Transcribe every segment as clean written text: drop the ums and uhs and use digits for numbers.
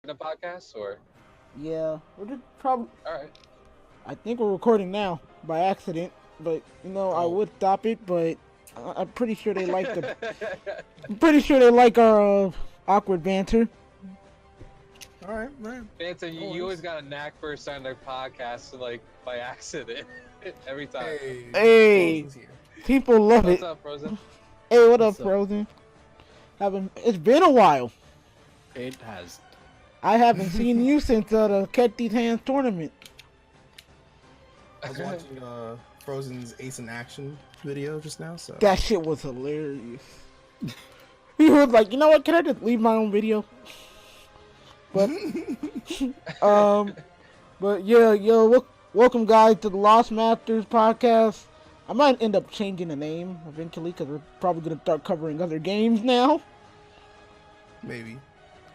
the podcast or? Yeah, we're just probably. All right. I think we're recording now by accident, but I Oh. would stop it, but I'm pretty sure they like the. I'm pretty sure they like our awkward banter. All right, man. Phantom, you always got a knack for starting their podcast like by accident every time. Hey, people love What's it. up, Frozen? Hey, what up, What's up? Frozen? It's been a while. It has. I haven't seen you since the Catch These Hands tournament. I was watching Frozen's Ace in Action video just now, so That shit was hilarious. He was like, you know what? Can I just leave my own video? But but yeah, welcome guys to the Lost Masters podcast. I might end up changing the name eventually because we're probably gonna start covering other games now. maybe.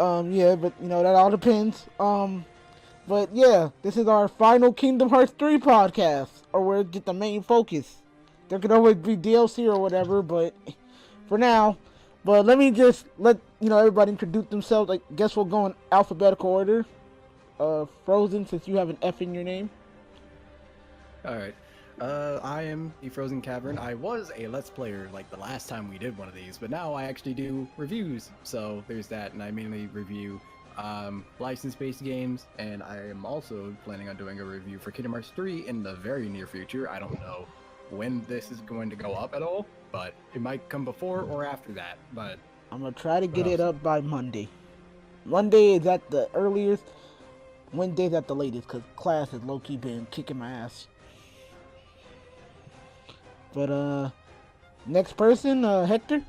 Yeah, but that all depends. But yeah, this is our final Kingdom Hearts 3 podcast, or we're just the main focus. There could always be DLC or whatever, but for now. But let me just let everybody introduce themselves. I guess we'll go in alphabetical order. Frozen, since you have an F in your name. Alright. I am the Frozen Cavern. I was a Let's Player like the last time we did one of these, but now I actually do reviews. So there's that, and I mainly review license-based games, and I am also planning on doing a review for Kingdom Hearts 3 in the very near future. I don't know when this is going to go up at all, but it might come before or after that. But I'm gonna try to get it up by Monday. Monday is at the earliest. Wednesday's at the latest, because class has low-key been kicking my ass. But next person, Hector.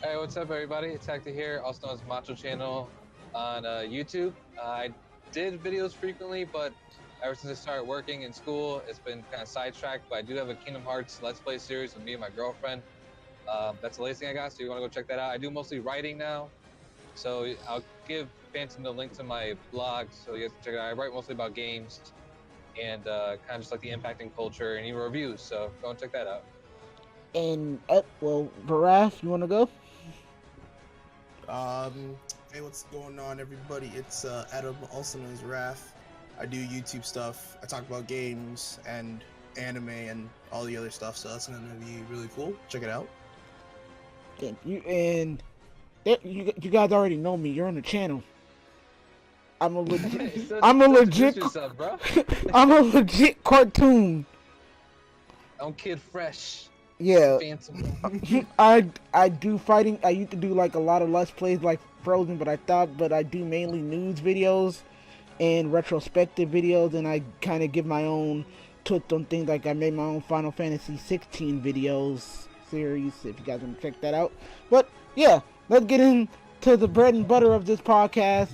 Hey, what's up, everybody? It's Hector here, also known as Macho Channel on YouTube. I did videos frequently, but ever since I started working in school, it's been kind of sidetracked. But I do have a Kingdom Hearts Let's Play series with me and my girlfriend. That's the latest thing I got, so you want to go check that out. I do mostly writing now, so I'll give Phantom the link to my blog, so you guys can check it out. I write mostly about games and kind of just like the impact in culture and even reviews, so go and check that out. And, Baraf, you want to go? Hey, what's going on, everybody? It's Adam, also known as Wrath. I do YouTube stuff. I talk about games and anime and all the other stuff, so that's gonna be really cool. Check it out. Thank you. And you guys already know me. You're on the channel. I'm a legit. I'm a legit. Yourself, bro. I'm a legit cartoon. I'm Kid Fresh. Yeah. Phantom. I do fighting. I used to do like a lot of Let's Plays like Frozen, but I do mainly news videos and retrospective videos, and I kind of give my own twist on things. Like I made my own Final Fantasy 16 videos series, if you guys want to check that out. But yeah, let's get into the bread and butter of this podcast,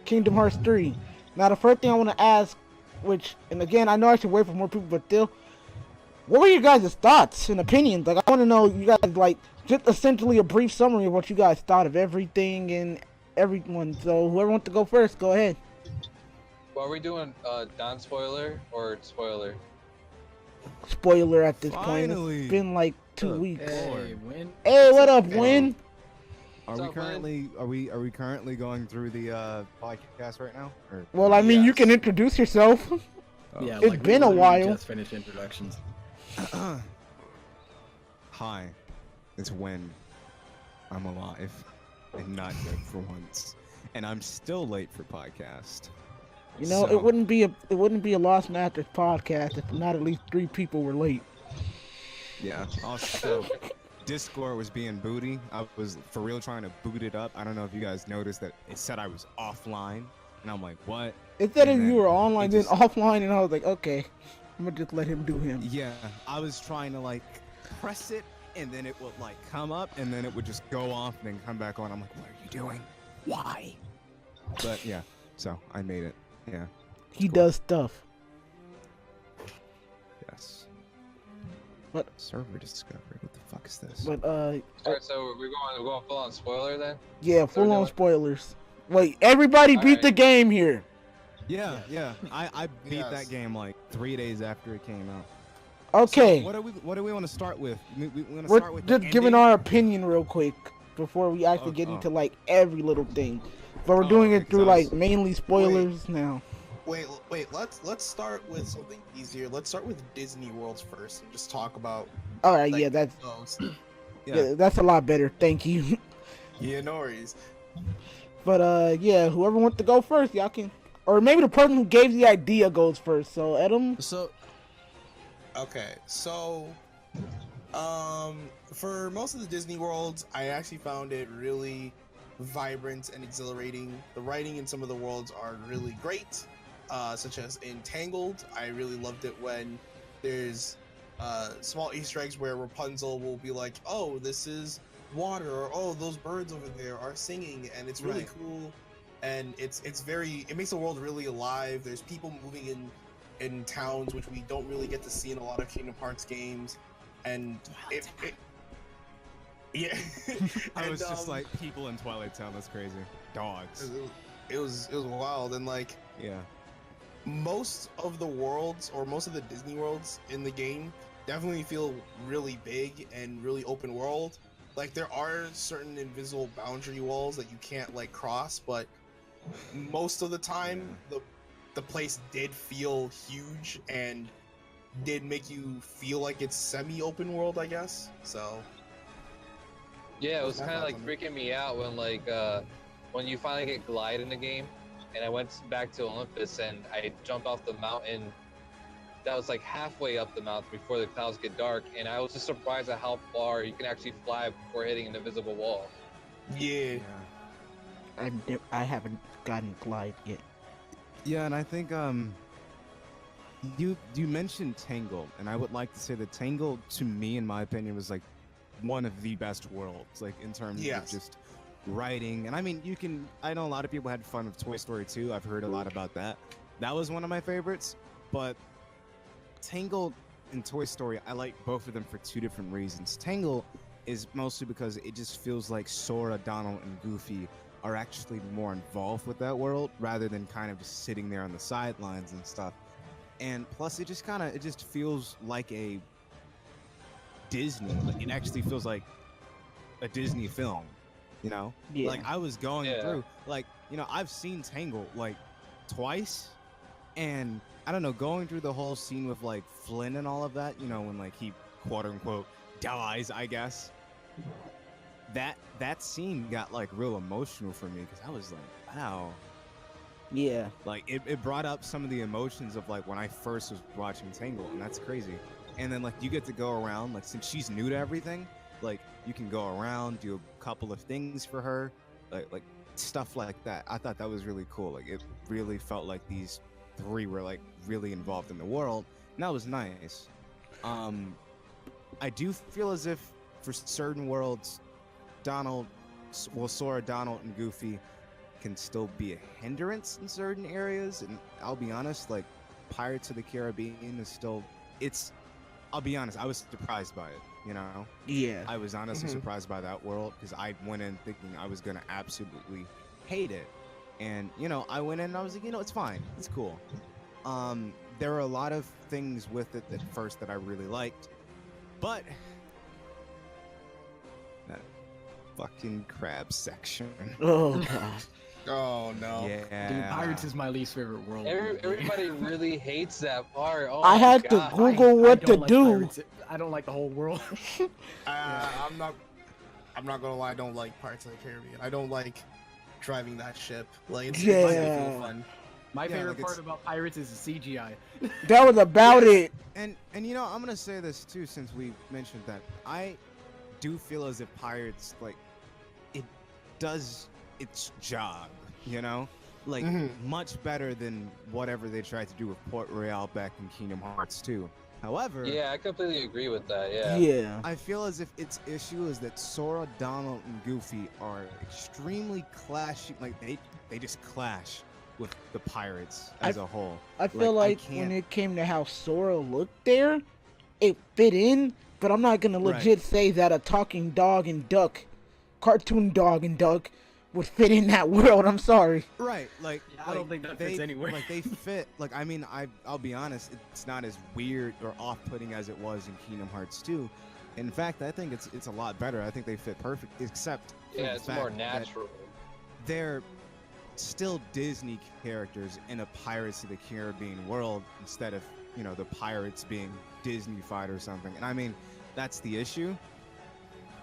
Kingdom Hearts 3. Now the first thing I want to ask, and again I know I should wait for more people, but still, what were your guys' thoughts and opinions? Like, I want to know, you guys, like, just essentially a brief summary of what you guys thought of everything and everyone. So, whoever wants to go first, go ahead. Well, are we doing non-spoiler or spoiler? Spoiler at this point. Finally. It's been like 2 weeks. hey, Win. Hey, what up, Win? Are What's we up, man? currently are we currently going through the podcast right now? Or... Well, I mean, you Yes. can introduce yourself. Oh. Yeah, It's like, been a we while. Just finished introductions. Hi, it's Win. I'm alive and not dead for once, and I'm still late for podcast. So, So- it wouldn't be a Lost Masters podcast if not at least 3 people were late. Yeah. Also, Discord was being booty. I was for real trying to boot it up. I don't know if you guys noticed that it said I was offline, and I'm like, what? It said And if you then were online, it then just- offline, and I was like, okay, I'm gonna just let him do him. Yeah, I was trying to like press it, and then it would like come up, and then it would just go off, and then come back on. I'm like, what are you doing? Why? But yeah, so I made it. Yeah. He cool. does stuff. Yes. What? Server discovery. What the fuck is this? But All right, so we're going full on spoiler then. yeah, So we're full on doing- spoilers. Wait, everybody beat Alright. the game here. Yeah, yeah. I beat Yes. that game like 3 days after it came out. Okay, So what do we want to start with? We want to we're start with the just giving ending? our opinion real quick before we actually get Oh. into like every little thing. But we're doing okay, it through 'cause I was- like mainly spoilers now. Wait. Let's start with something easier. Let's start with Disney Worlds first and just talk about. All right, like, yeah, that's those. yeah, that's a lot better. Thank you. Yeah, no worries. But yeah, whoever wants to go first, y'all can, or maybe the person who gave the idea goes first. So Adam. So Okay, so for most of the Disney worlds, I actually found it really vibrant and exhilarating. The writing in some of the worlds are really great, such as in Tangled. I really loved it when there's small Easter eggs where Rapunzel will be like, "Oh, this is water," or "Oh, those birds over there are singing," and it's really Right. cool. And it makes the world really alive. There's people moving in towns, which we don't really get to see in a lot of Kingdom Hearts games, and yeah. I was And, just like people in Twilight Town. That's crazy. Dogs. it was wild, and like Yeah. most of the worlds or most of the Disney worlds in the game definitely feel really big and really open world. Like there are certain invisible boundary walls that you can't like cross, but most of the time the place did feel huge and did make you feel like it's semi-open world, I guess. So Yeah, it was My kind of thoughts like on freaking me out when you finally get glide in the game, and I went back to Olympus and I jumped off the mountain that was like halfway up the mountain before the clouds get dark, and I was just surprised at how far you can actually fly before hitting an invisible wall. yeah. I haven't gotten glide yet. Yeah, and I think you mentioned Tangled, and I would like to say that Tangled, to me, in my opinion, was like one of the best worlds, like in terms Yes. of just writing. And I mean, I know a lot of people had fun with Toy Story 2. I've heard a lot about that. That was one of my favorites, but Tangled and Toy Story, I like both of them for two different reasons. Tangled is mostly because it just feels like Sora, Donald, and Goofy are actually more involved with that world rather than kind of just sitting there on the sidelines and stuff. And plus, it just feels like a Disney. Like it actually feels like a Disney film, you know? Yeah. Like I was going Yeah. through, like, you know, I've seen Tangled like twice, and I don't know, going through the whole scene with like Flynn and all of that, you know, when like he quote unquote dies, I guess. That scene got like real emotional for me because I was like, wow. Yeah. Like it brought up some of the emotions of like when I first was watching Tangled, and that's crazy. And then like you get to go around, like since she's new to everything, like you can go around, do a couple of things for her, like stuff like that. I thought that was really cool. Like it really felt like these three were like really involved in the world, and that was nice. I do feel as if for certain worlds, Sora, Donald, and Goofy can still be a hindrance in certain areas. And I'll be honest, like Pirates of the Caribbean is still, I'll be honest, I was surprised by it, you know? Yeah. I was honestly Mhm. surprised by that world because I went in thinking I was gonna absolutely hate it. And, you know, I went in and I was like, you know, it's fine. It's cool. There were a lot of things with it at first that I really liked, but that fucking crab section. Oh god. Oh no. Yeah. Dude, Pirates is my least favorite world. Everybody really hates that part. Oh I my had to God. Google I what don't to like do. Pirates. I don't like the whole world. I'm not gonna lie. I don't like Pirates of the Caribbean. I don't like driving that ship. Like it doesn't Yeah. feel fun. My Yeah, favorite like part it's- about Pirates is the CGI. That was about it. And you know, I'm gonna say this too, since we mentioned that. I do feel as if Pirates, like, it does its job, you know? Like, Mhm. much better than whatever they tried to do with Port Royale back in Kingdom Hearts 2. However, Yeah, I completely agree with that. Yeah. Yeah. I feel as if its issue is that Sora, Donald, and Goofy are extremely clashing. Like, they just clash with the pirates as a whole. I feel like can't- when it came to how Sora looked there, it fit in, but I'm not gonna Right. legit say that a talking dog and duck, cartoon dog and duck, would fit in that world. I'm sorry. Right, like, Yeah, I don't think that fits anywhere. Like they fit. Like I mean, I'll be honest, it's not as weird or off-putting as it was in Kingdom Hearts 2. In fact, I think it's a lot better. I think they fit perfect, except for Yeah, the it's fact more that natural. they're still Disney characters in a Pirates of the Caribbean world instead of, you know, the pirates being Disney-fied or something. And I mean, that's the issue.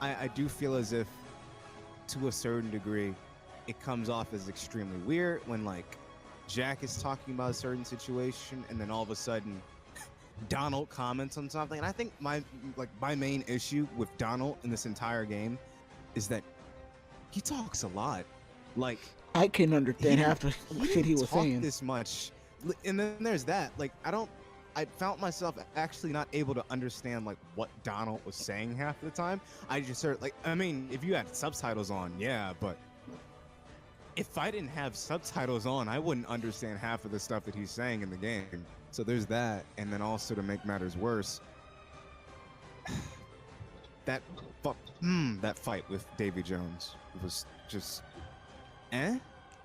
I do feel as if, to a certain degree, it comes off as extremely weird when, like, Jack is talking about a certain situation and then all of a sudden Donald comments on something. And I think my main issue with Donald in this entire game is that he talks a lot. Like, I can understand half the shit he was talk saying. this much. And then there's that. Like, I found myself actually not able to understand like what Donald was saying half the time. I just heard, like, I mean, if you had subtitles on, yeah, but if I didn't have subtitles on, I wouldn't understand half of the stuff that he's saying in the game. So there's that. And then also, to make matters worse, that fight with Davy Jones was just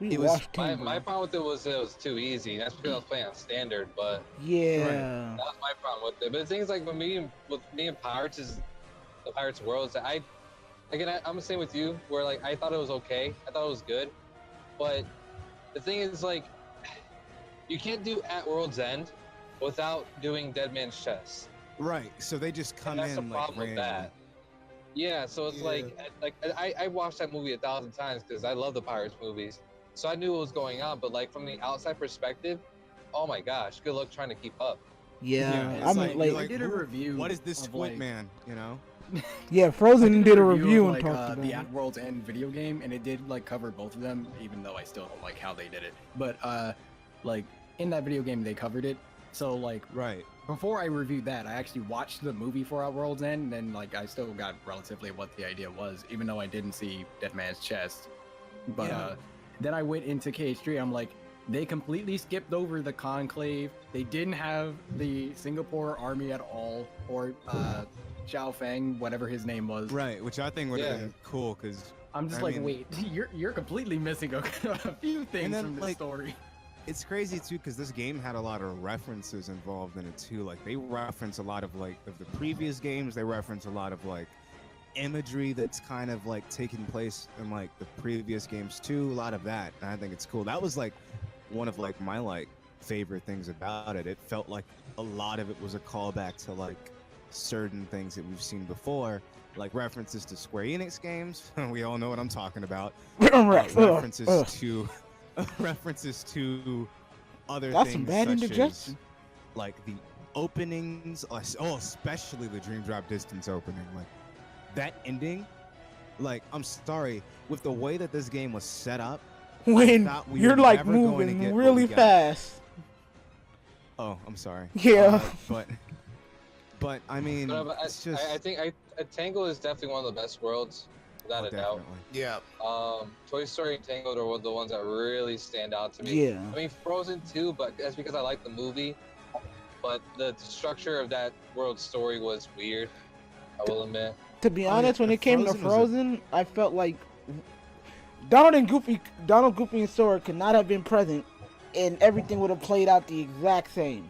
We it was- watched him. My problem with it was too easy. That's because I was playing on standard, but Yeah. that was my problem with it. But the thing is, like, with me and Pirates is the Pirates world. I'm the same with you, where like I thought it was okay. I thought it was good, but the thing is, like, you can't do At World's End without doing Dead Man's Chest. right. So they just come And that's the in like problem with randomly. that. Yeah, so it's like I watched that movie 1,000 times because I love the Pirates movies. So I knew what was going on, but like from the outside perspective, oh my gosh, good luck trying to keep up. Yeah, it's I'm like- like, you're I did a review. What is this of, Squid like- Man? You know? yeah, Frozen did a of, review and like, talked about the it. At World's End video game, and it did like cover both of them, even though I still don't like how they did it. But like in that video game, they covered it. So like Right. before I reviewed that, I actually watched the movie for At World's End, and then like I still got relatively what the idea was, even though I didn't see Dead Man's Chest. But Yeah. then I went into KH3. I'm like, they completely skipped over the Conclave. They didn't have the Singapore army at all, or Xiao Feng, whatever his name was. Right. Which I think would have Yeah. been cool because I'm just I like, mean- wait, you're completely missing a few things then, from the like, story. it's crazy too because this game had a lot of references involved in it too. Like they reference a lot of like of the previous games. They reference a lot of like imagery that's kind of like taking place in like the previous games too. A lot of that, and I think it's cool. That was like one of like my like favorite things about it. It felt like a lot of it was a callback to like certain things that we've seen before, like references to Square Enix games. We all know what I'm talking about. Right. References to references to other That's things some bad such indigestion. as like the openings, especially the Dream Drop Distance opening, like that ending. Like, I'm sorry, with the way that this game was set up, When thought we you're were like never going to moving get what really we got. fast. oh, I'm sorry. Yeah. But I mean, But it's just I think Tangled is definitely one of the best worlds, without a doubt. definitely. Yeah. Toy Story and Tangled are one of the ones that really stand out to me. Yeah. I mean, Frozen too, but that's because I like the movie. But the structure of that world story was weird, I will admit. To be Oh, yeah, honest, when it came to Frozen was a- Frozen, I felt like Donald, Goofy, and Sora could not have been present, and everything would have played out the exact same.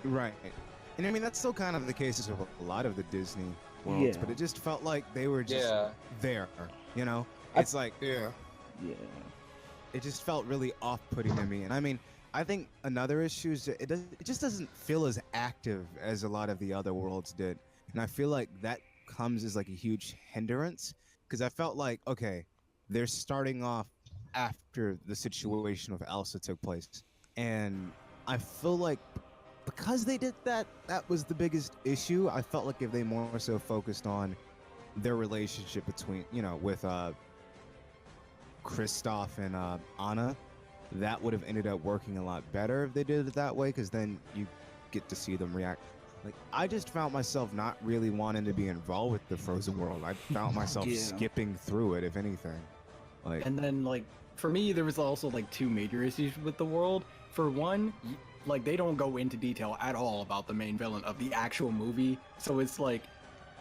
Right. And I mean, that's still kind of the case of a lot of the Disney worlds, Yeah. but it just felt like they were just Yeah. there, you know? I- It's like, Yeah. Yeah. it just felt really off-putting to me. And I mean, I think another issue is that it just doesn't feel as active as a lot of the other worlds did. And I feel like that comes as like a huge hindrance, because I felt like, okay, they're starting off after the situation with Elsa took place. And I feel like because they did that, that was the biggest issue. I felt like if they more so focused on their relationship between, you know, with Kristoff and Anna, that would have ended up working a lot better if they did it that way, because then you get to see them react. Like, I just found myself not really wanting to be involved with the Frozen world. I found myself Yeah. skipping through it, if anything. Like, And then, like, for me, there was also, like, two major issues with the world. For one, like, they don't go into detail at all about the main villain of the actual movie. So it's like,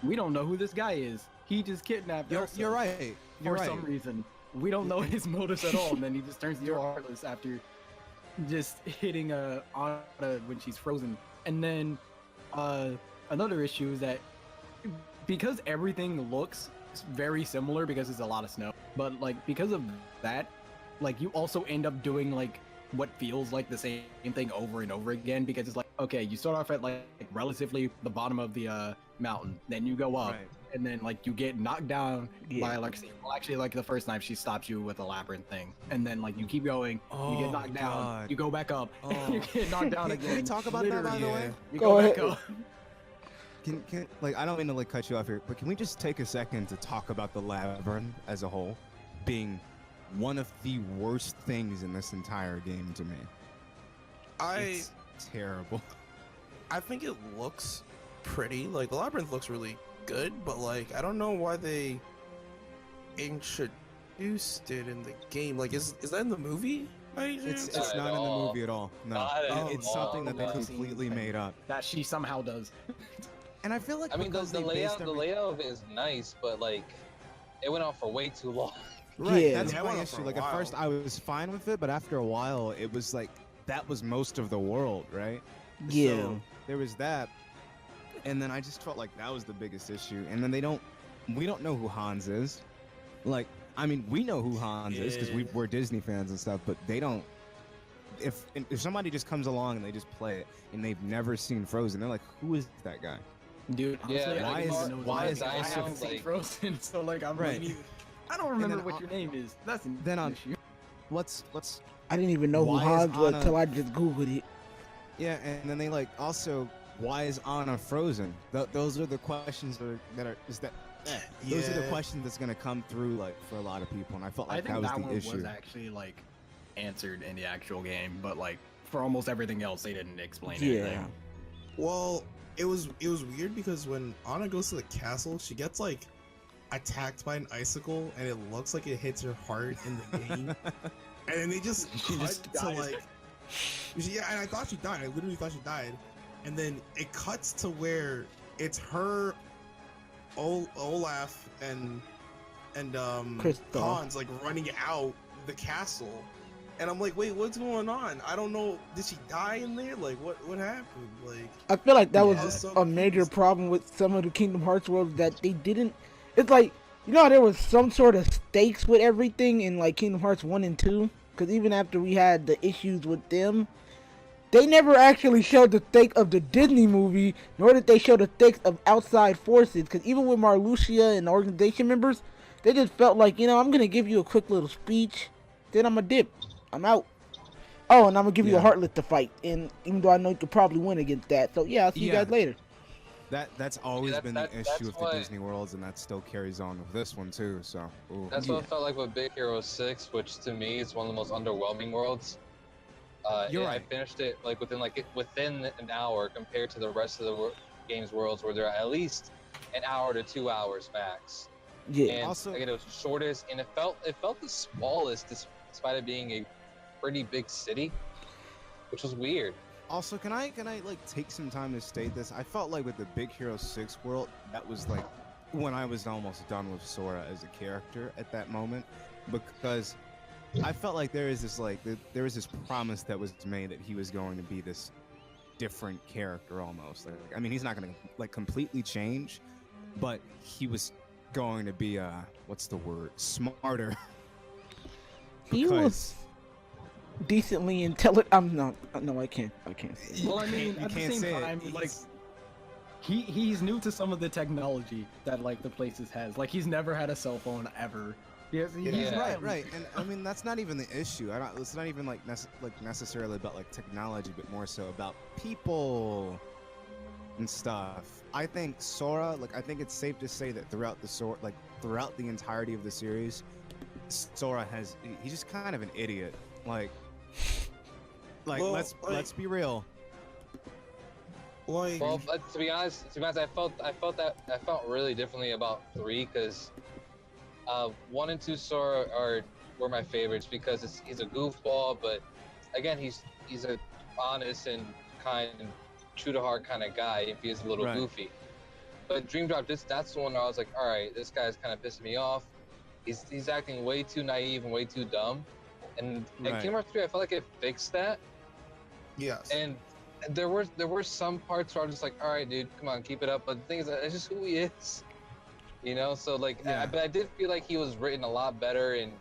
we don't know who this guy is. He just kidnapped Elsa you're right. You're for right. some reason. We don't know his motives at all. And then he just turns into a heartless after just hitting Anna when she's frozen. And then another issue is that because everything looks very similar because there's a lot of snow, but like because of that, like you also end up doing like what feels like the same thing over and over again, because it's like, okay, you start off at like relatively the bottom of the mountain, then you go up, Right. and then like you get knocked down Yeah. by like, well, actually like the first time she stops you with a labyrinth thing, and then like you keep going, you get Oh, knocked down, God. you go back up, Oh. you get knocked down again. Can we talk about that, by the Yeah. way? You Go go back ahead. up. Can like, I don't mean to like cut you off here, but can we just take a second to talk about the labyrinth as a whole being one of the worst things in this entire game to me? It's terrible. I think it looks pretty. Like, the labyrinth looks really good, but like, I don't know why they introduced it in the game. Like, is that in the movie? It's Not at not in the all. movie at all. No, Not at it's all. something that they No. completely made up. That she somehow does. And I feel like I mean, because the they based layout of it is nice, but like, it went on for way too long. Right, Yeah. that's Yeah, it my went on for issue. a Like at first while. I was fine with it, but after a while it was like that was most of the world, right? Yeah. So there was that, and then I just felt like that was the biggest issue. And then we don't know who Hans is. Like, I mean, we know who Hans is because Yeah. we're Disney fans and stuff, but they don't. If somebody just comes along and they just play it and they've never seen Frozen, they're like, who is that guy? Dude, honestly, Yeah, I why don't is- even know his why name. is I I haven't sound seen like- Frozen, so like I'm Right. really, I don't And remember then what on- your name is. That's an then on- issue. Let's I didn't even know who Why is Hans was Anna- till I just googled it. yeah, and then they like also, why is Anna frozen? Those are the questions that are those are the Yeah. questions that's gonna come through like for a lot of people, and I felt I like think that was that the one issue. was actually like answered in the actual game, but like for almost everything else, they didn't explain Yeah. anything. Well, it was weird because when Anna goes to the castle, she gets like attacked by an icicle, and it looks like it hits her heart in the game. And then they just She cut just to dies. like, yeah, and I thought she died. I literally thought she died. And then it cuts to where it's her, Olaf, and Kristoff. Hans like running out the castle. And I'm like, wait, what's going on? I don't know. Did she die in there? Like, what happened? Like, I feel like that Yeah. was So a major confused. problem with some of the Kingdom Hearts worlds, that they didn't. It's like, you know how there was some sort of stakes with everything in like Kingdom Hearts 1 and 2? Because even after we had the issues with them, they never actually showed the stake of the Disney movie, nor did they show the stakes of outside forces. Because even with Marluxia and the organization members, they just felt like, you know, I'm going to give you a quick little speech, then I'm going to dip. I'm out. Oh, and I'm going to give you a Yeah. Heartless to fight. And even though I know you could probably win against that. So, yeah, I'll see you Yeah. guys later. That's always Yeah, been that- the that's issue with why- the Disney worlds, and that still carries on with this one too. So, ooh. That's what it felt like with Big Hero 6, which to me is one of the most underwhelming worlds. You're I right. finished it like within an hour compared to the rest of the game's worlds, where they're at least an hour to 2 hours max. Yeah. And Also- again, it was the shortest, and it felt the smallest, despite it being a pretty big city, which was weird. Also, can I like take some time to state this? I felt like with the Big Hero 6 world, that was like when I was almost done with Sora as a character at that moment, because I felt like there is this promise that was made that he was going to be this different character almost. Like, I mean, he's not going to like completely change, but he was going to be what's the word? Smarter. He was decently intelligent. I'm not. No, I can't. I can't say that. Well, I mean, You at the can't same say it. time, like he's new to some of the technology that like the places has. Like he's never had a cell phone ever. He's Yeah. Right. And I mean, that's not even the issue. It's not even like necessarily about like technology, but more so about people and stuff. I think Sora, like, I think it's safe to say that throughout the entirety of the series, Sora he's just kind of an idiot. Like, Well, let's be real. like, Well, but to be honest, I felt really differently about 3, because 1 and 2 Sora were my favorites because he's a goofball, but again, he's a honest and kind and true to heart kind of guy if he's a little Right. goofy. But Dream Drop, that's the one where I was like, all right, this guy's kind of pissing me off. He's acting way too naive and way too dumb. And in Right. Kingdom Hearts 3, I felt like it fixed that. yes. And there were some parts where I was just like, all right, dude, come on, keep it up. But the thing is, it's just who he is, you know. So like, Yeah. but I did feel like he was written a lot better, and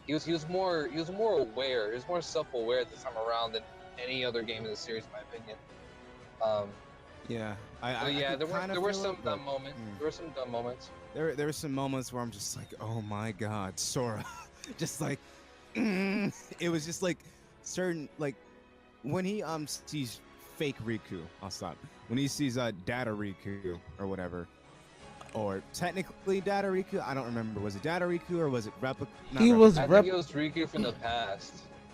he was more aware. He was more self-aware this time around than any other game in the series, in my opinion. Yeah, Yeah, could kinda there were feel some it, but- dumb moments. There were some dumb moments. There were some moments where I'm just like, oh my god, Sora, just like, it was just like certain like when he sees fake Riku, I'll stop. When he sees Data Riku or whatever, or technically Data Riku, I don't remember. Was it Data Riku or was it Replica? He was I think it was Riku from the past.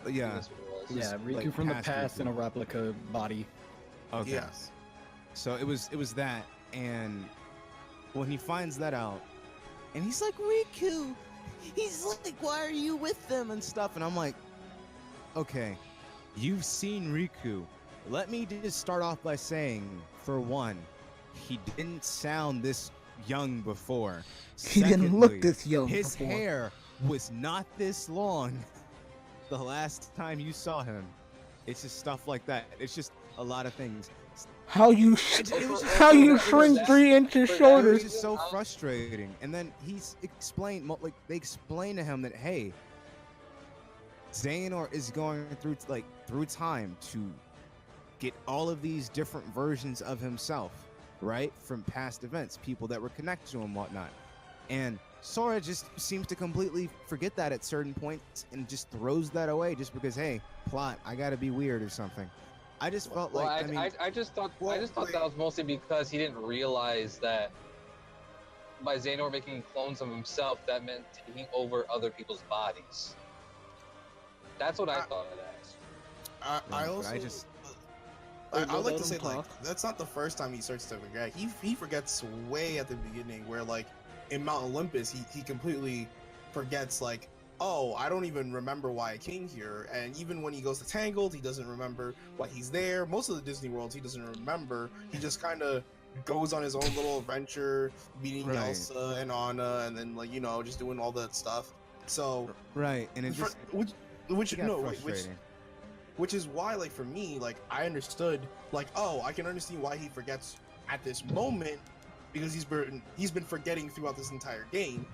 Yeah. That's what it was. It was, Yeah, Riku like, from the past past Riku. in a replica body. Okay. Yes. So it was that, and when he finds that out, and he's like, Riku, he's like, why are you with them and stuff? And I'm like, okay, you've seen Riku. Let me just start off by saying, for one, he didn't sound this young before. He didn't look Secondly, this young his before. hair was not this long the last time you saw him. It's just stuff like that. It's just a lot of things. How you It was just how so- you it was shrink just- 3 inches but It shorter? was just so frustrating. And then he's explained, like they explain to him that hey, Xehanort is going through time to get all of these different versions of himself, right, from past events, people that were connected to him, and whatnot. And Sora just seems to completely forget that at certain points and just throws that away just because hey, plot, I gotta be weird or something. I just felt Well, like I just thought Well, that was mostly because he didn't realize that by Xehanort making clones of himself, that meant taking over other people's bodies. That's what I thought of that. I but also I just- I like let to say him like talk. that's not the first time he starts to forget. He forgets way at the beginning where like in Mount Olympus he completely forgets like, oh, I don't even remember why I came here. And even when he goes to Tangled, he doesn't remember why he's there. Most of the Disney worlds he doesn't remember. He just kind of goes on his own little adventure, meeting Right. Elsa and Anna, and then like just doing all that stuff. So right, and it for- just which it got no wait, frustrating. which is why like for me like I understood like, oh, I can understand why he forgets at this moment because he's been forgetting throughout this entire game,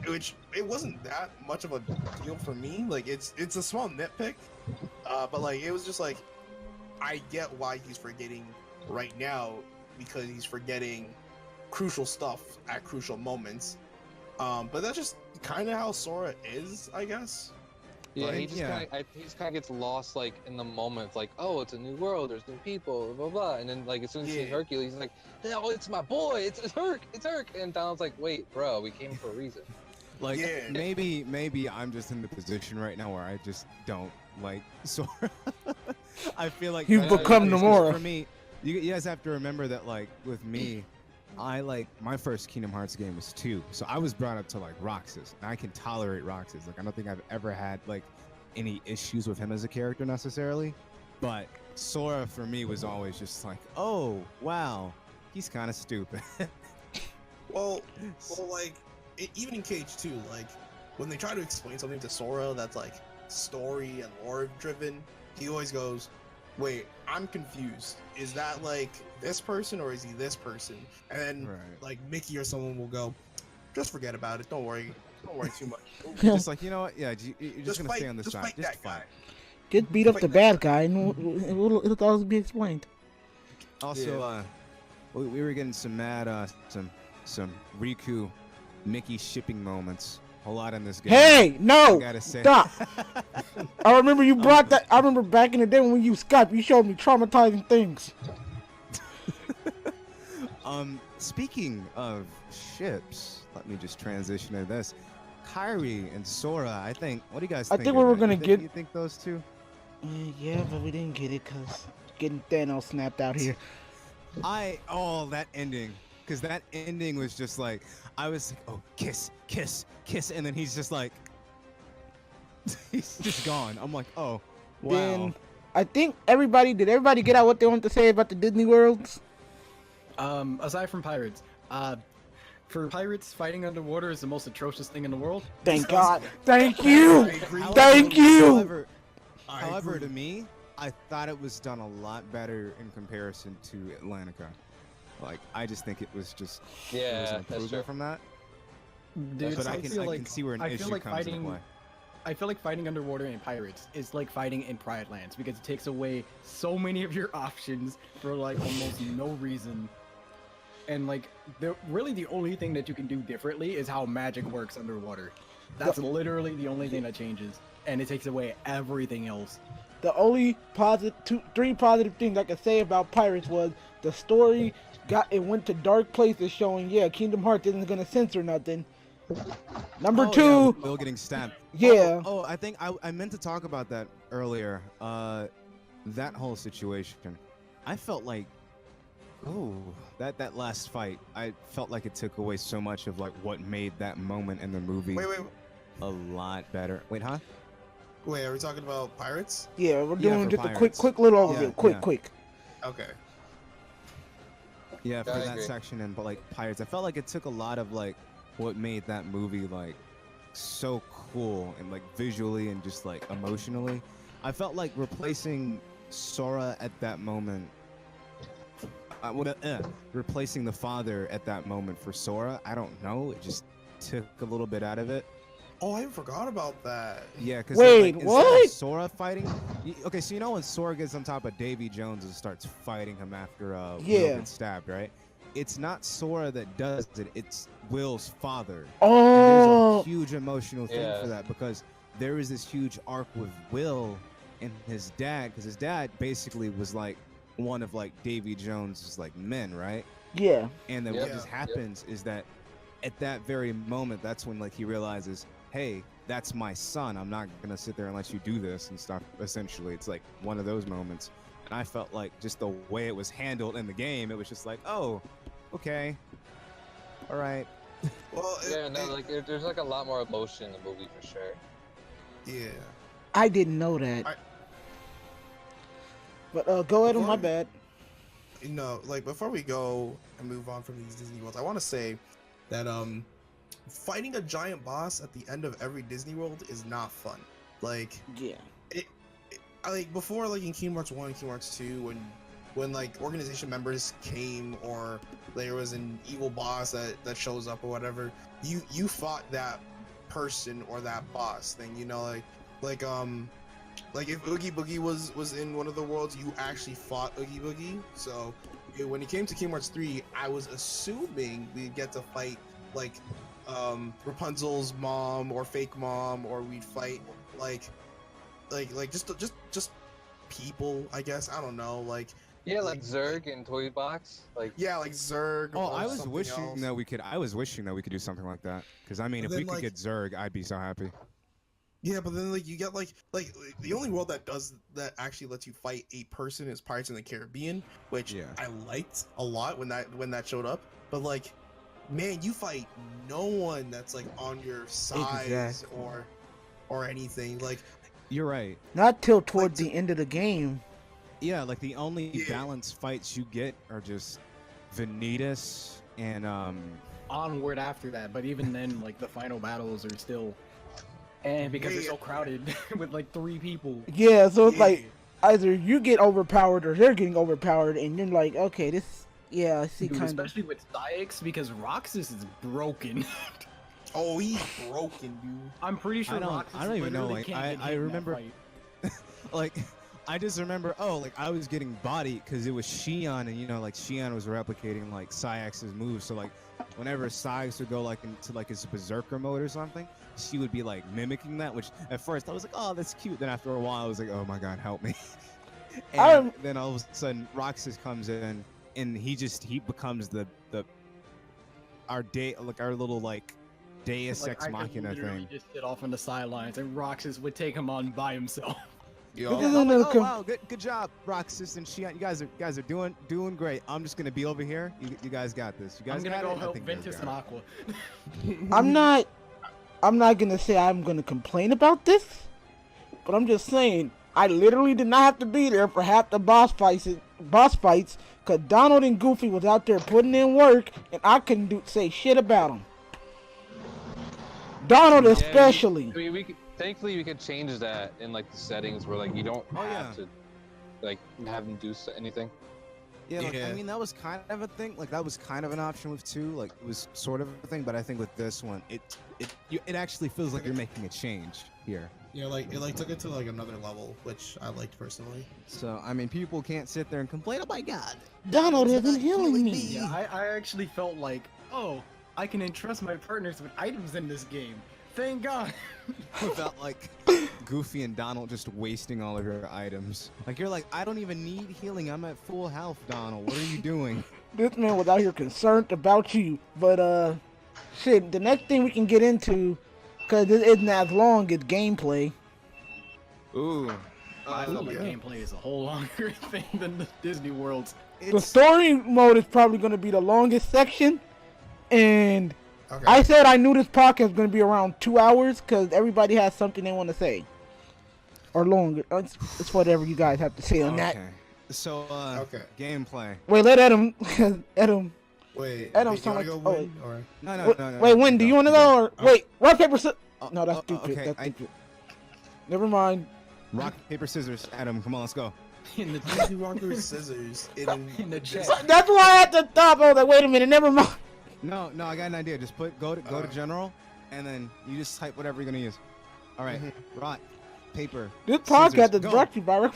which it wasn't that much of a deal for me. Like it's a small nitpick, but like it was just like I get why he's forgetting right now because he's forgetting crucial stuff at crucial moments. But that's just kind of how Sora is, I guess. Yeah, he Like, just yeah. kind of gets lost like in the moment, like, oh, it's a new world, there's new people, blah blah, and then like as soon as he sees Yeah. Hercules, he's like, oh, it's my boy, it's Herc, and Donald's like, wait, bro, we came for a reason. Like Yeah. maybe I'm just in the position right now where I just don't like Sora. I feel like You've that's what become it is, 'cause Nomura. For me, you guys have to remember that like with me, I like my first Kingdom Hearts game was 2, so I was brought up to like Roxas, and I can tolerate Roxas. Like I don't think I've ever had like any issues with him as a character necessarily, but Sora for me was always just like, oh wow, he's kind of stupid. Well, like even in KH2, like when they try to explain something to Sora that's like story and lore driven, he always goes, "Wait, I'm confused. Is that like this person or is he this person?" And then Right. like Mickey or someone will go, "Just forget about it. Don't worry too much. Just like, you know what? Yeah, you're just Just gonna fight- stay on this just side. fight Just that guy." Just beat up Fight the that bad guy, and it'll always be explained. Also, Yeah. we were getting some mad, some Riku, Mickey shipping moments. A lot in this game. Hey, I no, gotta say. stop! I remember you brought that. I remember back in the day when we used Skype, you showed me traumatizing things. Speaking of ships, let me just transition to this. Kairi and Sora, I think. What do you guys I think? think of we were that? gonna get- You think those two? Yeah, but we didn't get it because getting Thanos snapped out here. That ending, because that ending was just like, I was like, oh, kiss, kiss, kiss, and then he's just like, he's just gone. I'm like, oh, wow. Then I think did everybody get out what they wanted to say about the Disney worlds? Aside from pirates, for pirates, fighting underwater is the most atrocious thing in the world. Thank God. Thank you. I agree. Thank you. However, agree. to me, I thought it was done a lot better in comparison to Atlantica. Like, I just think it was just it was Yeah, an that's improvement true. from that. Dude, But I feel can like, see where an I feel issue like comes into fighting. play. I feel like fighting underwater in Pirates is like fighting in Pride Lands because it takes away so many of your options for like almost no reason. And like really the only thing that you can do differently is how magic works underwater. That's literally the only thing that changes, and it takes away everything else. The only three positive things I could say about Pirates was the story went to dark places, showing Kingdom Hearts isn't gonna censor nothing. Number Oh, two, yeah, with Will getting stabbed. Yeah. Oh, I think I meant to talk about that earlier. That whole situation. I felt like, that last fight. I felt like it took away so much of like what made that moment in the movie Wait. a lot better. Wait, huh? Wait, are we talking about pirates? Yeah, we're Yeah, doing for just Pirates. a quick little overview. Yeah. Quick. Okay. Yeah, for I that agree. section and but like Pirates, I felt like it took a lot of like what made that movie like so cool and like visually and just like emotionally. I felt like replacing Sora at that moment, replacing the father at that moment for Sora. I don't know. It just took a little bit out of it. Oh, I forgot about that. Yeah, because Wait, like, what? instead of Sora fighting. Okay, so you know when Sora gets on top of Davy Jones and starts fighting him after Will gets stabbed, right? It's not Sora that does it. It's Will's father. And Oh, there's a huge emotional thing Yeah. for that because there is this huge arc with Will and his dad, because his dad basically was like one of like Davy Jones's like men, right? yeah. And then Yep. what just happens is that at that very moment, that's when like he realizes, hey, that's my son. I'm not gonna sit there and let you do this and stuff. Essentially, it's like one of those moments. And I felt like just the way it was handled in the game, it was just like, oh, okay, all right. Well, There's like a lot more emotion in the movie for sure. yeah. I didn't know that. But go ahead on my bad. You know, like before we go and move on from these Disney worlds, I want to say that fighting a giant boss at the end of every Disney World is not fun. Like, Yeah. like before, like in Kingdom Hearts 1, Kingdom Hearts 2, when like organization members came or there was an evil boss that shows up or whatever, you fought that person or that boss thing, you know, like if Oogie Boogie was in one of the worlds, you actually fought Oogie Boogie. So when it came to Kingdom Hearts 3, I was assuming we'd get to fight like Rapunzel's mom or fake mom, or we'd fight like just people, I guess. I don't know, like Zerg and Toy Box. Like Zerg. Oh, or I was something wishing else. that we could. I was wishing that we could do something like that. Because I mean, And if we then, could get Zerg, I'd be so happy. Yeah, but then like you get like the only world that actually lets you fight a person is Pirates in the Caribbean, which I liked a lot when that showed up. But like, man, you fight no one that's like on your size Exactly. or anything. Like, You're right. Not till toward the end of the game. Yeah, like the only balanced fights you get are just Vanitas and Onward after that, but even then, like the final battles are still, because they're so crowded with like 3 people. Yeah, so it's like either you get overpowered or they're getting overpowered, and you're like, okay, this. Yeah, I see, Dude, kind of. especially with Syx, because Roxas is broken. oh, he's broken, dude. I'm pretty sure Roxas I don't even know. literally Like can't get I hit in that remember, fight. like I just remember. Oh, like I was getting bodied because it was Xion, and you know, like Xion was replicating like Syx's moves. So like whenever Syx would go like into like his berserker mode or something, she would be like mimicking that. Which at first I was like, oh, that's cute. Then after a while, I was like, oh my god, help me. And then all of a sudden, Roxas comes in, and he becomes our little like Deus Like, Ex I could Machina literally thing. just sit off on the sidelines, and Roxas would take him on by himself. Yo, This is I'm like, another oh wow, good job, Roxas and Xion. You guys are doing great. I'm just gonna be over here. You guys got this. You guys I'm gonna got go it? I help think you guys Ventus got and it. Aqua. I'm not gonna say I'm gonna complain about this, but I'm just saying I literally did not have to be there for half the boss fights, cause Donald and Goofy was out there putting in work, and I couldn't say shit about them. Donald especially. Thankfully we could change that in like the settings where like you don't have to like have them do anything. Yeah, like, I mean that was kind of a thing. Like that was kind of an option with 2. Like it was sort of a thing, but I think with this one, it actually feels like you're making a change. here. Yeah, like it took it to like another level, which I liked personally. So I mean, people can't sit there and complain. Oh my God, Donald It's isn't not healing healing me. me. Yeah, I actually felt like, oh, I can entrust my partners with items in this game. Thank God. without like Goofy and Donald just wasting all of your items. Like you're like, I don't even need healing. I'm at full health, Donald. What are you doing? This man was out here concerned about you. But shit, the next thing we can get into, because it isn't as long, is gameplay. Ooh. I felt like yeah. gameplay is a whole longer thing than the Disney Worlds. The story mode is probably going to be the longest section, and Okay. I said I knew this podcast was going to be around 2 hours because everybody has something they want to say. Or longer. It's whatever you guys have to say on that. Okay. So Okay. gameplay. Wait, let Adam. Adam. Wait, Adam wait, you sound wanna like- go oh, win, or No. Wait, Win, do you want to go? Or Oh. wait, rock, paper, scissors. Oh, No, that's oh, stupid. okay, That's I- stupid. Never mind. Rock, paper, scissors. Adam, come on, let's go. In the Disney rock paper scissors in the chat. That's why I had to stop. I was like, wait a minute, never mind. No, I got an idea. Just go to general, and then you just type whatever you're gonna use. All right, rock, paper. This scissors, podcast is go. brought to you by.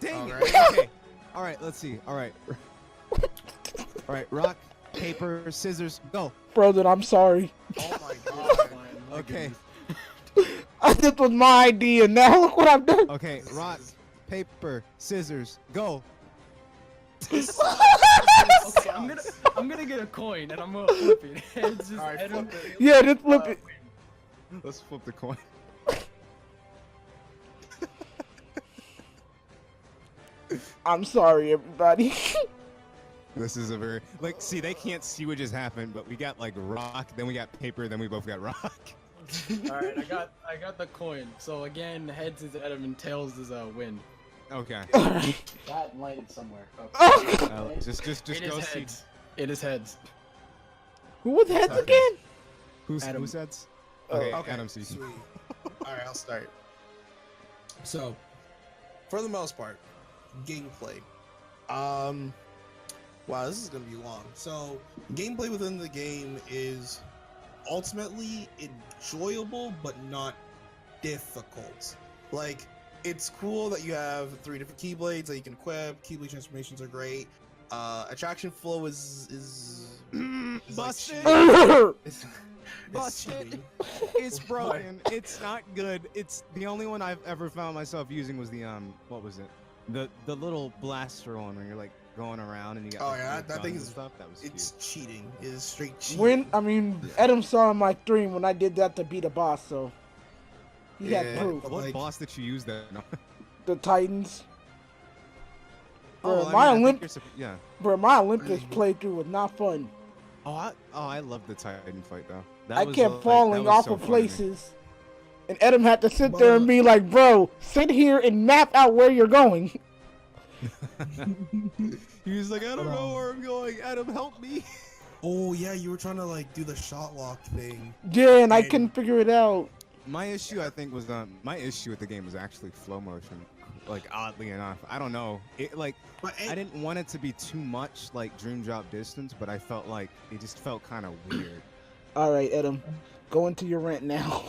Dang it. Alright. Okay. All right, let's see. All right. All right, rock, paper, scissors, go. Frozen, I'm sorry. Oh my god. Okay. This was my idea. Now look what I've done. Okay, rock, paper, scissors, go. Okay, I'm gonna get a coin and I'm gonna flip it. It's just Alright, Adam. flip it. Yeah, just flip it. Let's flip the coin. I'm sorry, everybody. This is a very see they can't see what just happened, but we got like rock, then we got paper, then we both got rock. Alright, I got the coin. So again, heads is Adam and tails is Win. Okay. That lighted somewhere. Oh, Just It go is see. heads. It is heads. who was heads Okay. again? Adam. Who's heads? Oh, Okay, Okay. Adam sees. Sweet. Alright, I'll start. So, for the most part, gameplay. Wow, this is gonna be long. So, gameplay within the game is ultimately enjoyable, but not difficult. Like, it's cool that you have 3 different keyblades that you can equip. Keyblade transformations are great. Attraction flow is like Busted. cheating. It's Busted. cheating. It's broken. It's not good. It's the only one I've ever found myself using was the what was it? The little blaster one where you're like going around and you got. Oh like, yeah, little that thing guns is and stuff. That was it's cheating. It is straight cheating. When Adam saw my stream when I did that to beat a boss, so he had Yeah. proof. cute. What like- boss did you use that? No. The Titans. Oh, Bro, my I think Olymp- you're yeah. Bro, my Olympus playthrough was not fun. I love the Titan fight though. That I was, kept like, falling that was off so of fun to me. places. And Adam had to sit there and be like, bro, sit here and map out where you're going. He was like, I don't know where I'm going. Adam, help me. Oh yeah, you were trying to like do the shot lock thing. Yeah, and I And- couldn't figure it out. My issue, I think, was my issue with the game was actually flow motion. Like oddly enough, I don't know. It like But I didn't want it to be too much like Dream Drop Distance, but I felt like it just felt kind of weird. All right, Adam, go into your rant now.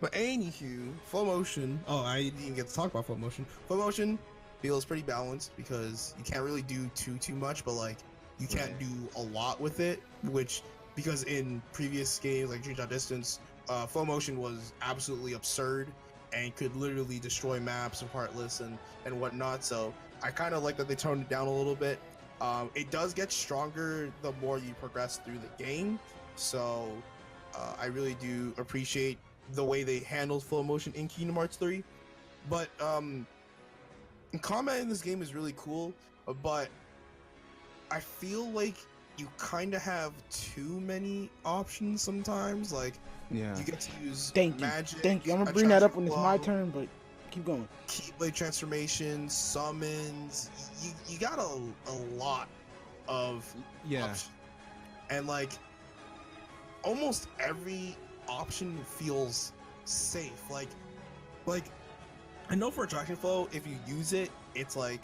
But anywho, flow motion. Oh, I didn't even get to talk about flow motion. Flow motion feels pretty balanced because you can't really do too much, but like you can't Right. do a lot with it. Which because in previous games like Dream Drop Distance, flow motion was absolutely absurd and could literally destroy maps and Heartless and whatnot. So I kind of like that they toned it down a little bit. It does get stronger the more you progress through the game. So I really do appreciate the way they handled flow motion in Kingdom Hearts 3. But combat in this game is really cool, but I feel like you kind of have too many options sometimes. Like Yeah. you get to use Thank you. magic. Thank you. I'm going to bring that up when it's my attraction turn, but keep going. flow, Keyblade transformations, summons. You got a lot of Yeah. options. And like almost every option feels safe. Like I know for attraction flow, if you use it, it's like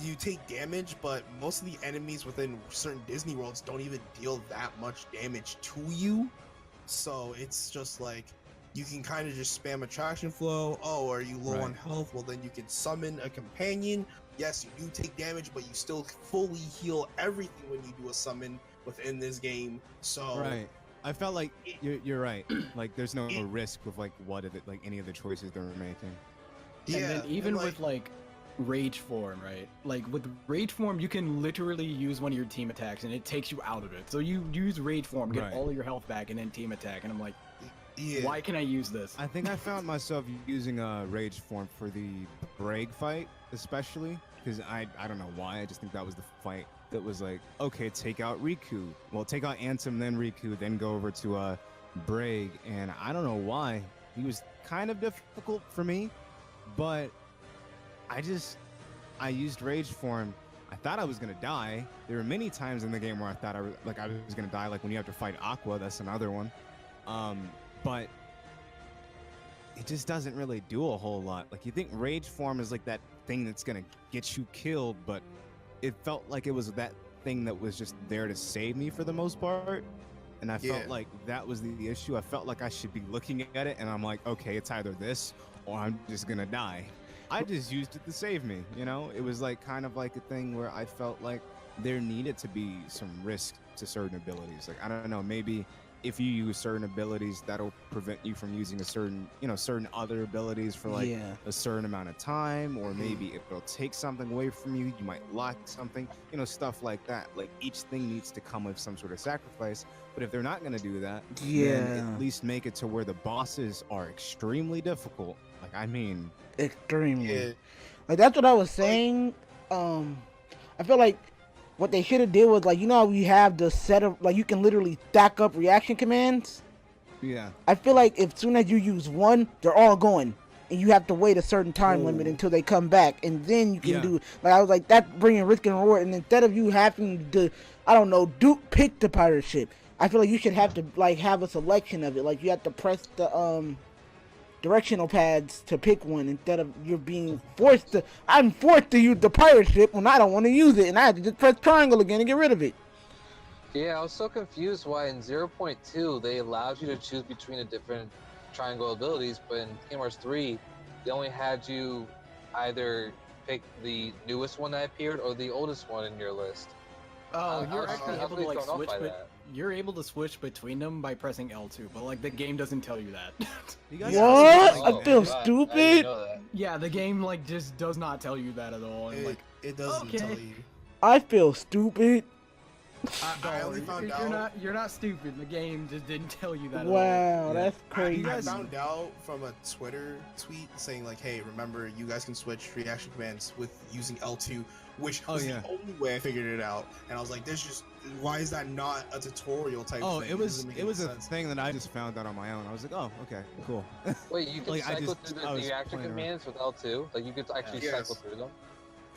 you take damage, but most of the enemies within certain Disney worlds don't even deal that much damage to you. So it's just like you can kind of just spam attraction flow. Oh, are you low Right. on health? Well, then you can summon a companion. Yes, you do take damage, but you still fully heal everything when you do a summon within this game. So Right. I felt like you're right. Like there's no risk with like like any of the choices they're making. yeah, And then even and, with like rage form, right? Like with rage form, you can literally use one of your team attacks and it takes you out of it. So you use rage form, get Right. all your health back, and then team attack. And I'm like, yeah, why can I use this? I think I found myself using a rage form for the Braig fight, especially because I don't know why. I just think that was the fight that was like, okay, take out Riku. Well, take out Ansem, then Riku, then go over to Braig, and I don't know why. He was kind of difficult for me, but I used rage form. I thought I was gonna die. There were many times in the game where I thought I was gonna die, like when you have to fight Aqua. That's another one. But it just doesn't really do a whole lot. Like you think rage form is like that thing that's gonna get you killed, but it felt like it was that thing that was just there to save me for the most part. And I felt Yeah. like that was the issue. I felt like I should be looking at it and I'm like, okay, it's either this or I'm just gonna die. I just used it to save me, you know? It was like kind of like a thing where I felt like there needed to be some risk to certain abilities. Like I don't know, maybe if you use certain abilities, that'll prevent you from using a certain, certain other abilities for like Yeah. a certain amount of time, or maybe if it'll take something away from you, you might lock something, stuff like that. Like each thing needs to come with some sort of sacrifice. But if they're not going to do that, then Yeah. at least make it to where the bosses are extremely difficult. Like, I mean, Extremely. yeah, Like that's what I was saying. I feel like what they should have did was like how we have the set of like you can literally stack up reaction commands. yeah. I feel like as soon as you use one, they're all going, and you have to wait a certain time limit Ooh. until they come back, and then you can Yeah. do like I was like that bringing risk and reward, and instead of you having to pick the pirate ship, I feel like you should have to like have a selection of it. Like you have to press the directional pads to pick one instead of you're being forced to. I'm forced to use the pirate ship when I don't want to use it, and I have to just press triangle again and get rid of it. Yeah, I was so confused why in 0.2 they allowed you to choose between the different triangle abilities, but in Kingdom Hearts 3 they only had you either pick the newest one that appeared or the oldest one in your list. Oh, I you're was actually really able to like thrown off switch, by but that. you're able to switch between them by pressing L2, but like the game doesn't tell you that. You guys What? Oh, I feel God, I stupid. didn't know that. Yeah, the game like just does not tell you that at all. And it, like, it doesn't okay. tell you. I feel stupid. I only found out. You're not stupid. The game just didn't tell you that at all. Wow, Yeah. that's crazy. I found out from a Twitter tweet saying like, "Hey, remember you guys can switch reaction commands with using L2," which was yeah. the only way I figured it out. And I was like, "There's just why is that not a tutorial type?" Oh, thing? it was doesn't make it any was a sense. thing that I just found out on my own. I was like, oh, okay, cool. Wait, you can Like, I cycle just- through I the was reaction playing around. commands with L2? Like you could actually Yes. cycle through them?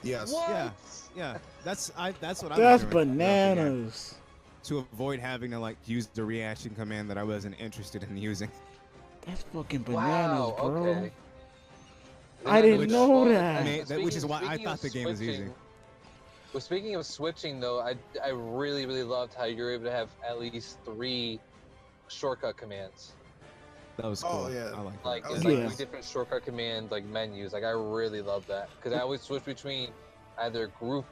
Yes. What? Yeah, that's what I That's was doing throughout the game, bananas. to avoid having to like use the reaction command that I wasn't interested in using. That's fucking bananas, Wow, bro. okay. I didn't Which- know Well, that. Which is why I speaking of thought the game was easy. switching- Well, speaking of switching, though, I really, really loved how you're able to have at least 3 shortcut commands. That was Oh, cool. yeah. I like Like, That it's was like Yeah. 3 different shortcut command like menus. Like, I really love that because I always switch between either group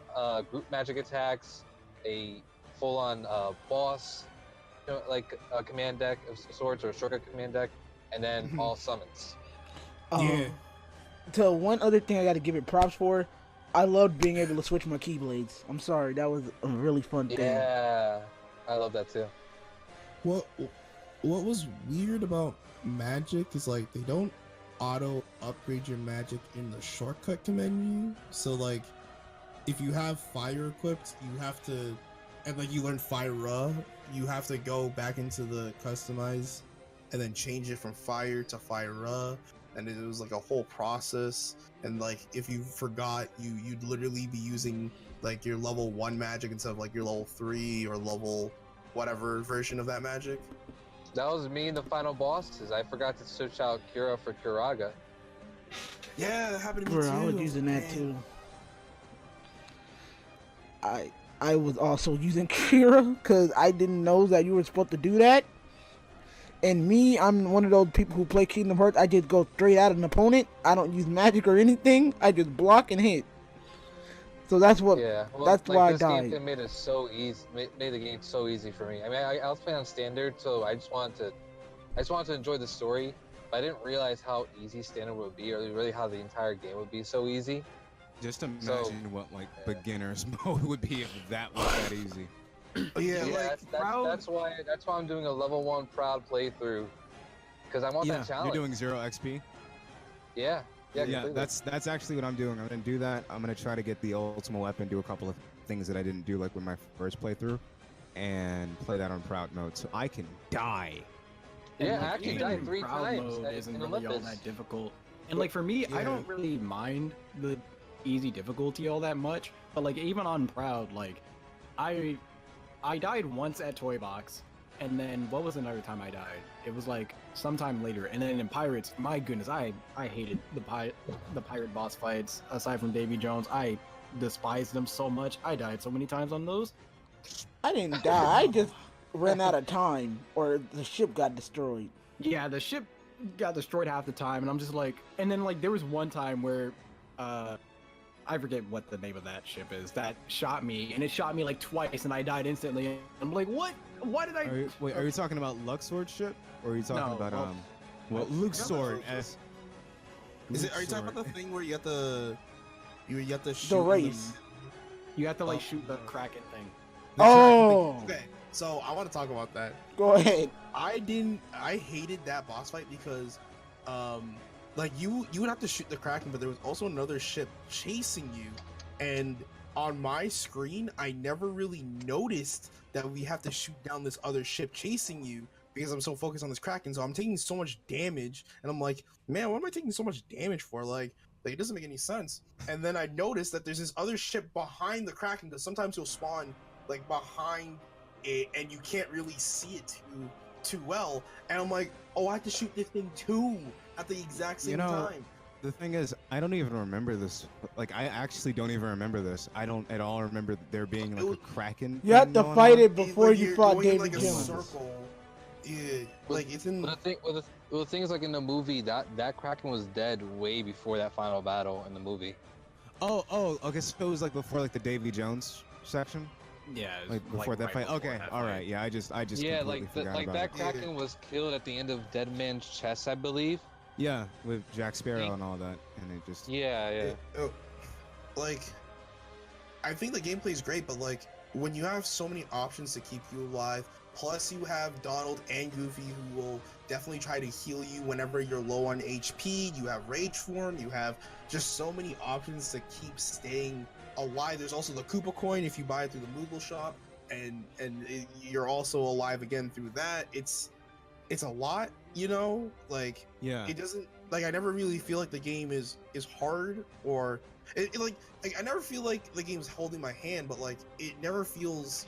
magic attacks, a full-on boss, like a command deck of sorts or a shortcut command deck, and then Mhm. all summons. Yeah. So one other thing I got to give it props for, I loved being able to switch my keyblades. I'm sorry, that was a really fun thing. Yeah, I love that too. What was weird about magic is like they don't auto upgrade your magic in the shortcut menu. So like if you have fire equipped, you have to, and like you learn fire, you have to go back into the customize And then change it from fire to fire, and it was like a whole process. And like if you forgot, you'd literally be using like your level 1 magic instead of like your level 3 or level whatever version of that magic. That was me in the final bosses. I forgot to switch out Kira for Kiraga. Yeah, that happened to me Bro, too. I was using that Man. too. I was also using Kira because I didn't know that you were supposed to do that. And me, I'm one of those people who play Kingdom Hearts. I just go straight at an opponent. I don't use magic or anything. I just block and hit. So that's what. Yeah, well, That's like why I this died. gameplay made it so easy, made the game so easy for me. I mean, I was playing on standard, so I just wanted to enjoy the story. But I didn't realize how easy standard would be, or really how the entire game would be so easy. Just imagine what like beginner's mode would be if that was that easy. Yeah, Yeah, like that's why I'm doing a level 1 proud playthrough, because I want that challenge. You're doing 0 XP. Yeah, Yeah, completely. that's actually what I'm doing. I'm gonna do that. I'm gonna try to get the ultimate weapon, do a couple of things that I didn't do like with my first playthrough, and play that on proud mode so I can die. And, Yeah, like, I actually even died 3 proud times mode isn't in really all Olympus. that difficult. And like for me, I Yeah. don't really mind the easy difficulty all that much. But like even on proud, like I died once at Toy Box, and then what was another time I died? It was like sometime later. And then in Pirates, my goodness, I hated the pirate boss fights. Aside from Davy Jones, I despised them so much. I died so many times on those. I didn't die. I just ran out of time, or the ship got destroyed. Yeah, the ship got destroyed half the time, and I'm just like, and then like there was one time where, I forget what the name of that ship is that shot me, and it shot me like twice, and I died instantly. And I'm like, what? Why did I? Are you talking about Luxord's ship, or are you talking No, about well, Luxord? Is it? Are you talking about the thing where you have to shoot The in race. You have to like Oh. shoot the Kraken thing. Oh, Okay, so I want to talk about that. go ahead. I hated that boss fight because, like you would have to shoot the Kraken, but there was also another ship chasing you, and on my screen, I never really noticed that we have to shoot down this other ship chasing you because I'm so focused on this Kraken. So I'm taking so much damage, and I'm like, man, what am I taking so much damage for? Like it doesn't make any sense. And then I noticed that there's this other ship behind the Kraken, because sometimes he'll spawn like behind it, and you can't really see it too well. And I'm like, oh, I have to shoot this thing too at the exact same time. The thing is, I don't even remember this. Like, I actually don't even remember this. I don't at all remember there being like a Kraken. You have thing to going fight on. it before Like, you you're fought going in, David like a Jones. circle. Yeah, like it's in. But the thing is, like in the movie, that Kraken was dead way before that final battle in the movie. Oh, okay. So it was like before like the Davy Jones section, Yeah, it was, like before that fight. before Okay, that all fight. right. Yeah, I just Yeah, completely like forgot about that it. Kraken was killed at the end of Dead Man's Chest, I believe. Yeah, with Jack Sparrow and all that, and it just. Yeah. Like, I think the gameplay is great, but like when you have so many options to keep you alive, plus you have Donald and Goofy who will definitely try to heal you whenever you're low on HP. You have Rage Form. You have just so many options to keep staying alive. There's also the Koopa coin if you buy it through the Moogle shop, and you're also alive again through that. It's a lot, you know. Like Yeah. it doesn't, like, I never really feel like the game is hard, or like I never feel like the game's holding my hand, but like it never feels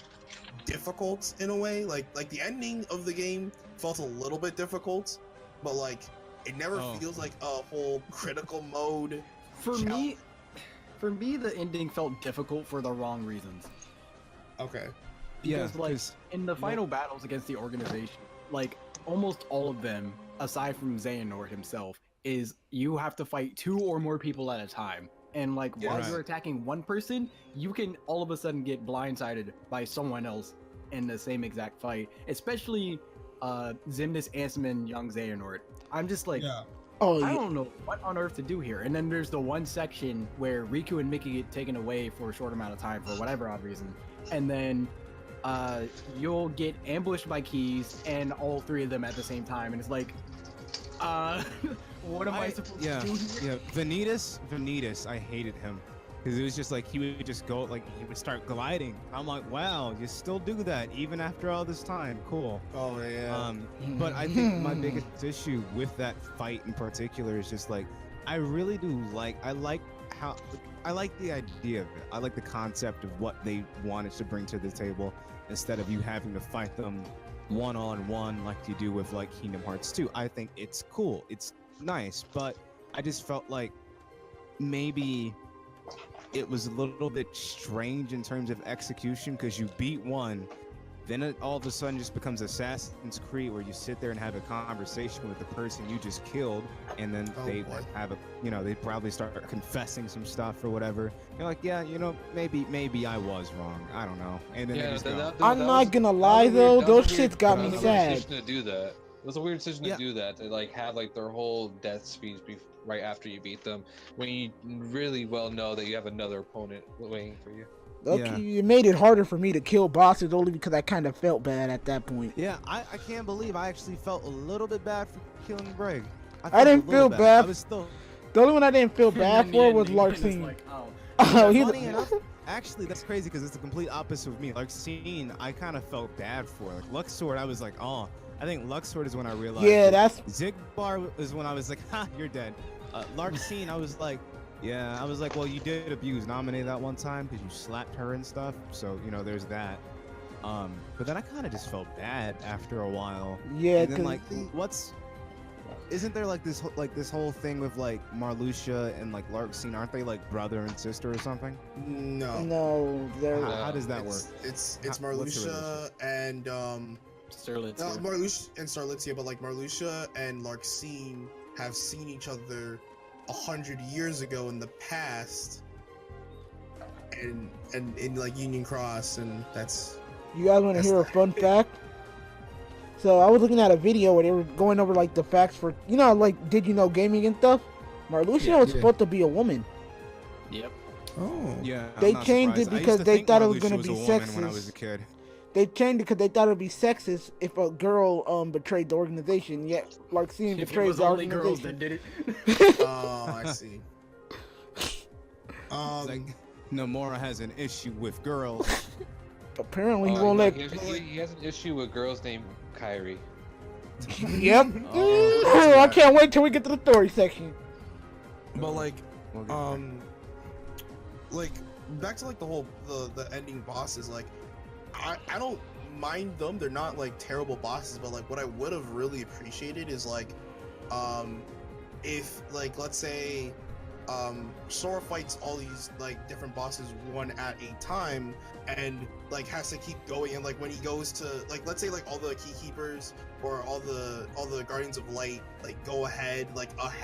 difficult in a way. Like the ending of the game felt a little bit difficult, but like it never Oh. feels like a whole critical mode. For me, the ending felt difficult for the wrong reasons. Okay. Yeah, Because, like, 'cause- in the final battles against the organization, like, almost all of them, aside from Xehanort himself, is you have to fight 2 or more people at a time. And, like, Yeah. while Right. you're attacking one person, you can all of a sudden get blindsided by someone else in the same exact fight. Especially, Xemnas, Ansem, and young Xehanort. I'm just like, Yeah. Oh, I yeah. don't know what on earth to do here. And then there's the one section where Riku and Mickey get taken away for a short amount of time for whatever odd reason. And then you'll get ambushed by Keys and all 3 of them at the same time. And it's like, what am I supposed yeah, to do here? yeah. Vanitas, I hated him because it was just like he would just go, like he would start gliding. I'm like, wow, you still do that even after all this time? Cool. Oh yeah. But I think my biggest issue with that fight in particular is just like I really do like I like the idea of it. I like the concept of what they wanted to bring to the table instead of you having to fight them one-on-one like you do with like Kingdom Hearts 2. I think it's cool. It's nice, but I just felt like maybe it was a little bit strange in terms of execution because you beat one, then it all of a sudden just becomes Assassin's Creed, where you sit there and have a conversation with the person you just killed, and then they boy. have a, they probably start confessing some stuff or whatever. You're like, yeah, maybe I was wrong. I don't know. And then they just go, I'm not gonna lie though, those shits got me sad. To do that. It was a weird decision to do that, to like have like their whole death speech be right after you beat them, when you really well know that you have another opponent waiting for you. Okay, it made it harder for me to kill bosses only because I kind of felt bad at that point. Yeah, I can't believe I actually felt a little bit bad for killing Brig. I didn't feel bad. I was still... The only one I didn't feel bad for was Larcene. Like, oh. Funny enough, actually, that's crazy because it's the complete opposite with me. Larcene, I kind of felt bad for. Like Luxord, I was like, oh. I think Luxord is when I realized. Yeah, that's. Zigbar is when I was like, ha, you're dead. Larcene, I was like, yeah, I was like, well, you did abuse Nominee that one time because you slapped her and stuff. So there's that. But then I kind of just felt bad after a while. Yeah, and then like, isn't there like this whole thing with like Marluxia and like Larcene? Aren't they like brother and sister or something? No, they're. How does that work? It's Marluxia and Starlitzia. No, Marluxia and Starlitzia, but like Marluxia and Larcene have seen each other 100 years ago in the past, and in like Union Cross, and that's. You guys want to hear a fun fact? So I was looking at a video where they were going over like the facts for like did you know gaming and stuff. Marluxia was supposed to be a woman. Yep. Oh. Yeah. They changed it because they thought it was gonna be sexist. When I was a kid. They changed it because they thought it would be sexist if a girl betrayed the organization. Yet Larcene betrayed the organization. Girls that did it. Oh, I see. It's like Nomura has an issue with girls. Apparently he won't let. He has an issue with girls named Kyrie. Yep. I can't wait till we get to the story section. But like, like back to like the whole the ending bosses. Like, I don't mind them. They're not like terrible bosses. But like, what I would have really appreciated is like, if like let's say, Sora fights all these like different bosses one at a time, and like has to keep going, and like when he goes to like let's say like all the key keepers or all the Guardians of Light like go ahead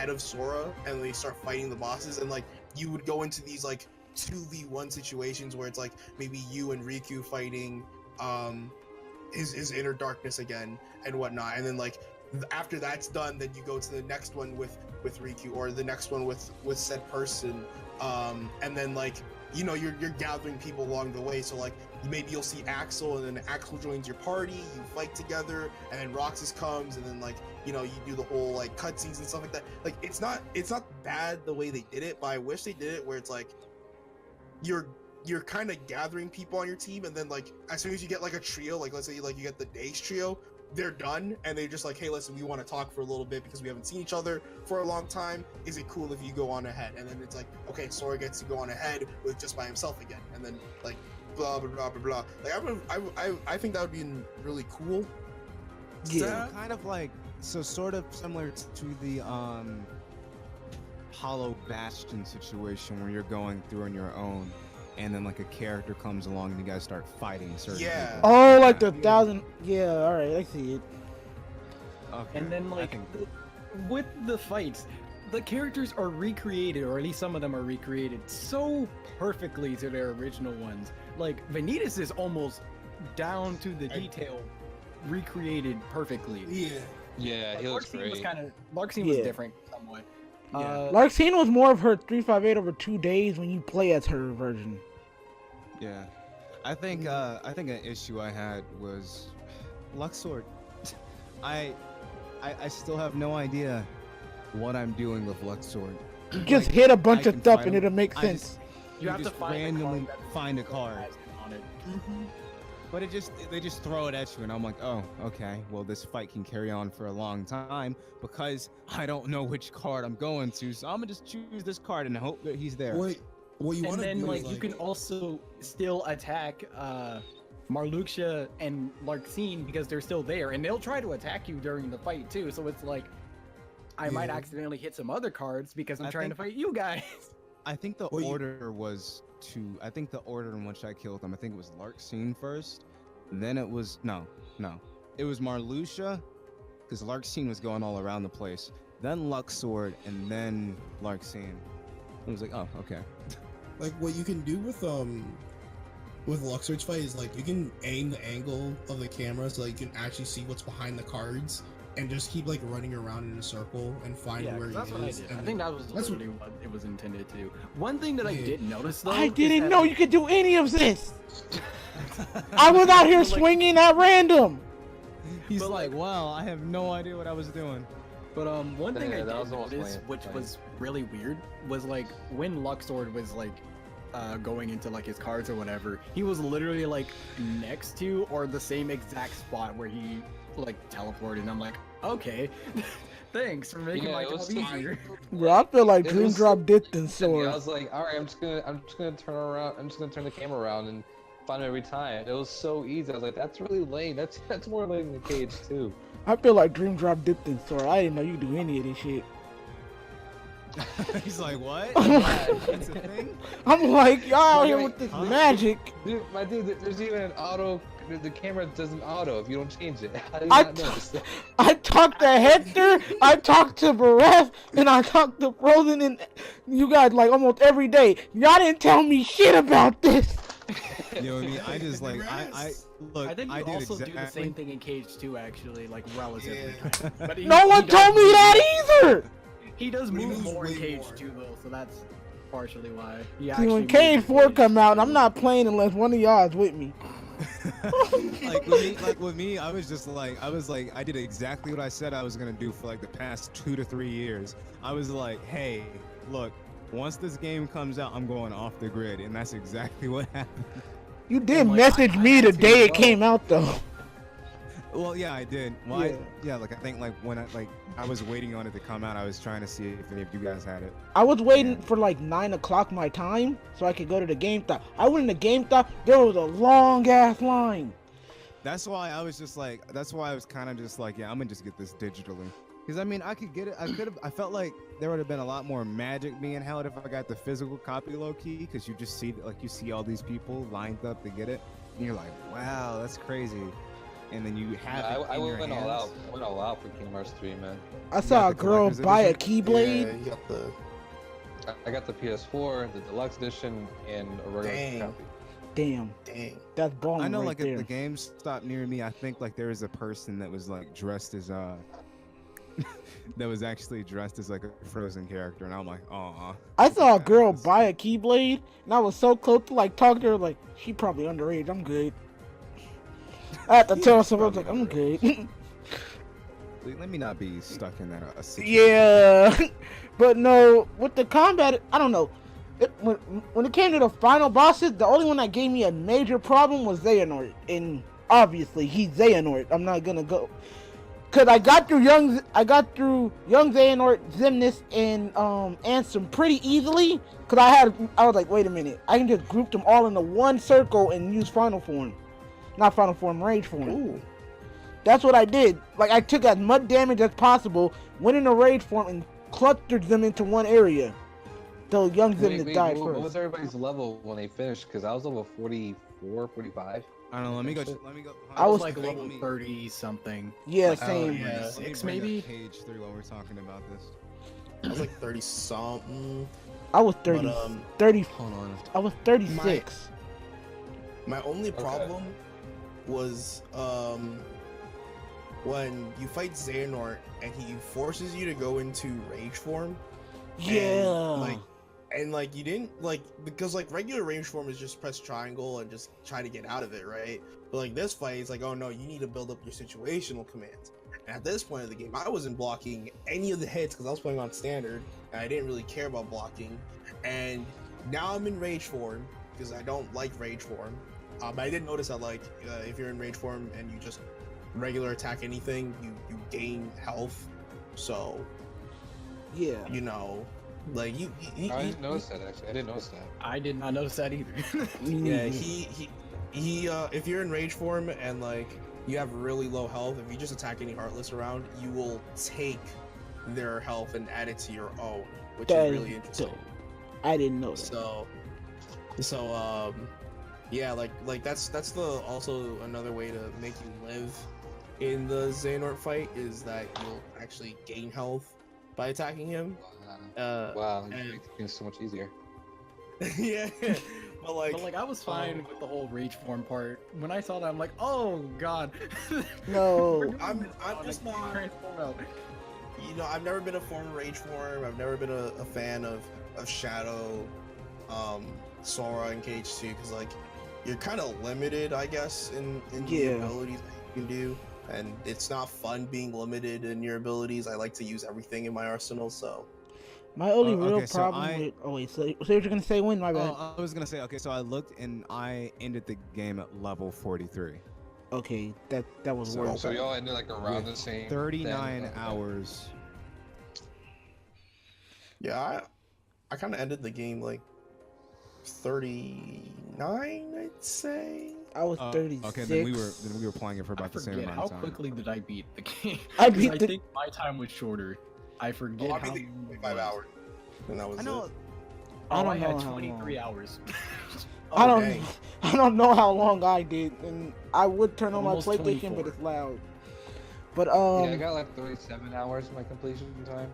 of Sora, and they start fighting the bosses, and like you would go into these like 2v1 situations where it's like maybe you and Riku fighting his inner darkness again and whatnot, and then like after that's done, then you go to the next one with Riku, or the next one with said person, and then like you're gathering people along the way. So like maybe you'll see Axel, and then Axel joins your party, you fight together, and then Roxas comes, and then like you do the whole like cutscenes and stuff like that. Like it's not bad the way they did it, but I wish they did it where it's like you're kind of gathering people on your team, and then like as soon as you get like a trio, like let's say like you get the Days trio, they're done, and they're just like, hey, listen, we want to talk for a little bit because we haven't seen each other for a long time. Is it cool if you go on ahead? And then it's like, okay, Sora gets to go on ahead with just by himself again, and then like blah blah blah blah blah. Like I think that would be really cool. Yeah. So kind of like sort of similar to the Hollow Bastion situation where you're going through on your own, and then like a character comes along and you guys start fighting certain people. Oh, like the 1,000. Yeah, all right, I see it. Okay. And then like with the fights, the characters are recreated, or at least some of them are recreated so perfectly to their original ones. Like Vanitas is almost down to the detail recreated perfectly. Yeah, he looks great. Larcene was different somewhat. Larcene was more of her 358 over 2 days when you play as her version. Yeah, I think an issue I had was Luxord. I still have no idea what I'm doing with Luxord. You just hit a bunch of stuff and it'll make sense. You have to randomly find a card on it. But they just throw it at you, and I'm like, oh, okay. Well, this fight can carry on for a long time because I don't know which card I'm going to, so I'm gonna just choose this card and hope that he's there. Wait, what you want to do? And then like is, you can also still attack Marluxia and Larcene because they're still there, and they'll try to attack you during the fight too. So it's like I might accidentally hit some other cards because I'm trying to fight you guys. I think the order was I think the order in which I killed them, I think it was Larcene first, Then it was no. It was Marluxia, because Larxene was going all around the place. Then Luxord, and then Larxene. I was like, oh, okay. Like what you can do with Luxord's fight is like you can aim the angle of the camera so that you can actually see what's behind the cards, and just keep like running around in a circle and find Yeah, where he that's what I is. did. And I think that was that's literally what it was intended to do. One thing that I Yeah. did notice though, I is didn't that, know you could do any of this. I was out here Like- swinging at random. He's But, like, wow, I have no idea what I was doing. But one thing Yeah, I that did was almost notice, lame. which Lame. was really weird, was like when Luxord was like going into like his cards or whatever, he was literally like next to or the same exact spot where he like teleported. And I'm like, okay, thanks for making Yeah, my it job was easier. Bro, I feel like It Dream was- Drop did I SCISSOR. was like, all right, I'm just gonna turn around. I'm just gonna turn the camera around and find him every time. It was so easy. I was like, that's really lame. That's more lame than Cage too. I feel like Dream Drop dipped in SCISSOR. I didn't know you could do any of this shit. He's like, what? Yeah. That's a thing? I'm like, y'all out here Okay, with this huh? magic. Dude, my dude, there's even an auto. The camera doesn't auto if you don't change it. How do you I not notice that? I talked to Hector, I talked to Bareth, and I talked to Frozen, and you guys like almost every day. Y'all didn't tell me shit about this. You know what I mean? I just like, I look, I think you did also do the exactly. same thing in Cage 2, actually, like relatively. Yeah. But he- No one he does told me move- that either. He does He move moves more in way Cage more. 2 though, so that's partially why. He See, actually when moves Cage in 4 Cage come out, 2. I'm not playing unless one of y'all is with me. like with me, I was just like, I did exactly what I said I was gonna do for like the past 2 to 3 years. I was like, hey, look, once this game comes out, I'm going off the grid, and that's exactly what happened. You did And, like, message I me had the to day it as came out though. Well, yeah, I did. Well, Yeah. yeah, like I think like when I was waiting on it to come out, I was trying to see if any of you guys had it. I was waiting Yeah. for like 9 o'clock my time so I could go to the GameStop. I went in the GameStop, there was a long ass line. That's why I was just like, that's why I was kind of just like, yeah, I'm gonna just get this digitally. Because I mean, I could get it. I felt like there would have been a lot more magic being held if I got the physical copy low key. Because you just see, like, you see all these people lined up to get it, and you're like, wow, that's crazy. And then you have it I in your went hands. all out. I went all out for Kingdom Hearts 3, man. I saw a the girl collector's buy a edition? Keyblade. Yeah, you got the I got the PS4, the deluxe edition, and a regular Dang. copy. Damn, dang. that's balling I know, right like, there. at the game stopped near me, I think like there was a person that was like dressed as that was actually dressed as like a Frozen character, and I'm like, oh. I saw a girl buy a Keyblade, and I was so close to like talk to her, like she probably underage. I'm good. I had to tell her something. I was like, I'm good. Let me not be stuck in that situation. Yeah, but no, with the combat, I don't know. When it came to the final bosses, the only one that gave me a major problem was Xehanort, and obviously he's Xehanort. I'm not gonna go, cause I got through young Xehanort, Xemnas, and Ansem pretty easily. Cause I was like, wait a minute, I can just group them all into one circle and use final form, not final form, rage form. Ooh. That's what I did. Like, I took as much damage as possible, went in a rage form, and clustered them into one area. Though young Xemnas died What first. was everybody's level when they finished? Because I was level 44, 45. I don't know. Let me go. I was like let level me- 30 something. Yeah, Like, same. yeah. let me 6 bring up maybe? Page 3 while we're talking about this. I was like 30 something. I was 30, But 30. Hold on. I was 36. my only problem was when you fight Xehanort and he forces you to go into rage form. Yeah. And you didn't because regular rage form is just press triangle and just try to get out of it, right? But like this fight, it's like, oh no, you need to build up your situational commands. And at this point of the game, I wasn't blocking any of the hits because I was playing on standard and I didn't really care about blocking. And now I'm in rage form because I don't like rage form. But I did notice that if you're in rage form and you just regular attack anything, you gain health. So yeah. you know, I didn't notice that, actually. I didn't notice that. I did not notice that either. Yeah, he if you're in rage form and you have really low health, if you just attack any heartless around, you will take their health and add it to your own, which That is is really interesting. dope. I didn't know that. So Yeah, like that's the also another way to make you live in the Xehanort fight is that you'll actually gain health by attacking him. Wow, it and- makes things so much easier. yeah, but like I was fine with the whole rage form part. When I saw that, I'm like, oh god. No. I'm just not. Transform out. You know, I've never been a form of rage form. I've never been a fan of Shadow, Sora, and Cage 2 because like you're kind of limited, I guess, in the abilities that you can do, and it's not fun being limited in your abilities. I like to use everything in my arsenal, so. My only real okay, so problem with... Oh, wait, say what you're going to say, Win, my bad. Oh, I was gonna say, okay, so I looked and I ended the game at level 43. Okay, that was So- worse. So we all ended like around With the same. 39 then, hours. Yeah, I kind of ended the game like 39, I'd say. I was 36. Okay, then we were playing it for I about the same forget amount how of time. quickly did I beat the game. I 'Cause beat I the- think my time was shorter. I forget I how beat long the it 5 was. hours, and that was I know. it. I Oh, don't I had know how 23 long. hours. I don't. dang. I don't know how long I did, and I would turn on my Almost PlayStation, 24. but it's loud. But yeah, I got like 37 hours my completion time.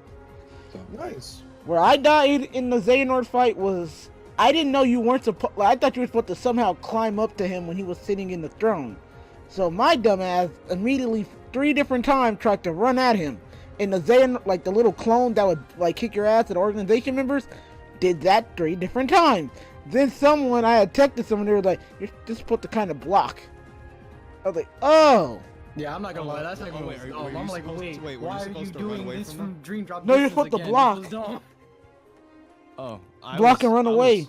So Nice. where I died in the Xehanort fight was I didn't know you weren't supposed. Like, I thought you were supposed to somehow climb up to him when he was sitting in the throne. So my dumbass immediately 3 different times tried to run at him, and the Xehanort, like the little clone that would like kick your ass at organization members, did that 3 different times. Then someone I had texted someone, they were like, "You're just supposed to kind of block." I was like, "Oh." Yeah, I'm not gonna lie, that's oh, like wait, almost were dumb. you I'm like, supposed to- wait, wait, were you why are you supposed to run doing away this from from them? Dream Drop? No, you're Distance supposed to again? block. This is dumb. Oh, Block and run away.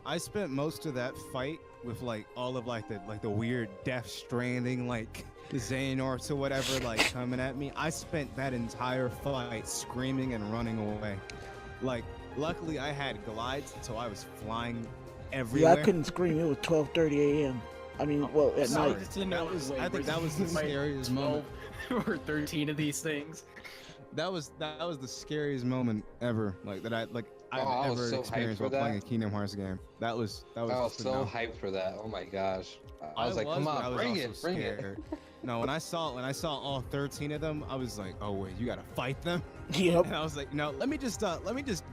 I spent most of that fight with like all of like the weird Death Stranding like Xehanorts or whatever like coming at me. I spent that entire fight screaming and running away. Like, luckily I had glides, so I was flying Yeah, everywhere. I couldn't scream. It was 12:30 a.m. I mean, well, at Sorry, night. just didn't That know was- wait, I think we're that was the doing, like, scariest moment. 12 or 13 of these things. That was the scariest moment ever. Like that I've I was ever so hyped experienced for while playing a that. Kingdom Hearts game. That was I was so phenomenal. hyped for that. Oh my gosh. I was like, come but I on, was bring also it, bring it. scared. No, when I saw all 13 of them, I was like, oh wait, you gotta fight them. Yep. And I was like, no, let me just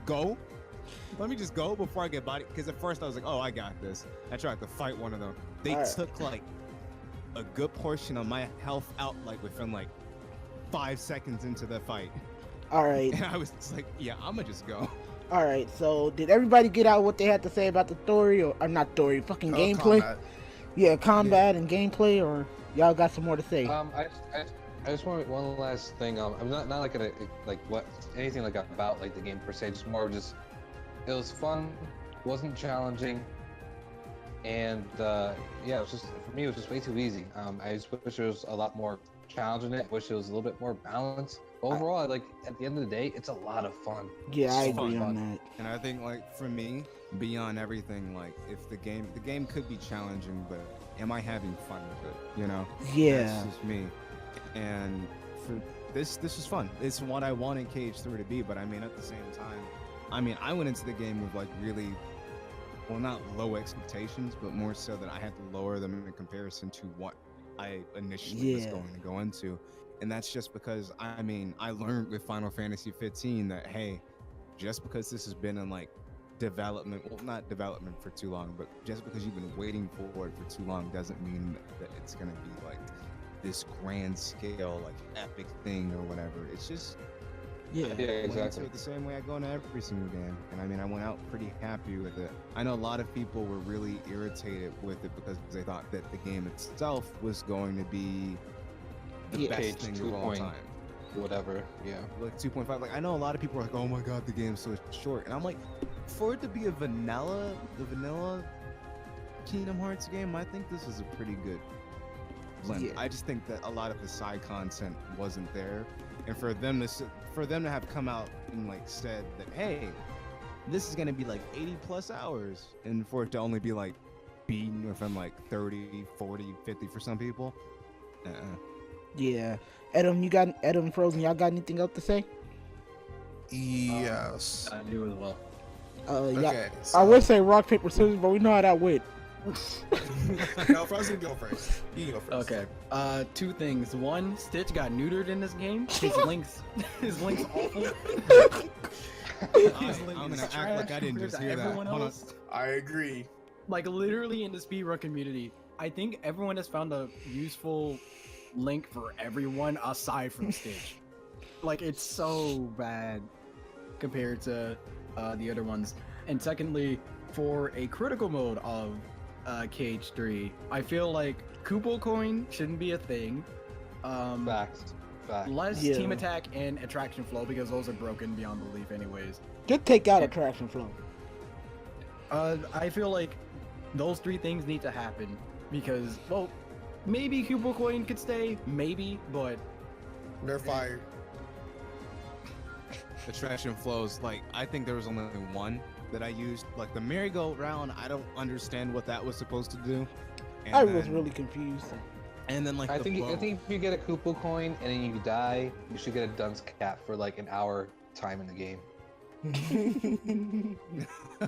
go. Let me just go before I get body. Because at first I was like, oh, I got this. I tried to fight one of them. They Alright. took like a good portion of my health out, like within like 5 seconds into the fight. All right. And I was just like, yeah, I'm gonna just go. All right. So, did everybody get out what they had to say about the story, or not story, fucking gameplay? Combat. Yeah, combat and gameplay, or y'all got some more to say? I just want one last thing. I'm not like gonna like what anything like about like the game per se. Just more of just it was fun, wasn't challenging, and yeah, it was just for me it was just way too easy. I just wish there was a lot more challenge in it. Wish it was a little bit more balanced. Overall, like at the end of the day, it's a lot of fun. Yeah, I It's agree fun. on that. And I think like for me, beyond everything, like if the game could be challenging, but am I having fun with it? You know? Yeah. That's just me. And for this is fun. It's what I wanted Cage 3 to be, but I mean at the same time, I mean I went into the game with like really well not low expectations, but more so that I had to lower them in comparison to what I initially was Yeah. going to go into. And that's just because I mean I learned with Final Fantasy 15 that hey, just because this has been in like development, well not development for too long, but just because you've been waiting for it for too long doesn't mean that it's gonna be like this grand scale like epic thing or whatever. It's just Yeah. Yeah, I went into exactly. it the same way I go into every single game, and I mean I went out pretty happy with it. I know a lot of people were really irritated with it because they thought that the game itself was going to be the Yeah. best Page thing 2 of all point. time. Whatever. Yeah. Like 2.5. Like I know a lot of people are like, oh my god, the game's so short, and I'm like, for it to be the vanilla Kingdom Hearts game, I think this is a pretty good blend. Yeah. I just think that a lot of the side content wasn't there, and for them to have come out and like said that hey, this is gonna be like 80 plus hours, and for it to only be like beaten within like 30, 40, 50 for some people. Yeah. Adam Frozen, y'all got anything else to say? Yes. I do as well. Yeah. Okay. I would say rock, paper, scissors, but we know how that went. No, Frozen, go first. You can go first. Okay. Two things. One, Stitch got neutered in this game. His link's awful. I'm gonna act like I didn't just hear that. Hold on. I agree. Like literally in the speedrun community, I think everyone has found a useful link for everyone aside from Stitch. Like it's so bad compared to the other ones. And secondly, for a critical mode of KH3, I feel like Kupo coin shouldn't be a thing. Facts. Less team attack and attraction flow because those are broken beyond belief anyways. Just take out attraction flow. I feel like those three things need to happen because, well, maybe Kupo coin could stay, maybe, but They're fired. Attraction flows, like, I think there was only one that I used. Like, the merry-go-round, I don't understand what that was supposed to do. And I was really confused. And then, like, I the think bow. if you get a Koopa coin and then you die, you should get a dunce cap for like an hour time in the game.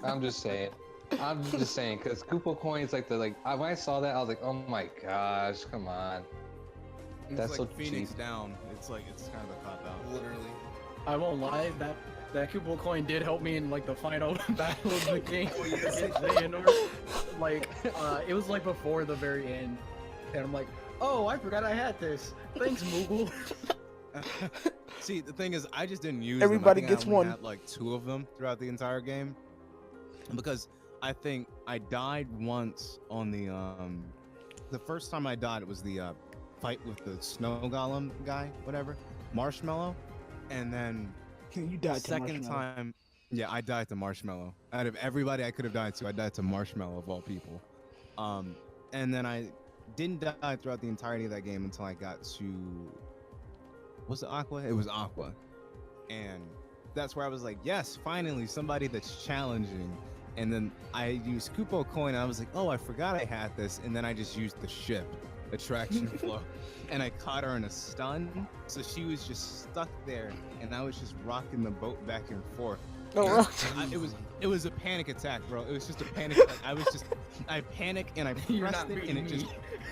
I'm just saying. Because Koopa coin is like when I saw that, I was like, oh my gosh, come on. It's That's like so Phoenix cheap. down. It's like, it's kind of a cop-out. Literally. I won't lie, that Kupo coin did help me in like the final battle of the game. Oh, yes. against Xehanort. Like, it was like before the very end, and I'm like, oh, I forgot I had this. Thanks, Moogle. See, the thing is, I just didn't use Everybody them. I think gets I only one. had like 2 of them throughout the entire game, because I think I died once on the first time I died, it was the fight with the snow golem guy, whatever, Marshmallow, and then You died to second Marshmallow. time, yeah, I died to Marshmallow. Out of everybody I could have died to, I died to Marshmallow of all people. And then I didn't die throughout the entirety of that game until I got to, was it Aqua? It was Aqua. And that's where I was like, yes, finally somebody that's challenging. And then I used Kupo coin, and I was like, oh, I forgot I had this. And then I just used the ship attraction flow, and I caught her in a stun, so she was just stuck there, and I was just rocking the boat back and forth. Oh, It was a panic attack, bro. It was just a panic attack. I panicked and I You're pressed not it, and it beating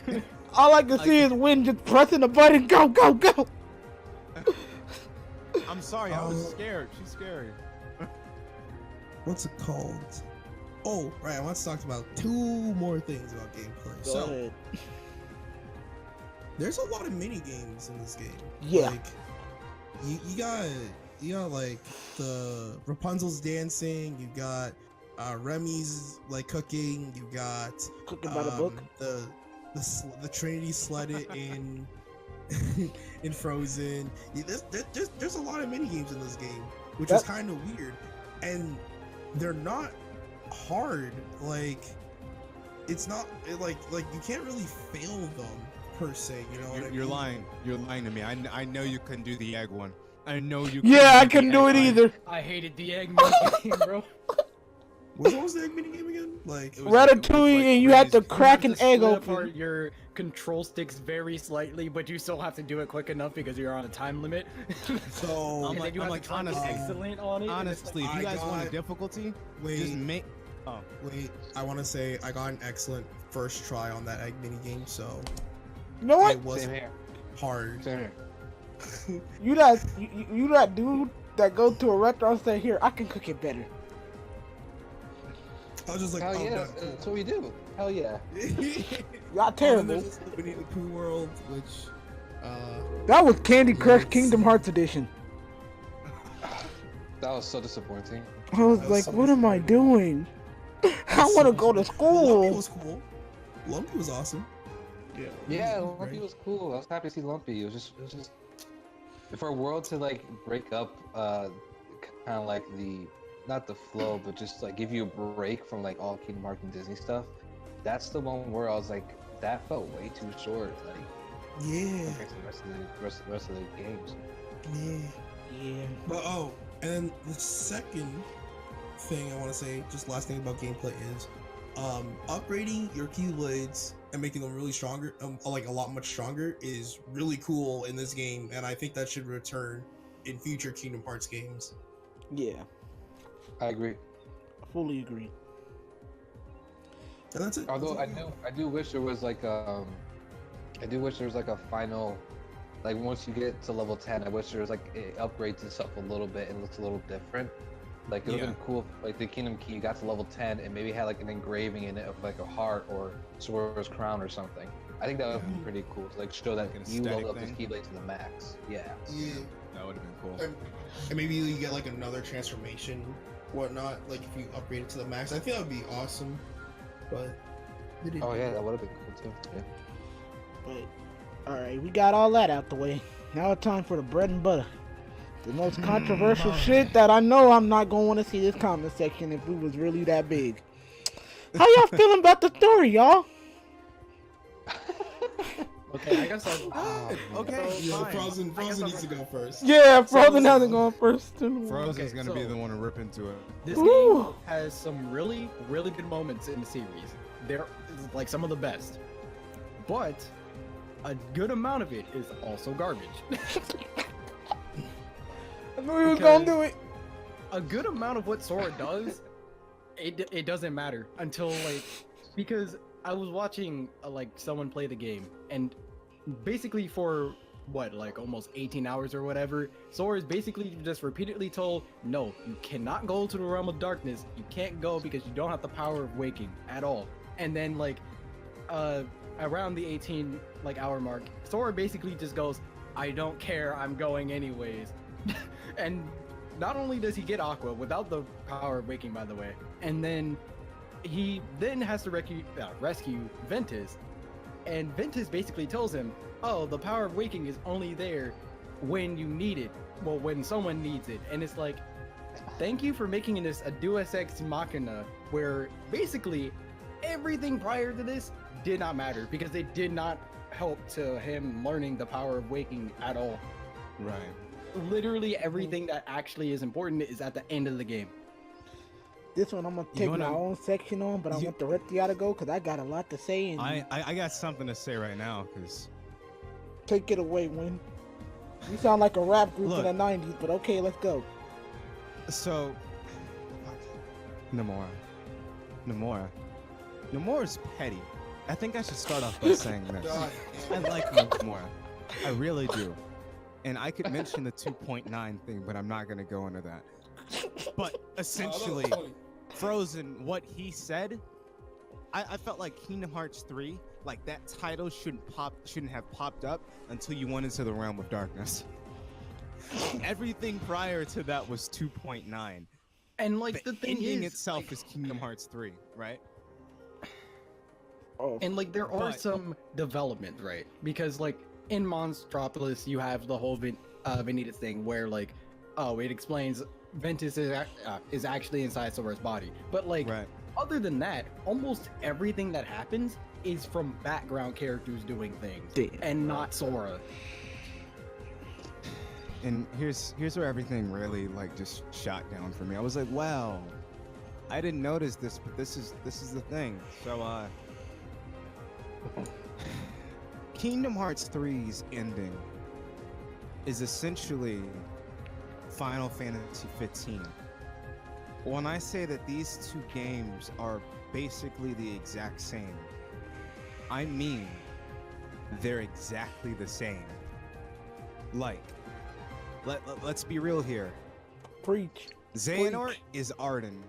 just. all I can see is Win just pressing the button. Go, go, go. I'm sorry, I was scared. She's scary. What's it called? Oh, right. I want to talk about 2 more things about gameplay. Go So, ahead. there's a lot of mini games in this game. Yeah. Like, you got like the Rapunzel's dancing. You got Remy's like cooking. You got Cooking by the book. the Trinity sledded in in Frozen. Yeah, there's a lot of mini games in this game, which is kind of weird, and they're not hard. Like, it's not like you can't really fail them per se. You know what I mean? You're lying. You're lying to me. I know you couldn't do the egg one. I know you. Yeah, I the couldn't do egg it one. either. I hated the egg mini game, bro. What was the egg mini game again? Like, It was like Ratatouille, and you had to crazy. crack You an have to egg split open. apart your control sticks very slightly, but you still have to do it quick enough because you're on a time limit. so I'm And like- then you have to try and be honestly- excellent on it. and it's Honestly, like, if you I guys want a got- difficulty, wait, just make. Oh, wait. I want to say I got an excellent first try on that egg mini game, so You know what? it wasn't Same here. hard. Same here. You that dude that go to a restaurant and say, "Here, I can cook it better." I was just like, Hell oh, yeah, done, that's what we do. Hell yeah. cool. Y'all And terrible. there's this Winnie the Pooh world, which That was Candy Crush Yes. Kingdom Hearts edition. That was so disappointing. I was That was like, so what am I doing? I want to go to Lumpy school. was cool. Lumpy was awesome. Yeah, Lumpy was Lumpy great. was cool. I was happy to see Lumpy. It was just for a world to like break up, kind of like not the flow, but just like give you a break from like all Kingdom Hearts and Disney stuff. That's the one where I was like, that felt way too short. Like Yeah, compared to the rest of the games. yeah. Yeah. But and then the second thing I want to say, just last thing about gameplay is, upgrading your Keyblades and making them really stronger, like a lot much stronger, is really cool in this game, and I think that should return in future Kingdom Hearts games. Yeah. I agree. Fully agree. And that's it. Although That's all. I do wish there was like I do wish there was like a final, like once you get to level 10, I wish there was like it upgrades itself a little bit and looks a little different. Like it would have been cool if, like the Kingdom Key got to level 10 and maybe had like an engraving in it of like a heart or Sora's crown or something. I think that would be pretty cool to like show that Like an you leveled up aesthetic this thing? Keyblade to the max. Yeah. Yeah. That would have been cool. And maybe you get like another transformation, whatnot. Like if you upgrade it to the max, I think that would be awesome. But they didn't Oh do yeah, that. that would have been cool too. Yeah. But all right, we got all that out the way. Now it's time for the bread and butter. The most controversial shit that I know I'm not gonna want to see this comment section if it was really that big. How y'all feeling about the story, y'all? Okay, I guess I'll. Okay, Yeah, fine. Frozen I guess needs to I'm- go first. Yeah, Frozen So- hasn't gone first. Frozen's Okay, gonna be so- the one to rip into it. This Ooh. game has some really, really good moments in the series. They're like some of the best, but a good amount of it is also garbage. I knew he was gonna Because- do it. A good amount of what Sora does, it doesn't matter until like, because I was watching like someone play the game, and basically for what, like almost 18 hours or whatever, Sora is basically just repeatedly told, no, you cannot go to the realm of darkness. You can't go because you don't have the power of waking at all. And then like, around the 18 like hour mark, Sora basically just goes, I don't care, I'm going anyways. And not only does he get Aqua without the power of waking, by the way, and then he then has to rescue Ventus, and Ventus basically tells him, oh, the power of waking is only there when you need it, well, when someone needs it. And it's like, thank you for making this a Deus Ex Machina, where basically everything prior to this did not matter because they did not help to him learning the power of waking at all. Right. Literally everything that actually is important is at the end of the game. This one I'm gonna take my own section on, but I want the rest of y'all to go because I got a lot to say. And I got something to say right now because take it away, Win. You sound like a rap group Look. in the '90s, but okay, let's go. so Nomura's petty. I think I should start off by saying this. God. I like Nomura. I really do. And I could mention the 2.9 thing, but I'm not gonna go into that. But essentially, Frozen, what he said, I felt like Kingdom Hearts 3, like that title shouldn't have popped up until you went into the Realm of Darkness. Everything prior to that was 2.9. And like the thing ending is, itself like, is Kingdom Hearts 3, right? Oh, and like there are But- some development, right? Because like in Monstropolis, you have the whole Vanitas thing where like, oh, it explains Ventus is actually inside Sora's body. But like, Right. other than that, almost everything that happens is from background characters doing things, Damn. and not Sora. And here's where everything really like just shot down for me. I was like, wow, I didn't notice this, but this is the thing. So Kingdom Hearts 3's ending is essentially Final Fantasy 15. When I say that these two games are basically the exact same, I mean they're exactly the same. Like, let's be real here. preach. Xehanort is Arden.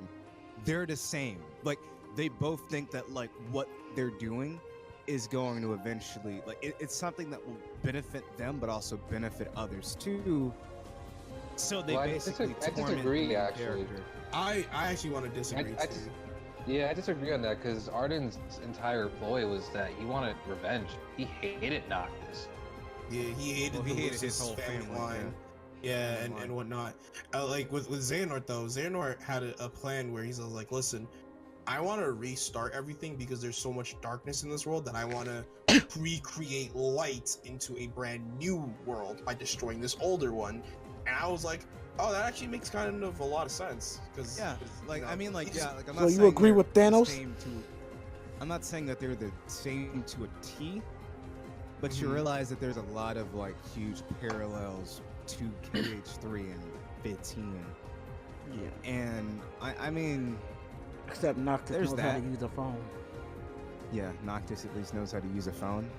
They're the same. Like, they both think that like what they're doing is going to eventually it's something that will benefit them, but also benefit others too. So they Well, I basically torment disagree, the main actually. character. I actually want to disagree I too. Yeah, I disagree on that because Arden's entire ploy was that he wanted revenge. He hated Noctis. Yeah, he hated Well, the he hated Lucis his whole family family, line. Yeah, and whatnot. Like with Xehanort though, Xehanort had a plan where he's like, listen, I want to restart everything because there's so much darkness in this world that I want to recreate light into a brand new world by destroying this older one. And I was like, oh, that actually makes kind of a lot of sense. Cause, Yeah, like I mean, like he just- yeah, like I'm So not you saying agree they're with the Thanos? same I'm not saying that they're the same to a T, but you Mhm. realize that there's a lot of like huge parallels to KH3 and 15. Yeah. And I mean, Except Noctis There's knows how to that. use a phone. Yeah, Noctis at least knows how to use a phone.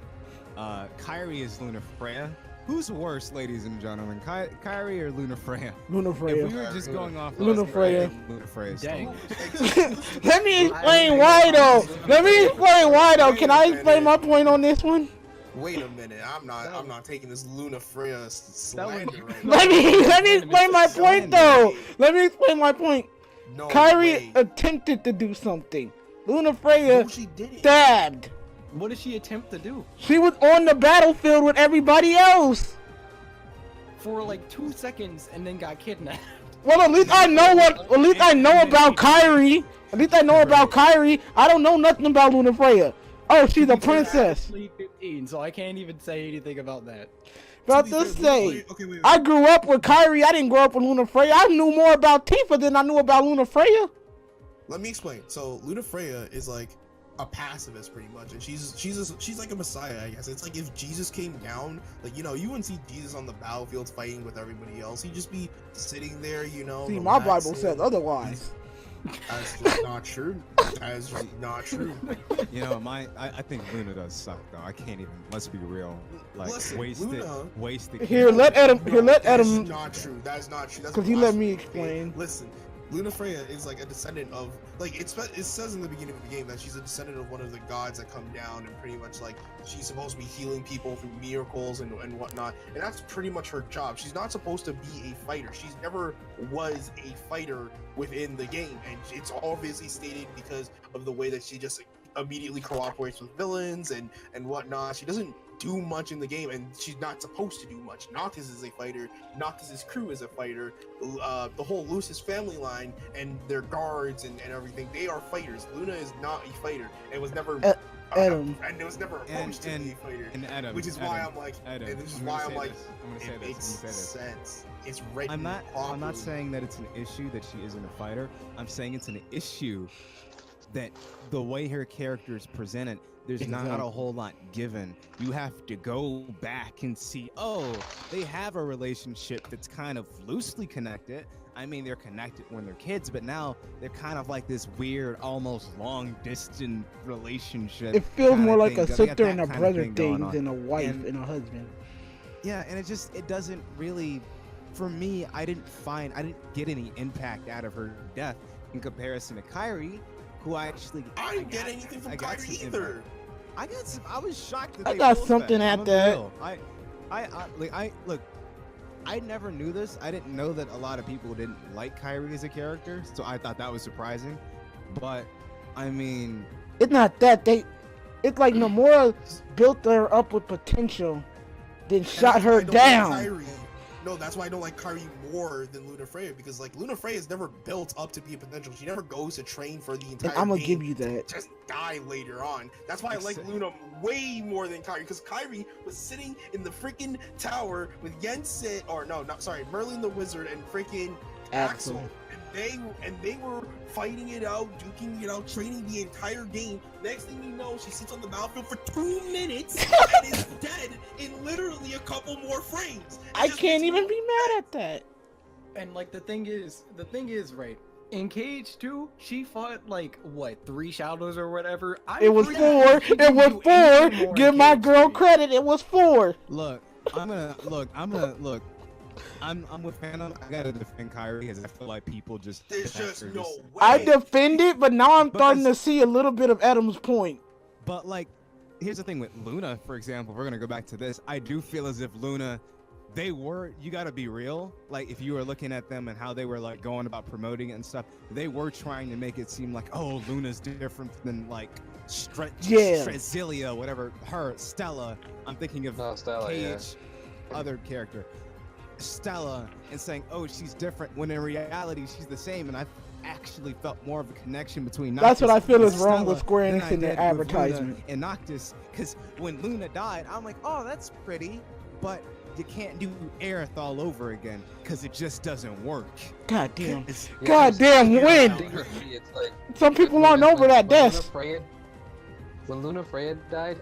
Kyrie is Luna Freya. Who's worse, ladies and gentlemen, Kyrie or Luna Freya? Luna Freya. If we were just going off Luna of Freya. Luna Freya. Dang. Let me explain why though. Let me explain why though. Can I explain my point on this one? Wait a minute, I'm not taking this Luna Freya slander right now. Let me explain my point though. Let me explain my point. No Kyrie way. attempted to do something. Luna Freya No, she didn't. stabbed. What did she attempt to do? She was on the battlefield with everybody else. For like 2 seconds and then got kidnapped. Well, at least I know what. At least I know about Kyrie. At least I know about Kyrie. I don't know nothing about Luna Freya. Oh, she's a princess. I'm 15, so I can't even say anything about that. About be to fair, say, wait. I grew up with Kyrie. I didn't grow up with Luna Freya. I knew more about Tifa than I knew about Luna Freya. Let me explain. So Luna Freya is like a pacifist pretty much, and she's like a messiah, I guess. It's like if Jesus came down, like, you know, you wouldn't see Jesus on the battlefield fighting with everybody else. He'd just be sitting there, you know. See, my Bible relaxing. says otherwise. That's just not true. That's just not true. You know, I think Luna does suck though. I can't even. Let's be real. Like Listen, wasted. Here, let Adam. That's Adam. not true. That's not true. That's Because he let me blasphemy. explain. Listen, Luna Freya is like a descendant of, like, it says in the beginning of the game that she's a descendant of one of the gods that come down, and pretty much like she's supposed to be healing people through miracles and whatnot, and that's pretty much her job. She's not supposed to be a fighter. She's never was a fighter within the game, and it's obviously stated because of the way that she just immediately cooperates with villains and whatnot. She doesn't do much in the game, and she's not supposed to do much. Noctis is a fighter. Noctis's crew is a fighter. The whole Lucis family line and their guards and everything, they are fighters. Luna is not a fighter and was never Adam. and it was never approached to be a fighter. And Adam, Which is why I'm like, Adam, and this is I'm why gonna I'm say like, this. I'm gonna say it this. makes I'm gonna say this. sense. It's written. I'm not properly. saying that it's an issue that she isn't a fighter. I'm saying it's an issue that the way her character is presented, there's not a whole lot given. You have to go back and see, oh, they have a relationship that's kind of loosely connected. I mean, they're connected when they're kids, but now they're kind of like this weird, almost long-distance relationship. It feels kinda more like thing. a They got sister that and a kind of brother thing going thing on. than a wife And- and a husband. Yeah, and it doesn't really, for me, I didn't get any impact out of her death in comparison to Kyrie, who I didn't get anything from got Kyrie some either. impact. I was shocked that I they got pulled something that. at I'm that. real. I never knew this. I didn't know that a lot of people didn't like Kyrie as a character, so I thought that was surprising. But I mean, It's not that it's like Nomura built her up with potential, then And shot that's why her I don't like down. Kyrie. No, that's why I don't like Kyrie more than Luna Freya, because like Luna Freya is never built up to be a potential. She never goes to train for the entire And I'm gonna game give you that. just die later on. That's why I like Luna way more than Kyrie, because Kyrie was sitting in the freaking tower with Merlin the Wizard and freaking Axel. Axel. And they were fighting it out, duking it out, training the entire game. Next thing you know, she sits on the battlefield for 2 minutes and is dead in literally a couple more frames. I can't even be mad at that. And like the thing is, right? In Cage 2, she fought like what, 3 shadows or whatever. It was pretty 4. sure she It didn't was do anything more 4. in Give my Cage girl 3. credit. It was 4. look, I'm with Phantom. I gotta defend Kyrie because I feel like people just. There's just no way. I defend it, but now I'm starting to Because- see a little bit of Adam's point. But like, here's the thing with Luna, for example. We're gonna go back to this. I do feel as if Luna, you gotta be real. Like, if you were looking at them and how they were like going about promoting it and stuff, they were trying to make it seem like, oh, Luna's different than like Strezilia, whatever. Her Stella. I'm thinking of Stella, Cage, other character. Stella, and saying, oh, she's different, when in reality she's the same, and I actually felt more of a connection between That's what I Noctis feel and is wrong Stella with Square than Enix I in their did with Luna advertisement. and Noctis, because when Luna died, I'm like, oh, that's pretty, but you can't do Aerith all over again because it just doesn't work. God damn. It's- God damn, when? It's like, Some people aren't over that death. When Luna Freya died,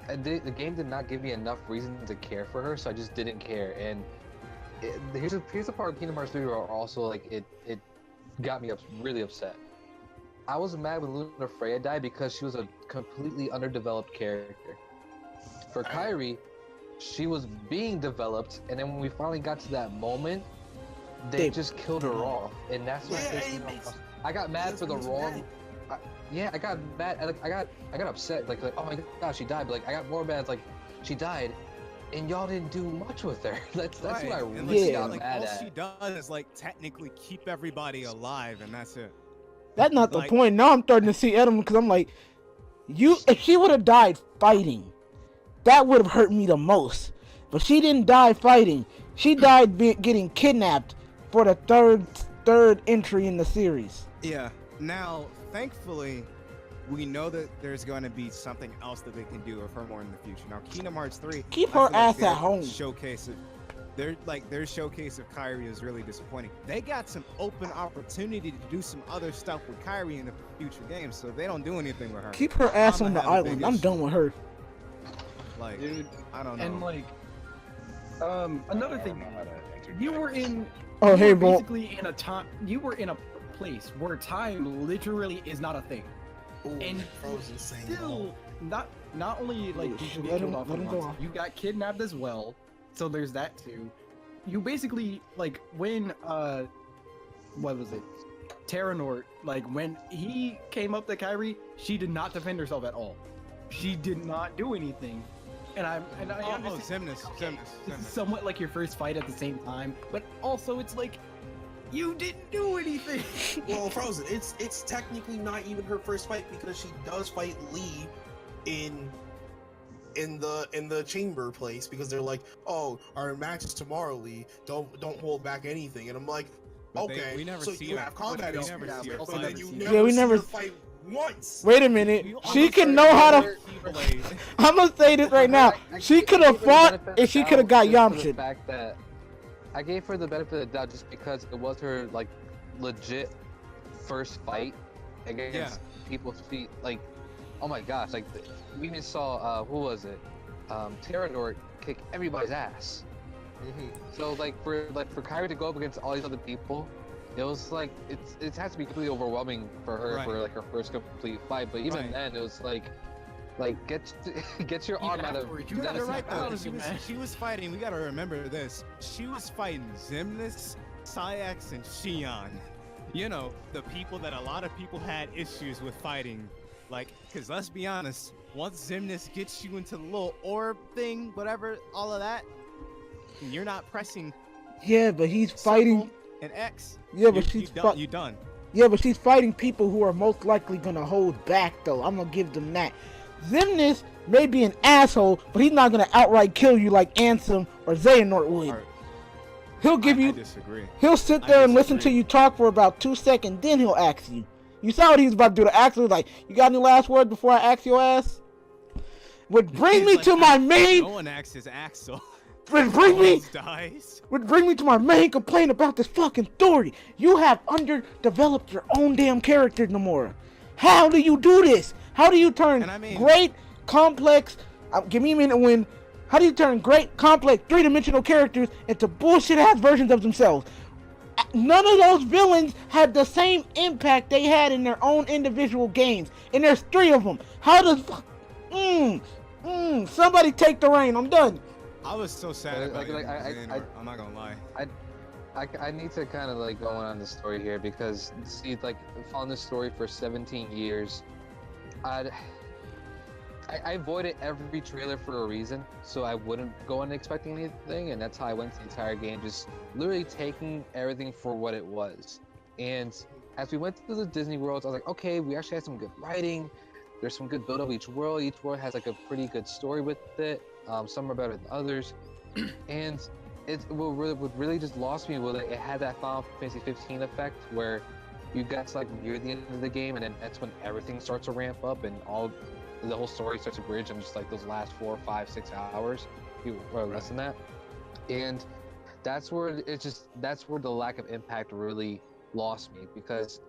the game did not give me enough reason to care for her, so I just didn't care. And here's the part of Kingdom Hearts 3 where also like it got me really upset. I was mad when Luna Freya died because she was a completely underdeveloped character. For Kairi, she was being developed, and then when we finally got to that moment, they just killed her off, and that's what I got mad for the wrong. I got mad. I got upset. Like, oh my gosh, she died. But like, I got more mad. Like, she died, and y'all didn't do much with her. That's what I really got mad at. All she does is like technically keep everybody alive, and that's it. That's not the point. Now I'm starting to see Adam because I'm like, if she would have died fighting, that would have hurt me the most. But she didn't die fighting. She died getting kidnapped for the third entry in the series. Yeah. Now, thankfully, we know that there's going to be something else that they can do with her more in the future. Now, Kingdom Hearts 3, keep her ass at home. Their showcase of Kairi is really disappointing. They got some open opportunity to do some other stuff with Kairi in the future games, so they don't do anything with her. Keep her ass on the island. I'm done with her. Like, dude, I don't know. And like, another thing, you were in. Oh, hey, bro. Basically, in a time, you were in a place where time literally is not a thing. Ooh, and still, not only like you get killed off once, you got kidnapped as well. So there's that too. You basically like when what was it? Terranort, like when he came up to Kairi, she did not defend herself at all. She did not do anything. And I understand. Xemnas. This is somewhat like your first fight at the same time, but also it's like you didn't do anything. Well, Frozen, it's technically not even her first fight because she does fight Lee in the chamber place because they're like, oh, our match is tomorrow, Lee. Don't hold back anything. And I'm like, okay, we never so see you her. have combat experience, but then you we never fight once. Wait a minute. She can know how to. I'm gonna say this right now. She could have fought if she could have got Yamcha. Fact that I gave her the benefit of the doubt just because it was her like legit first fight against people's feet. Like, oh my gosh! Like we even saw who was it? Terranort kick everybody's ass. So like for Kairi to go up against all these other people, it was like it has to be completely overwhelming for her for like her first complete fight. But even then, it was like get your arm out of. You got it right though. She was fighting. We gotta remember this. She was fighting Xemnas, Sayax, and Xion. You know, the people that a lot of people had issues with fighting. Like, cause let's be honest, once Xemnas gets you into the little orb thing, whatever, all of that, and you're not pressing. Yeah, but he's fighting. And X. Yeah, but you done. Yeah, but she's fighting people who are most likely gonna hold back, though. I'm gonna give them that. Xemnas may be an asshole, but he's not gonna outright kill you like Ansem or Xehanort would. He'll give you. I disagree. He'll sit there and listen to you talk for about 2 seconds, then he'll ask you. You saw what he was about to do to Axel. Like, you got any last words before I ask your ass? Would bring me to my main. No one asks Axel. Would bring me to my main complaint about this fucking story. You have underdeveloped your own damn character, Nomura. How do you do this? How do you turn great, complex? Give me a minute. How do you turn great, complex, three-dimensional characters into bullshit-ass versions of themselves? None of those villains had the same impact they had in their own individual games, and there's 3 of them. How does? Somebody take the reign. I'm done. I was so sad about I'm not gonna lie. I need to kind of like go on the story here because see, like following this story for 17 years, I avoided every trailer for a reason, so I wouldn't go in expecting anything, and that's how I went the entire game, just literally taking everything for what it was. And as we went through the Disney worlds, I was like, okay, we actually had some good writing. There's some good build of each world. Each world has like a pretty good story with it. Some are better than others, and what really just lost me was it had that Final Fantasy 15 effect where you guys like near the end of the game, and then that's when everything starts to ramp up and the whole story starts to bridge in just like those last 4, 5, 6 hours, or less than that. And that's where the lack of impact really lost me, because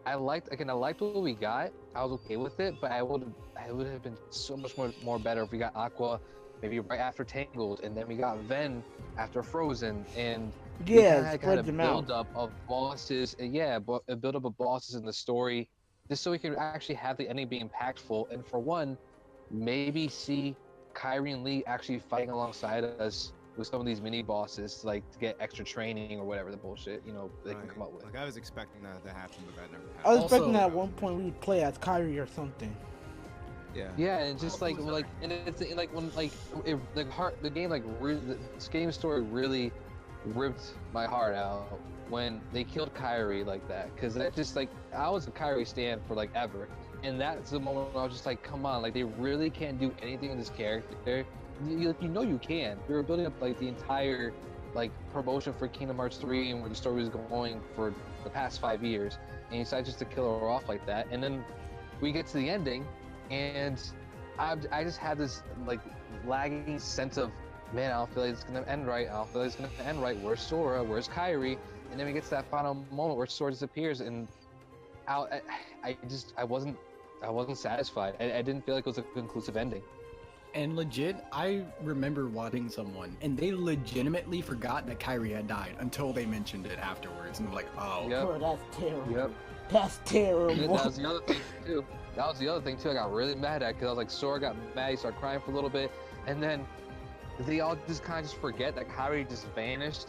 I liked what we got. I was okay with it, but I would have been so much more better if we got Aqua maybe right after Tangled, and then we got Ven after Frozen, and spread them out. Build up of bosses, a build up of bosses in the story just so we can actually have the ending be impactful. And for one, maybe see Kyrie and Lee actually fighting alongside us with some of these mini bosses, like to get extra training or whatever the bullshit they can come up with. Like I was expecting that to happen, but that never happened. I was expecting Also- that at one point we would play as Kyrie or something. Yeah. Yeah, and just and it's like when the game this game story really ripped my heart out when they killed Kyrie like that, because that just like I was a Kyrie stan for like ever, and that's the moment where I was just like, come on, like they really can't do anything with this character. You know you can. We were building up like the entire like promotion for Kingdom Hearts 3 and where the story was going for the past 5 years, and you decide just to kill her off like that, and then we get to the ending. And I just had this like lagging sense of, man, I don't feel like it's gonna end right. I don't feel like it's gonna end right. Where's Sora? Where's Kyrie? And then we get to that final moment where Sora disappears, and I wasn't satisfied. I didn't feel like it was a conclusive ending. And legit, I remember watching someone, and they legitimately forgot that Kyrie had died until they mentioned it afterwards, and they're like, oh. Yep. Bro, that's terrible. Yep. That's terrible. And that was the other thing too. That was the other thing too. I got really mad at because I was like, Sora got mad. He started crying for a little bit, and then they all just kind of just forget that Kyrie just vanished.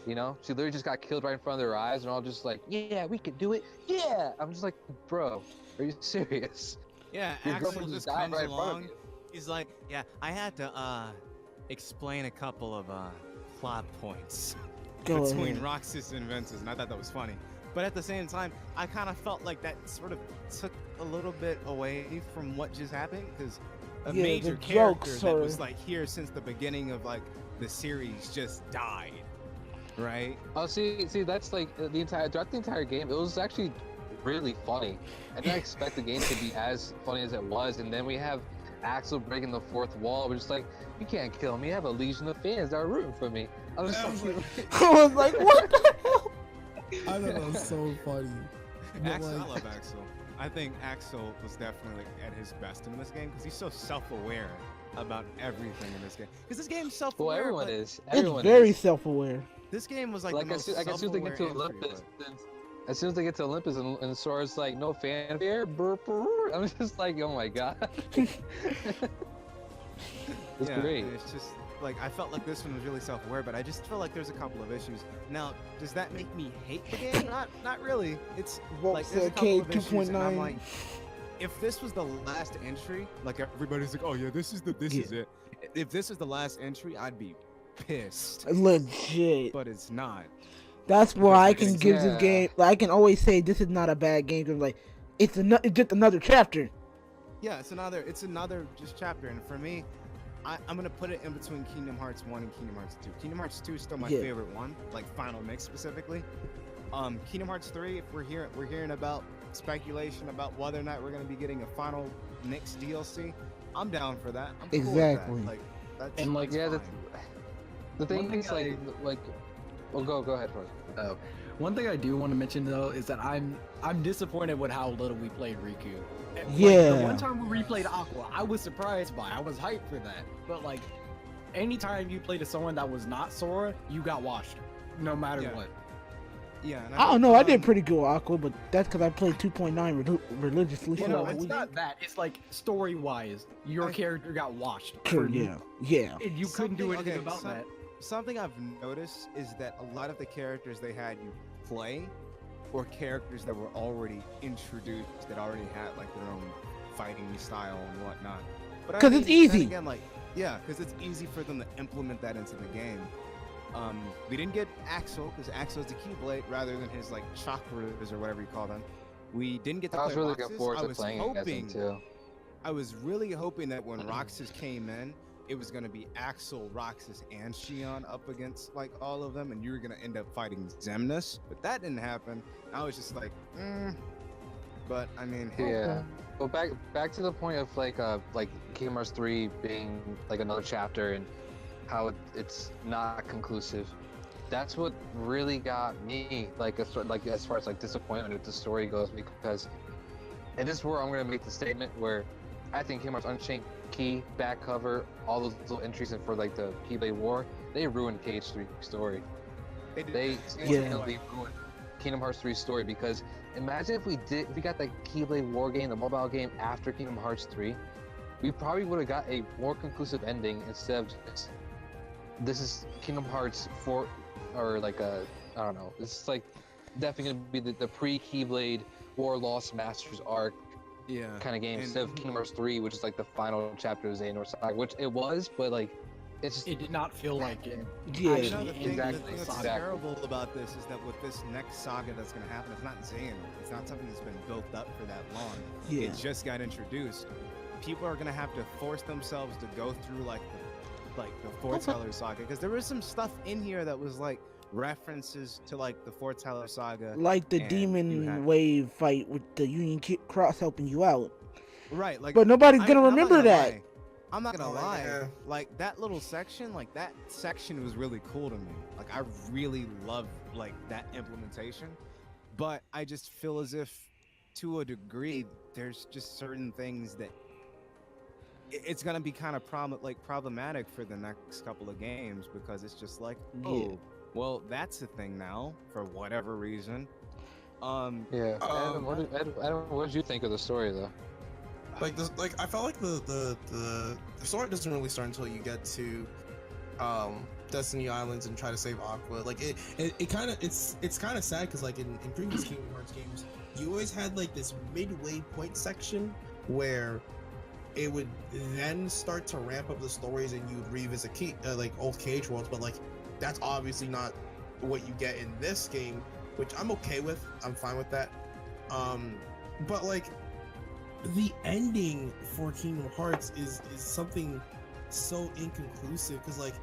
You know, she literally just got killed right in front of their eyes, and all just like, yeah, we could do it. Yeah, I'm just like, bro, are you serious? Yeah, Your Axel girlfriend just died comes right in front of along. you. He's like, yeah, I had to explain a couple of plot points Go between ahead. Roxas and Ventus, and I thought that was funny. But at the same time, I kind of felt like that sort of took a little bit away from what just happened, because a Yeah, major the character jokes that are- was like here since the beginning of like the series just died, right? Oh, see, that's like throughout the entire game, it was actually really funny. I didn't expect the game to be as funny as it was, and then we have Axel breaking the fourth wall. We're just like, you can't kill me. I have a legion of fans that are rooting for me. I was just like, I was like, what the hell? I thought that was so funny. But, Axel, like- I love Axel. I think Axel was definitely like, at his best in this game because he's so self-aware about everything in this game. Because this game's self-aware. well, everyone but is. It's Everyone very is. self-aware. This game was like Like the as most soon as they get to self-aware entry, Olympus, as soon as they get to Olympus and Sora's like, no fanfare, burr, burr. I'm just like, oh my god. It's yeah, great. It's just like I felt like this one was really self-aware, but I just feel like there's a couple of issues. Now, does that make me hate the game? Not really. It's like there's a couple of issues, and I'm like, if this was the last entry, like everybody's like, oh yeah, this is it. If this is the last entry, I'd be pissed. Legit. But it's not. That's why I Because can it's- give this game. Like, I can always say this is not a bad game. Cause like, it's just another chapter. Yeah, it's another just chapter, and for me, I'm gonna put it in between Kingdom Hearts 1 and Kingdom Hearts 2. Kingdom Hearts 2 is still my Yeah. favorite one, like Final Mix specifically. Kingdom Hearts 3, if we're hearing about speculation about whether or not we're gonna be getting a Final Mix DLC, I'm down for that. I'm cool with that. Exactly. Like that's And, like, Yeah, fine. the thing One thing is like, well, go ahead first. Oh, one thing I do want to mention though is that I'm disappointed with how little we played Riku. Like, Yeah. the one time we replayed Aqua, I was surprised by. I was hyped for that. But like, anytime you played as someone that was not Sora, you got washed, no matter Yeah. what. Yeah, and I don't know. I did um, pretty good with Aqua, but that's because I played 2.9 religiously. You so know, No, it's we- not that. It's like story wise, your I- character got washed. Sure, For- yeah. And you couldn't do anything about that. Something I've noticed is that a lot of the characters they had you play were characters that were already introduced, that already had like their own fighting style and whatnot. But 'Cause it's then easy. Again, like, yeah, because it's easy for them to implement that into the game. We didn't get Axel because Axel's the Keyblade rather than his like chakras or whatever you call them. We didn't get to I was play really Roxas. looking forward I to was playing against hoping, him too. I was really hoping that when Roxas came in, it was gonna be Axel, Roxas, and Shion up against like all of them, and you were gonna end up fighting Xemnas, but that didn't happen. I was just like, but I mean, hey, Yeah. Well, back to the point of like Kingdom Hearts 3 being like another chapter and how it's not conclusive. That's what really got me as far as like disappointment with the story goes, because and this is where I'm gonna make the statement where I think Kingdom Hearts Unchained Key back cover, all those little entries in for like the Keyblade War, they ruined KH3 story. they did. They Yeah. significantly ruined Kingdom Hearts 3 story, because imagine if we got that Keyblade War game, the mobile game, after Kingdom Hearts 3, we probably would have got a more conclusive ending instead of just, this is Kingdom Hearts 4, or like a, I don't know, it's like definitely gonna be the pre-Keyblade War Lost Masters arc Yeah. kind of game, And- instead of Kingdom Hearts 3, which is like the final chapter of Xehanort Saga, which it was, but like, it's just, It did not feel like it. Yeah. You know, the thing Exactly, that's exactly. terrible about this is that with this next saga that's going to happen, it's not Xehanort. It's not something that's been built up for that long. Yeah. It just got introduced. People are going to have to force themselves to go through like the Foreteller saga, because there was some stuff in here that was like references to like the Foreteller saga. Like the and you demon had- wave fight with the Union Cross helping you out. Right, like, But nobody's I gonna mean, I'm not remember gonna that. lie. I'm not gonna Oh, lie. yeah. Like that little section, like that section was really cool to me. Like I really love like that implementation. But I just feel as if, to a degree, there's just certain things that it's gonna be kind of problematic for the next couple of games, because it's just like, oh, well, that's the thing now for whatever reason. yeah. Adam, what did you think of the story though? Like this, like I felt like the story doesn't really start until you get to Destiny Islands and try to save Aqua. Like it kind of it's kind of sad, because like in previous Kingdom Hearts games, you always had like this midway point section where it would then start to ramp up the stories and you would revisit like old cage worlds. But like that's obviously not what you get in this game, which I'm okay with. I'm fine with that. But like the ending for Kingdom Hearts is something so inconclusive, because like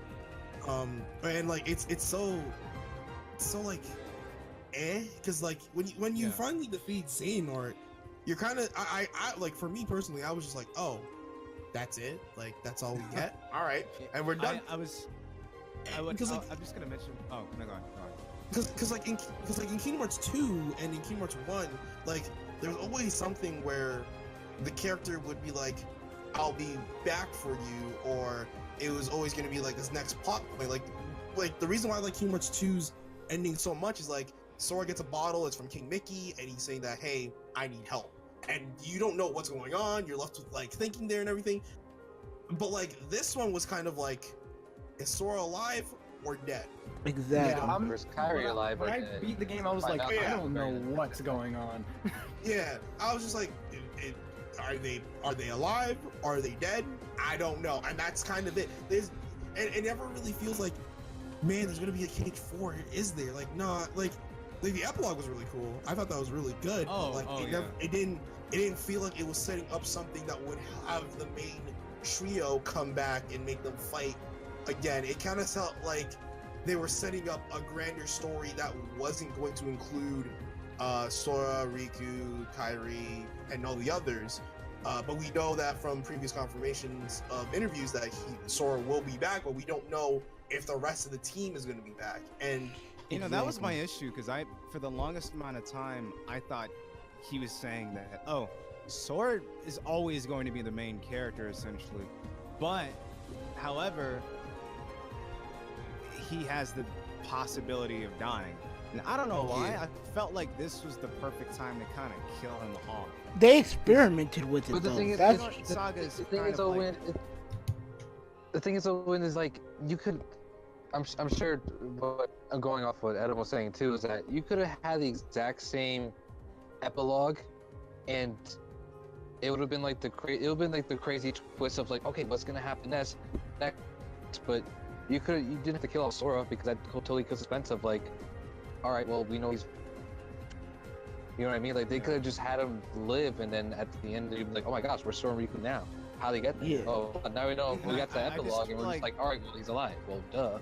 and like it's so like because like when you Yeah. finally defeat Xehanort, you're kind of I like, for me personally, I was just like, oh, that's it, like that's all we get. All right, and we're done. I'm just gonna mention. Oh, no, go on. Because like in Kingdom Hearts 2 and in Kingdom Hearts 1, like there's always something where the character would be like, I'll be back for you, or it was always going to be like this next plot point. Like the reason why I like Kingdom Hearts 2's ending so much is like Sora gets a bottle, it's from King Mickey, and he's saying that, hey, I need help, and you don't know what's going on, you're left with like thinking there and everything. But like this one was kind of like, is Sora alive or dead? Exactly. I'm- Where's Kyrie alive? When or I dead? beat the game, I was Find like, out. I Yeah. don't know what's going on. Yeah, I was just like, are they alive? Are they dead? I don't know, and that's kind of it. It never really feels like, man, there's gonna be a Cage 4. Is there? Like, no, like the epilogue was really cool. I thought that was really good. Oh, but like oh, it, yeah. it didn't feel like it was setting up something that would have the main trio come back and make them fight again. It kind of felt like they were setting up a grander story that wasn't going to include Sora, Riku, Kairi, and all the others. But we know that from previous confirmations of interviews that Sora will be back, but we don't know if the rest of the team is going to be back. And You know, that was my issue, because for the longest amount of time, I thought he was saying that, oh, Sora is always going to be the main character, essentially. But, however, he has the possibility of dying. And I don't know why, I felt like this was the perfect time to kind of kill him off. They experimented with it But the though. thing is, That's Xehanort Saga is the thing kind is, of Owen, the thing is, Owen, is like you could. I'm sure what I'm going off what Adam was saying too is that you could have had the exact same epilogue, and it would have been like the crazy twist of like, okay, what's gonna happen next? But you didn't have to kill off Sora, because that totally kills suspense of like, all right, well, we know he's. You know what I mean? Like they could have just had him live, and then at the end they'd be like, "Oh my gosh, we're Sora and Riku now. How they get there? Yeah. Oh, now we know. We got the I just epilogue, and feel we're like- just like, all right, well, he's alive. Well, duh."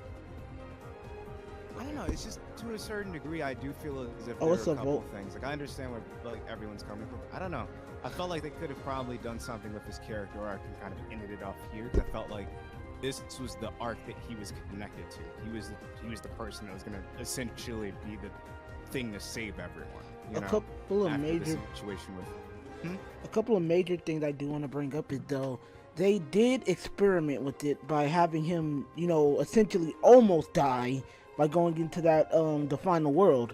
I don't know. It's just to a certain degree, I do feel as if Oh, there what's are a up, couple Volt? of things. Like I understand where like everyone's coming from. I don't know. I felt like they could have probably done something with his character arc and kind of ended it off here. 'Cause I felt like this was the arc that he was connected to. He was the person that was going to essentially be the thing to save everyone. You a know, couple of after the major situation with. a couple of major things I do want to bring up is though they did experiment with it by having him, you know, essentially almost die by going into that the final world.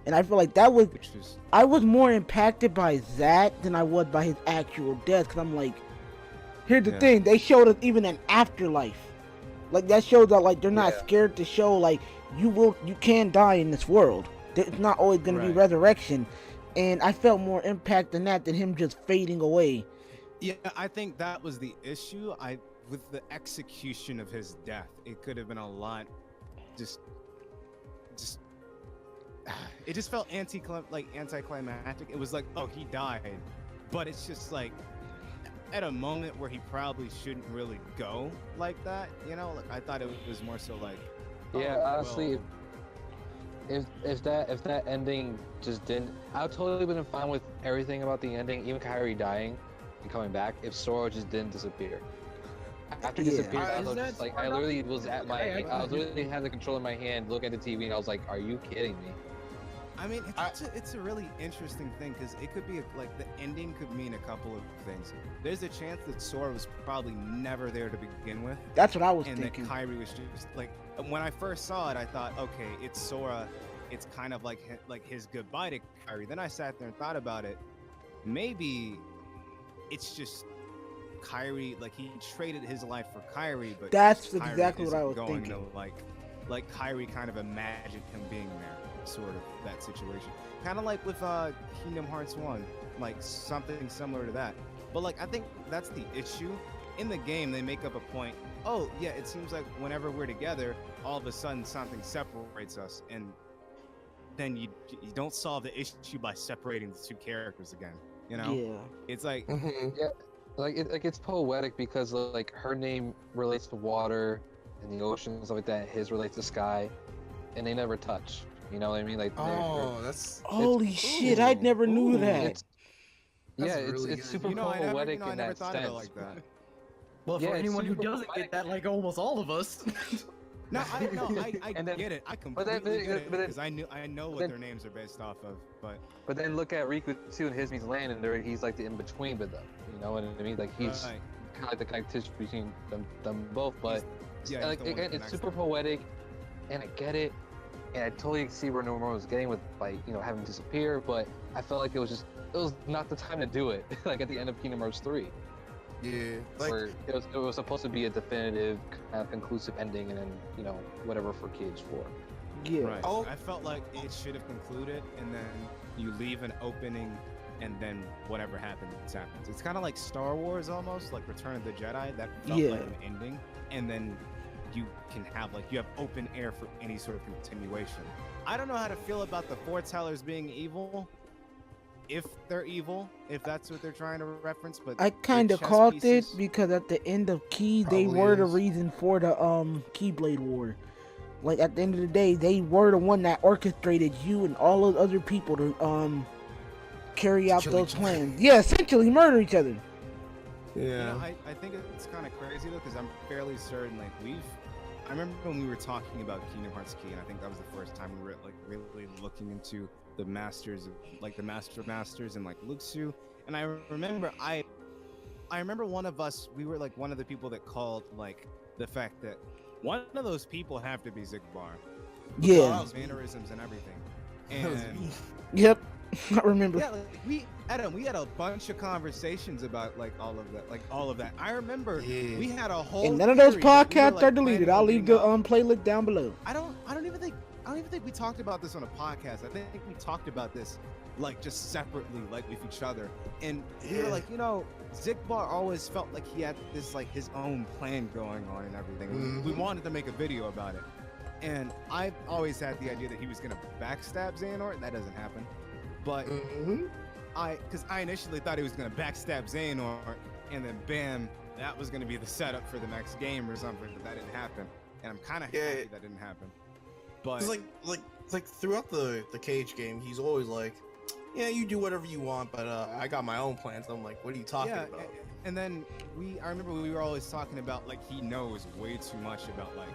And I feel like that was, which is I was more impacted by that than I was by his actual death. Because I'm like, here's the Yeah. thing, they showed us even an afterlife. Like, that shows that, like, they're not Yeah. scared to show, like, you can die in this world. It's not always going to be Right. resurrection. And I felt more impact than that, than him just fading away. Yeah, I think that was the issue. With the execution of his death, it could have been a lot. Just, it just felt anticlimactic. It was like, oh, he died, but it's just like at a moment where he probably shouldn't really go like that. You know, like I thought it was more so like, Yeah, oh, honestly, well, if that ending just didn't, I would totally been fine with everything about the ending, even Kyrie dying and coming back. If Sora just didn't disappear. After he Yeah. disappeared, I Is was that just like, Sora I literally was at my, I I was literally had the controller in my hand, looking at the TV, and I was like, "Are you kidding me?" I mean, it's a really interesting thing because it could be like the ending could mean a couple of things. There's a chance that Sora was probably never there to begin with, That's what I was and thinking. that Kyrie was just like, when I first saw it, I thought, okay, it's Sora. It's kind of like his goodbye to Kyrie. Then I sat there and thought about it. Maybe it's just Kyrie, like he traded his life for Kyrie, but That's Kyrie exactly what I isn't was going thinking. To, like Kyrie kind of imagined him being there, sort of that situation. Kind of like with Kingdom Hearts 1, like something similar to that. But like I think that's the issue. In the game, they make up a point. Oh yeah, it seems like whenever we're together, all of a sudden something separates us, and then you don't solve the issue by separating the two characters again. You know, Yeah. it's like Like it's poetic because like her name relates to water and the ocean and stuff like that. His relates to sky, and they never touch. You know what I mean? Like Oh, that's Holy shit, I ooh, never knew ooh. that. it's That's yeah, really it's good. super you know, I never, poetic I in never that thought sense. of it like that. Well, Yeah, for it's anyone who super doesn't poetic. get that, like almost all of us. No, I And then- get it. I but completely then- get it but then- because I know what then- their names are based off of. But then look at Riku too, and his means land, and he's like the in between with them. You know what I mean? Like he's Right. kind of like the connectivity between them both. But yeah, he's like the one that again, it's connects super them. poetic, and I get it, and I totally see where Nomura was getting with like having him disappear. But I felt like it was not the time to do it. Like at the end of Kingdom Hearts 3. Yeah, like Where it was supposed to be a definitive, kind of conclusive ending, and then whatever for kids for. Yeah. Right. Oh. I felt like it should have concluded, and then you leave an opening, and then whatever happens happens. It's kind of like Star Wars almost, like Return of the Jedi. That felt Yeah. like an ending, and then you can have you have open air for any sort of continuation. I don't know how to feel about the foretellers being evil. If they're evil, if that's what they're trying to reference, but I they're kind of chess caught pieces. it because at the end of Key, they Probably were the is. reason for the Keyblade War. Like at the end of the day, they were the one that orchestrated you and all those other people to carry out Kill those each other. plans. Yeah, essentially murder each other. You yeah. know, I think it's kind of crazy though, because I'm fairly certain I remember when we were talking about Kingdom Hearts Key, and I think that was the first time we were like really looking into the masters, like the masters and like Luxu. And I remember one of us, we were like one of the people that called like the fact that one of those people have to be Zigbar. Yeah. His mannerisms and everything. That was And me. Yep. I remember. yeah, like we had a bunch of conversations about all of that. I remember Yeah. we had a whole. And none of those theory that we were, podcasts like, are deleted. planning I'll on leave being the up. playlist down below. I don't even think we talked about this on a podcast. I think we talked about this like just separately, like with each other. And we were Yeah. like, Zigbar always felt like he had this like his own plan going on and everything. We Mhm. wanted to make a video about it. And I've always had the idea that he was gonna backstab Xehanort. That doesn't happen. But Mm-hmm. because I initially thought he was gonna backstab Xehanort, and then bam, that was gonna be the setup for the next game or something. But that didn't happen, and I'm kind of Yeah. happy that didn't happen. But It's like throughout the Cage game, he's always like, yeah, you do whatever you want, but I got my own plans. I'm like, what are you talking yeah, about? and then I remember we were always talking about like he knows way too much about like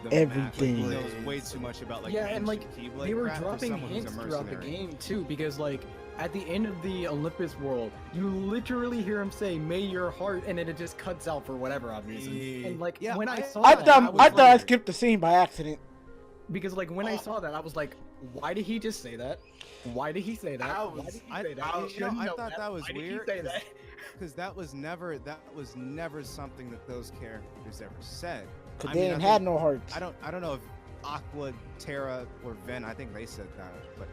the Everything. Map. Like, he knows way too much about like yeah, the and like ancient Keyblade they were crap for dropping someone who's a hints throughout the mercenary. game too, because like at the end of the Olympus world, you literally hear him say "May your heart," and then it just cuts out for whatever odd reason. Yeah. And like Yeah, when I I- saw I that, thought was I like, thought I skipped the scene by accident. because like when I saw that, I was like, Why did he just say that? Why did he say that? I Why was- did he I- say that? I- He you know, shouldn't I know thought that was Why did he weird, say that? Because that was never something that those characters ever said. Cause I they mean, ain't I had think- no hearts. I don't know if Aqua, Terra, or Ven. I think they said that, but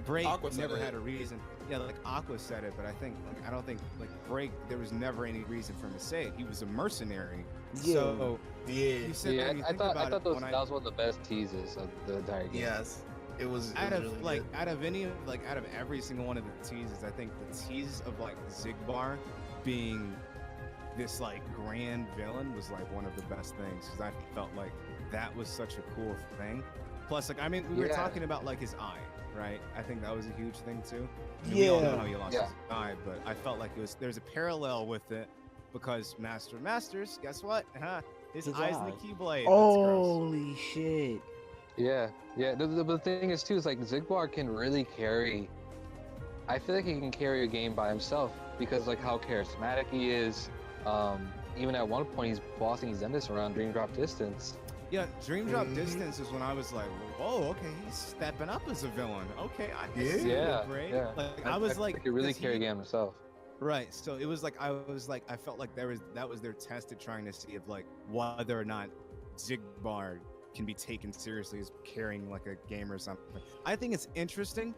Break Aqua said never it. had a reason. Yeah, like Aqua said it, but I don't think like Break. There was never any reason for him to say it. He was a mercenary. Yeah. So Yeah. you said Yeah, when you I think thought about it, that when was one of the best teases of the entire game. Yes. It was. out of really good. out of every single one of the teases, I think the tease of like Zigbar being this like grand villain was like one of the best things because I felt like that was such a cool thing. Plus, like I mean, we were Yeah. talking about like his eye, right? I think that was a huge thing too. I mean, we all know how he lost Yeah. his eye, but I felt like there's a parallel with it because Master of Masters, guess what? His His eyes in the eye. Keyblade. That's gross. Holy shit. Yeah. The thing is too is like Zigbar can really carry. I feel like he can carry a game by himself because like how charismatic he is. Even at one point he's bossing Zendis around Dream Drop Distance. Yeah, Dream Drop Mhm. Distance is when I was like, whoa, okay, he's stepping up as a villain. Okay, I can Yeah. see Yeah, it, Bray. yeah. Like, I was like, he could really does carry a he- game himself. Right, so it was like I felt like that was their test at trying to see if like whether or not Zigbar can be taken seriously as carrying like a game or something. I think it's interesting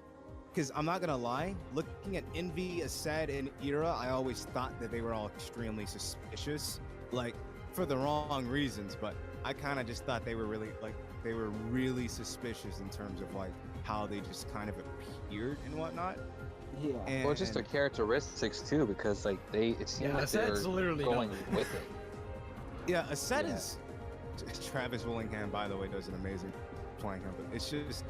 because I'm not gonna lie, looking at Envy, Ased, and Ira, I always thought that they were all extremely suspicious, like for the wrong reasons. But I kind of just thought they were really suspicious in terms of like how they just kind of appeared and whatnot. Yeah. And Well, just their characteristics too, because like it seemed Yeah, like they that's were literally going no. with it. yeah, Ased Yeah. is Travis Willingham, by the way, does an amazing playing him. But it's just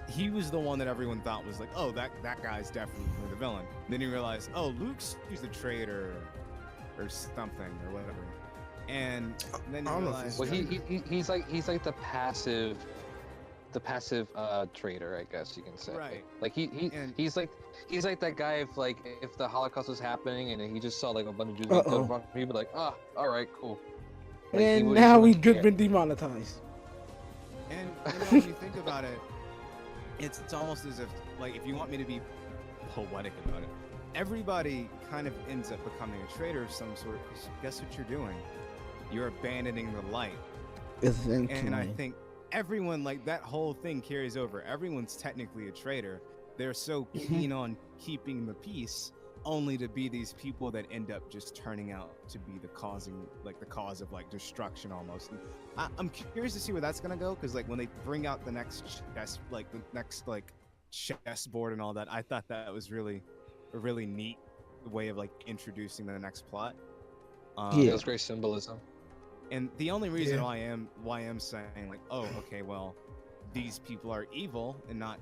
he was the one that everyone thought was like, oh, that guy's definitely the villain. Then you realize, oh, Luke's he's the traitor or something or whatever. And then you I don't know if realize, he's Well, he's like the passive traitor, I guess you can say. Right. Like And- he's like that guy if the Holocaust was happening and he just saw like a bunch of Jews being killed in front of him, he'd be like, ah, all right, cool. Like, he And wouldn't- now he we've wouldn't just care. been demonetized. And when you think about it, it's almost as if, like, if you want me to be poetic about it, everybody kind of ends up becoming a traitor of some sort. 'Cause guess what you're doing? You're abandoning the light. Essentially. And I think everyone, like, that whole thing carries over. Everyone's technically a traitor. They're so keen on keeping the peace, only to be these people that end up just turning out to be the cause of like destruction almost. And I'm curious to see where that's gonna go, because like when they bring out the next chessboard and all that, I thought that was really a really neat way of like introducing the next plot. Yeah. That's great symbolism. And the only reason Yeah. why I'm saying like, oh, okay, well, these people are evil and not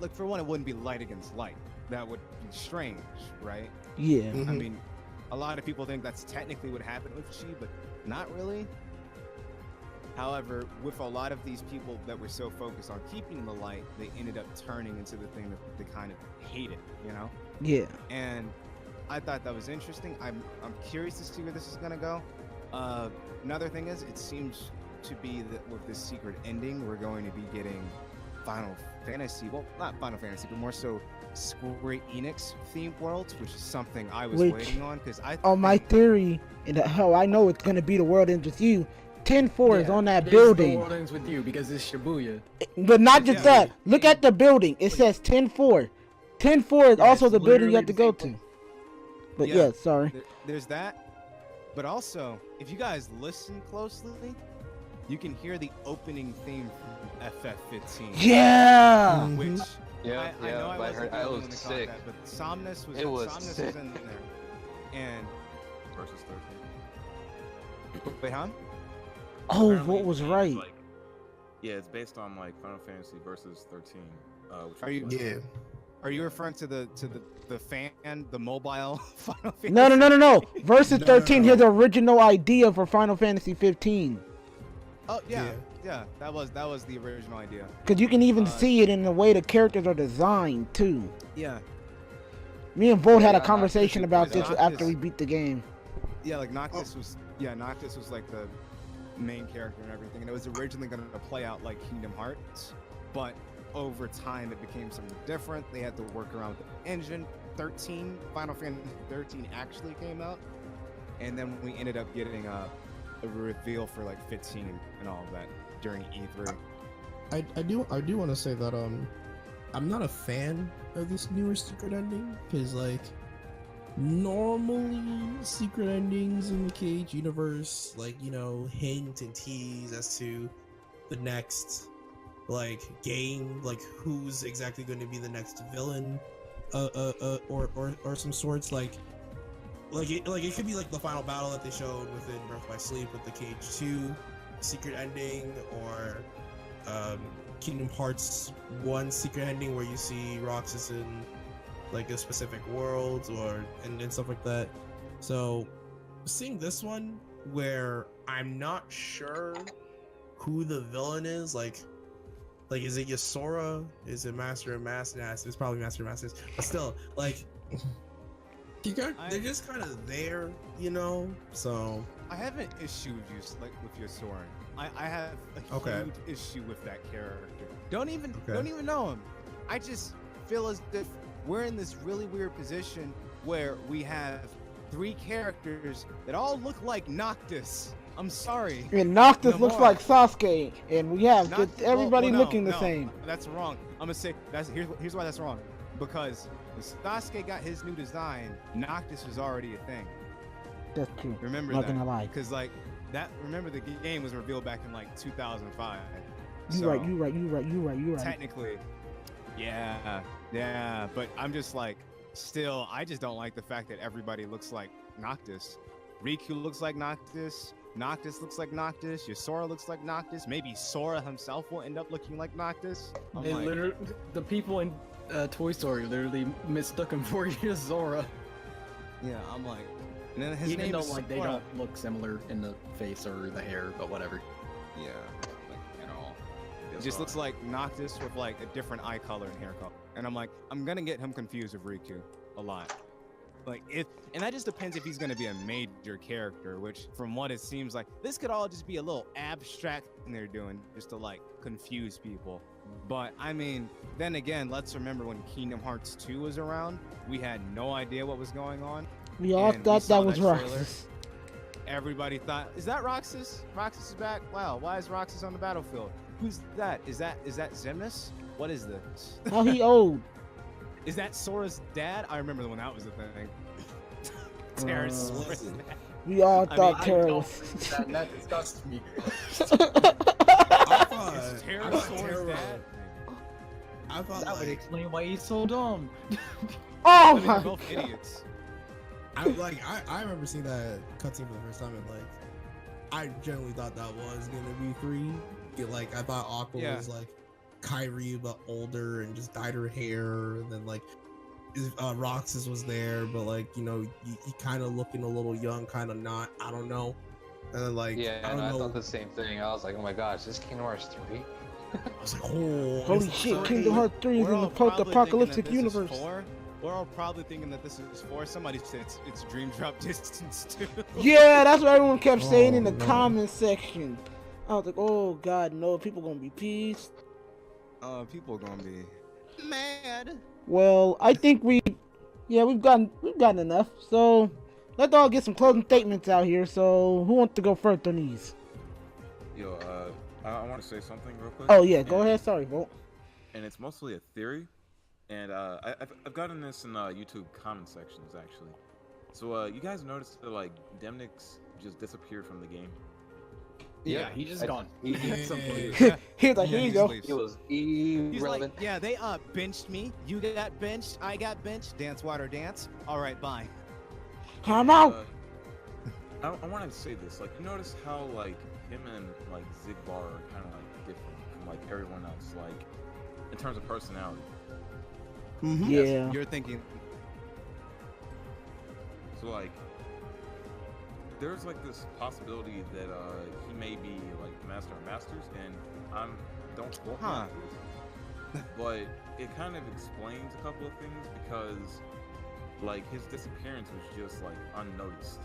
like, for one, it wouldn't be light against light. That would be strange, right? Yeah. I Mhm. mean, a lot of people think that's technically what happened with Chi, but not really. However, with a lot of these people that were so focused on keeping the light, they ended up turning into the thing that they kind of hated, you know? Yeah. And I thought that was interesting. I'm curious to see where this is gonna go. Another thing is, it seems to be that with this secret ending, we're going to be getting Final Fantasy. Well, not Final Fantasy, but more so Square Enix themed worlds, which is something I was Which, waiting on because I. On my think- theory, and how I know it's gonna be the world ends with you. 10-4 is Yeah, on that it is building. The world ends with you because it's Shibuya. But not just Yeah. that. Look at the building. It says 10-4. 10-4 is Yeah, also it's the building you literally have to the go same to. But Yeah. yeah, sorry. There's that. But also, if you guys listen closely, you can hear the opening theme from FF15. Yeah. Mhm. Which Yeah, I know I but wasn't I the only was one that caught sick. that, but Somnus was It was Somnus sick. was in there. And Versus 13. wait, huh? Oh, Apparently what was it's right? like- yeah, it's based on like Final Fantasy versus 13. Which Are was, you- like- Yeah. Are you referring to the fan, the mobile Final Fantasy? No. Versus No, 13, no. here's the original idea for Final Fantasy 15. Oh yeah, that was the original idea. Because you can even Uh, see it in the way the characters are designed, too. Yeah, Me and Volt had a Yeah, conversation Noctis- about this Noctis- after we beat the game. yeah, like Noctis was like the main character and everything, and it was originally going to play out like Kingdom Hearts, but over time it became something different. They had to work around with the engine. Final Fantasy 13 actually came out, and then we ended up getting a reveal for like 15 and all of that during E3. I do want to say that I'm not a fan of this newer secret ending, because like normally secret endings in the Cage universe, like, you know, hint and tease as to the next like game, like who's exactly going to be the next villain, or some sorts, like it could be like the final battle that they showed within Birth by Sleep with the Cage 2 secret ending, or Kingdom Hearts 1 secret ending where you see Roxas in like a specific world, or and stuff like that. So seeing this one where I'm not sure who the villain is, like is it Yasora? Is it Master of Masters? It's probably Master of Masters, but still, like they're just kind of there, you know. So I have an issue with your sword. I have a huge issue with that character. Don't even know him. I just feel as if we're in this really weird position where we have 3 characters that all look like Noctis. I'm sorry. And Noctis looks like Sasuke, and we have everybody looking the same. That's wrong. I'm gonna say here's why that's wrong. Because when Sasuke got his new design, Noctis was already a thing. That's true. Remember Not that? gonna lie. Because like that. Remember the game was revealed back in like 2005. You right. Technically, yeah. But I'm just like, still, I just don't like the fact that everybody looks like Noctis. Riku looks like Noctis. Noctis looks like Noctis. Yasora looks like Noctis. Maybe Sora himself will end up looking like Noctis. The people in Toy Story literally mistook him for Yasora. Yeah, I'm like, and then his even name though is like they Sora. don't look similar in the face or the hair, but whatever. Yeah, like at all. It just looks like Noctis with like a different eye color and hair color. And I'm like, I'm gonna get him confused with Riku a lot. Like and that just depends if he's gonna be a major character, which from what it seems like, this could all just be a little abstract thing they're doing just to like confuse people. But I mean, then again, let's remember when Kingdom Hearts 2 was around, we had no idea what was going on. We all thought that was Roxas. Everybody thought, is that Roxas? Roxas is back? Wow, why is Roxas on the battlefield? Who's that? Is that Xemnas? What is this? How he old? Is that Sora's dad? I remember when that was a thing. Terrace. We all thought Terrace. That disgusts me. I thought Terrace Sora's dad? I thought That would like, explain why he's so dumb. Oh They're my both idiots. I remember seeing that cutscene for the first time, and like I generally thought that was gonna be 3. Like I thought Aqua was like Kyrie but older and just dyed her hair, and then like Roxas was there, but like, you know, you kind of looking a little young, kind of not. I don't know. And then like I thought the same thing. I was like, oh my gosh, this is Kingdom Hearts 3. I was like, oh, holy shit! Kingdom Hearts 3 is in the post-apocalyptic universe. We're all probably thinking that this is 4. Somebody said it's Dream Drop Distance 2. Yeah, that's what everyone kept saying in the comment section. I was like, oh god, no, people gonna be pissed. People gonna be mad. Well, I think we've gotten enough. So let's all get some closing statements out here. So who wants to go first on these? Yo, I want to say something real quick. Oh yeah, go ahead. Sorry, Volt. And it's mostly a theory, and I've gotten this in YouTube comment sections actually. So you guys noticed that like Demnix just disappeared from the game? Yeah, he just gone. He had some He's like, here you go. It was He's irrelevant. like, yeah, they benched me. You got benched. I got benched. Dance, water, dance. All right, bye. I'm out. I want to say this. Like, you notice how like him and like Zigbar are kind of like different from like everyone else, like in terms of personality. Mm-hmm. Yeah. You're thinking. So like, there's like this possibility that he may be like the Master of Masters, and don't quote me on this, but it kind of explains a couple of things because like his disappearance was just like unnoticed.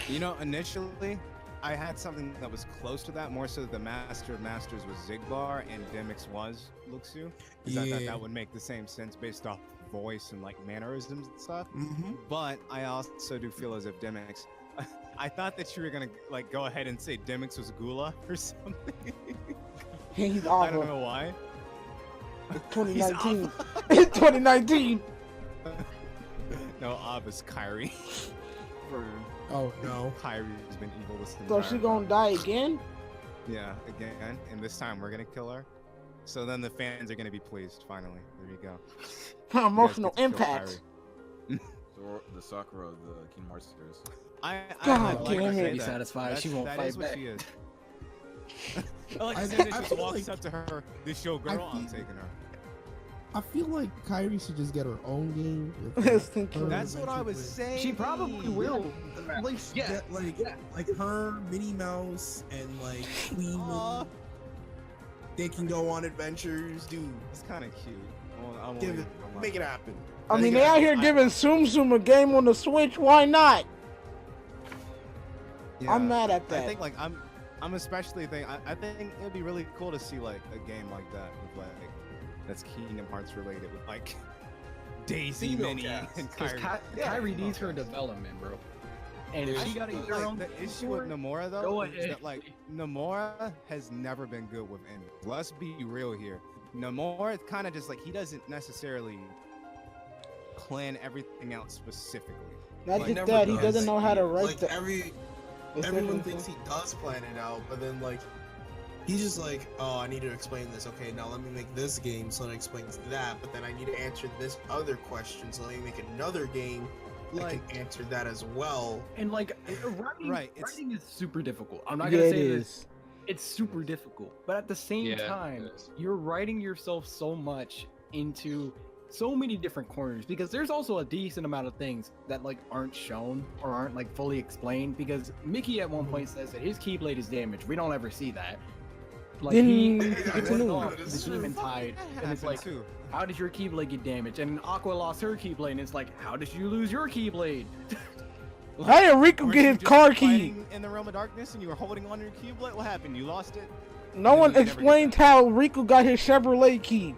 You know, initially, I had something that was close to that. More so the Master of Masters was Zigbar and Demix was Luxu. Because I thought Yeah. that would make the same sense based off voice and like mannerisms and stuff. Mm-hmm. But I also do feel as if Demix. I thought that you were gonna like go ahead and say Demix was Gula or something. He's I don't awful. know why. 2019. It's 2019. No, Abba's Kyrie. Oh no. Kyrie's been evil this So entire she gonna die again? Yeah, again, and this time we're gonna kill her. So then the fans are gonna be pleased. Finally, there you go. You guys Emotional get to kill impact. Kyrie. The Sakura of the Kingdom Hearts series. God like to damn say it. Be that. satisfied. She won't That fight is what back. she is. I like to I- say that I she feel walks like- up to her. This your girl. I'm feel- taking her. I feel like Kyrie should just get her own game. with, Yes, like, thank you. her That's what I was adventure saying. She probably will. Like, Yeah. like her, Minnie Mouse, and like Queen. Aw. Minnie. They can go on adventures, dude. It's kind of cute. I won't Give even it, lie. make it happen. I mean, Make they it out here happen. giving Tsum Tsum a game on the Switch. Why not? Yeah, I'm mad at I that. think like I'm especially think I think it'd be really cool to see like a game like that with like that's Kingdom Hearts related with like Daisy, Female Minnie, cast. and Because Kyrie. Kyrie needs her development, bro. And if she got to eat her own The issue with Nomura though Go is ahead. that like Nomura has never been good with endings. Let's be real here. Nomura kind of just like he doesn't necessarily plan everything out specifically. Not Like, just never that, he does. doesn't know how to write Like the. everyone thinks he does plan it out, but then like he's just like, oh, I need to explain this. Okay, now let me make this game so it explains that. But then I need to answer this other question, so let me make another game that Like- can answer that as well. And like writing, Right, it's- writing is super difficult. I'm not Yeah, gonna it say this. is. It's super difficult, but at the same Yeah, time, it is. you're writing yourself so much into so many different corners because there's also a decent amount of things that like aren't shown or aren't like fully explained because Mickey at one point says that his Keyblade is damaged. We don't ever see that. Like he Then it's went new. off It's the true. demon tide, That and it's happened like, too. how did your Keyblade get damaged? And Aqua lost her Keyblade, and it's like, how did you lose your Keyblade? How did Riku Weren't get you his just car key? fighting in the realm of darkness and you were holding on to your Keyblade? What happened? You lost it? No one You never get explained that. how Riku got his Chevrolet key.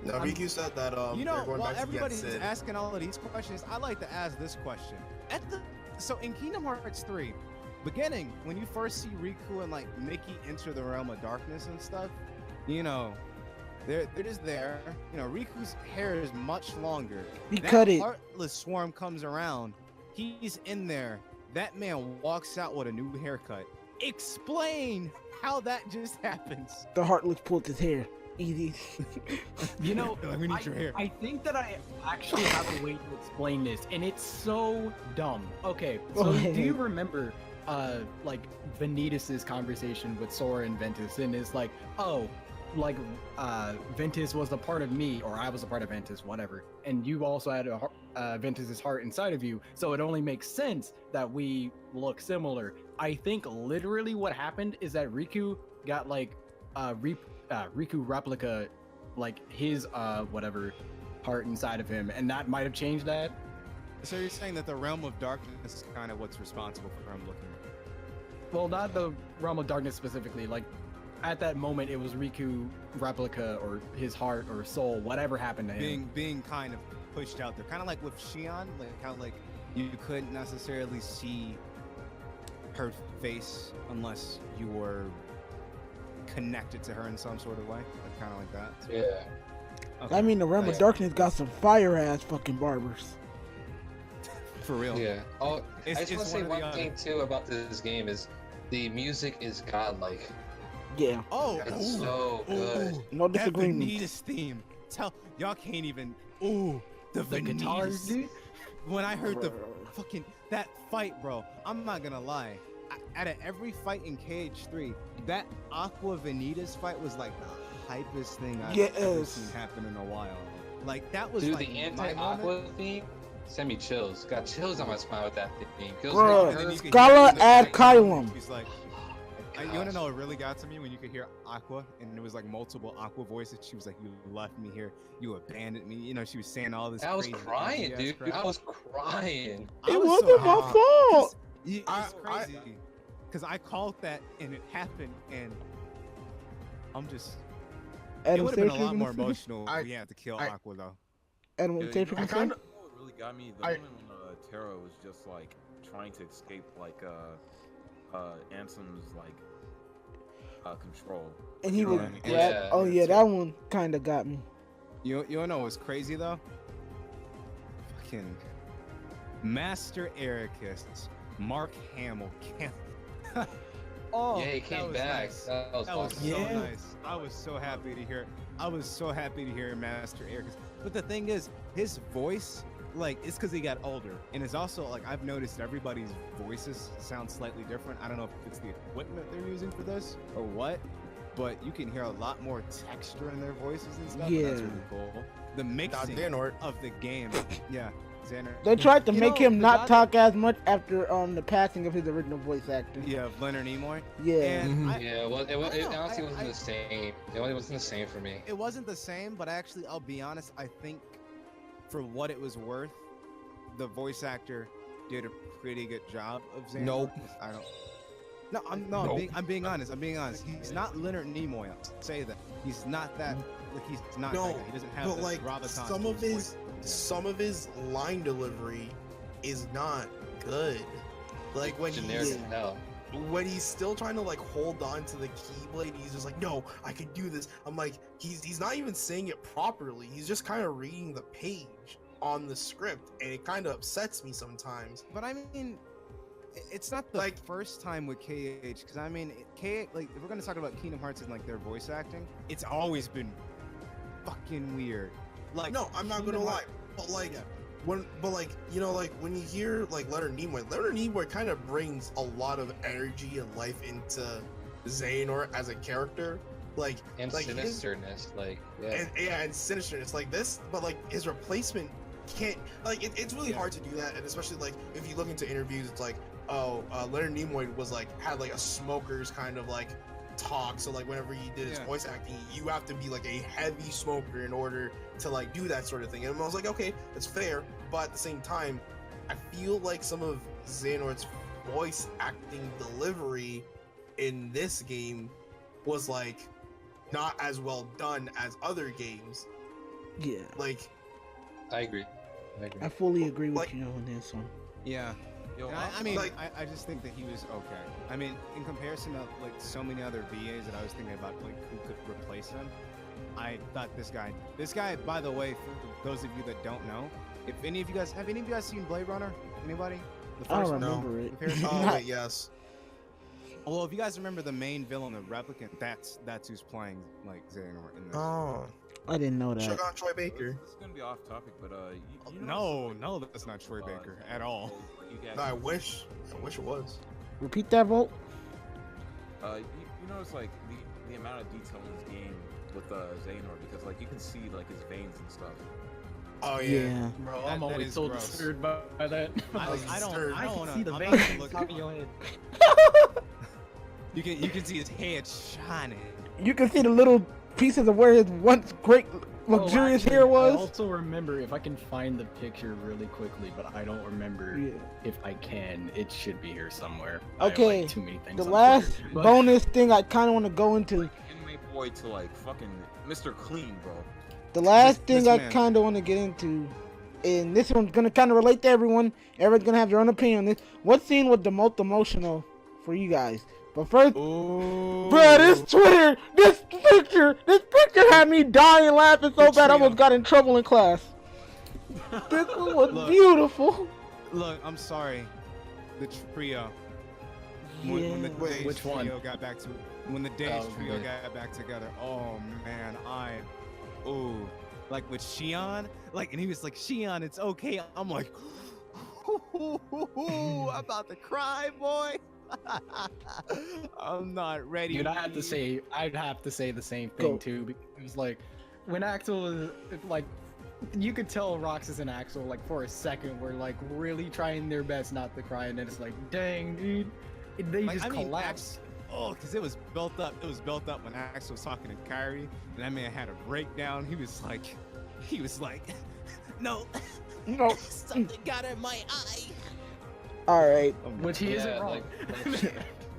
No, Riku said that. You know, they're going while back to everybody's Sid. asking all of these questions, I like to ask this question. So in Kingdom Hearts 3, beginning, when you first see Riku and like Mickey enter the realm of darkness and stuff, you know, they're just there. You know, Riku's hair is much longer. He That cut it. Heartless swarm comes around. He's in there. That man walks out with a new haircut. Explain how that just happens. The Heartless pulled his hair. Easy. You know, Like, we need your hair. I think that I actually have a way to explain this, and it's so dumb. Okay, so Go do you ahead. remember, like Vanitas's conversation with Sora and Ventus, and it's like, oh, like, Ventus was a part of me, or I was a part of Ventus, whatever, and you also had Ventus's heart inside of you, so it only makes sense that we look similar. I think literally what happened is that Riku got like, Riku replica like his whatever heart inside of him, and that might have changed that. So you're saying that the realm of darkness is kind of what's responsible for him looking. Well, not the realm of darkness specifically. Like at that moment, it was Riku replica or his heart or soul, whatever happened to him. Being kind of pushed out there, kind of like with Shion, like how like you couldn't necessarily see her face unless you were connected to her in some sort of way, like, kind of like that. Yeah. Okay. I mean, the Realm of Yeah. Darkness got some fire ass fucking barbers. for real. Yeah. Oh, It's- I just want it's to say one or the one thing other. too about this game is the music is godlike. Yeah, Oh, It's ooh, so good. no that disagreement. Vanitas theme. Tell y'all can't even. Ooh, the guitar, Vanitas. dude. When I heard the fucking that fight, bro, I'm not gonna lie. Out of every fight in KH3, that Aqua Vanitas fight was like the hypest thing I've ever Yes. seen happen in a while. Like that was Dude, like the my anti-aqua moment. theme sent me chills. Got chills on my spine with that theme. Feels Bruh, like And then you could Scala hear in the ad background, Kylum. She's like, you wanna know what really got to me when you could hear Aqua and it was like multiple Aqua voices. She was like, "You left me here. You abandoned me." You know, she was saying all this. I was crazy crying, ass dude. crap. I was crying. I It was wasn't so my happy. fault. It's I- crazy. because I called that and it happened, and I'm just. Adam, It would have say been a what you lot was more gonna say. emotional if we had to kill Aqua though. Adam, Dude, say you what you know was what gonna say. really got me? The I- moment when Terra was just like trying to escape like Ansem's like control. And he You know was, what I mean? yeah. Oh yeah, that one kind of got me. You wanna know what's crazy though? Fucking Master Ericus, Mark Hamill. Oh, Yeah, he that came was back. nice. That was That was awesome. so nice. I was so happy to hear. I was so happy to hear Master Ericus. But the thing is, his voice, like, it's because he got older, and it's also like I've noticed everybody's voices sound slightly different. I don't know if it's the equipment they're using for this or what, but you can hear a lot more texture in their voices and stuff. And that's Yeah. really cool. The mixing Xehanort. of the game, yeah. Xehanort. They tried to You make know, him the not guy talk as much after the passing of his original voice actor. Yeah, Leonard Nimoy. Yeah. And I- Yeah, well, it I don't know, honestly I- wasn't the same. It wasn't the same for me. It wasn't the same, but actually, I'll be honest. I think for what it was worth, the voice actor did a pretty good job of Xehanort. Nope. I don't. No, I'm being honest. I'm being honest. He's not Leonard Nimoy. I'll say that. He's not that. Like he's not. No, that guy. He doesn't have but the like gravitas some to of his voice. some of his line delivery is not good. Like when Generic he's as hell. when he's still trying to like hold on to the keyblade, he's just like, no, I can do this. I'm like, he's not even saying it properly. He's just kind of reading the page on the script, and it kind of upsets me sometimes. But I mean, it's not the Like- first time with KH, because I mean, like if we're gonna talk about Kingdom Hearts and like their voice acting, it's always been fucking weird. Like, No, I'm not Kingdom gonna lie, Hearts- but like. Yeah. But like, you know, like when you hear like Leonard Nimoy kind of brings a lot of energy and life into Xehanort as a character. Like, And like his- sinisterness, like, yeah. and sinisterness like this, but like his replacement can't, like it's really hard to do that, and especially like if you look into interviews, it's like, oh, Leonard Nimoy was like had like a smoker's kind of like talk, so like whenever he did his Yeah. voice acting, you have to be like a heavy smoker in order to like do that sort of thing. And I was like, okay, that's fair, but at the same time, I feel like some of Xehanort's voice acting delivery in this game was like not as well done as other games. Yeah. Like, I agree. I fully agree with Like- you on this one. Yeah. Yo, And I mean, Like- I just think that he was okay. I mean, in comparison to like so many other VAs that I was thinking about, like who could replace him, I thought this guy, by the way, for those of you that don't know, if any of you guys have any of you guys seen Blade Runner? Anybody? The I first don't one? remember The it. first oh one? wait, yes. Well, if you guys remember the main villain, the replicant, that's who's playing like Xehanort in this. Oh, I didn't know that. should on Troy Baker. This is gonna be off topic, but you know, No, that's not Troy Baker at all. You got, No, I wish it was. Repeat that, Volt. you notice like the amount of detail in this game with Xehanort, because like you can see like his veins and stuff. Oh Yeah. Bro, That- I'm that always is so gross. disturbed by that. I don't I can wanna- see the I'm not veins gonna look on at- your head. You can see his head shining. You can see the little pieces of where his once great luxurious actually, hair I was. also remember, if I can find the picture really quickly, but I don't remember Yeah. if I can. It should be here somewhere. I have, Okay, like, too many things The on last Twitter, but- bonus thing I kind of want to go into. Anime boy to like fucking Mr. Clean, bro. The last This thing I man. kind of want to get into, and this one's gonna kind of relate to everyone. Everyone's gonna have their own opinion on this. What scene was the most emotional for you guys? But first, Ooh. bruh, this picture had me dying laughing so bad I almost got in trouble in class. This one was Look. beautiful. Look, I'm sorry. The trio. When the Yeah. Days Which one? trio got back to when the Days Oh, trio yeah. got back together. Oh man, like with Shion, like, and he was like, Shion, it's okay. I'm like, I'm about to cry, boy. I'm not ready. Dude, I'd have to say the same thing Go. too, because like when Axel was like, you could tell Roxas and Axel like for a second were like really trying their best not to cry, and then it's like, dang, dude, they Like, just I mean, collapsed. Oh, because it was built up. It was built up when Axel was talking to Kyrie, and that man had a breakdown. He was like, no, No. something got in my eye. All right. Which he isn't Yeah, wrong. like,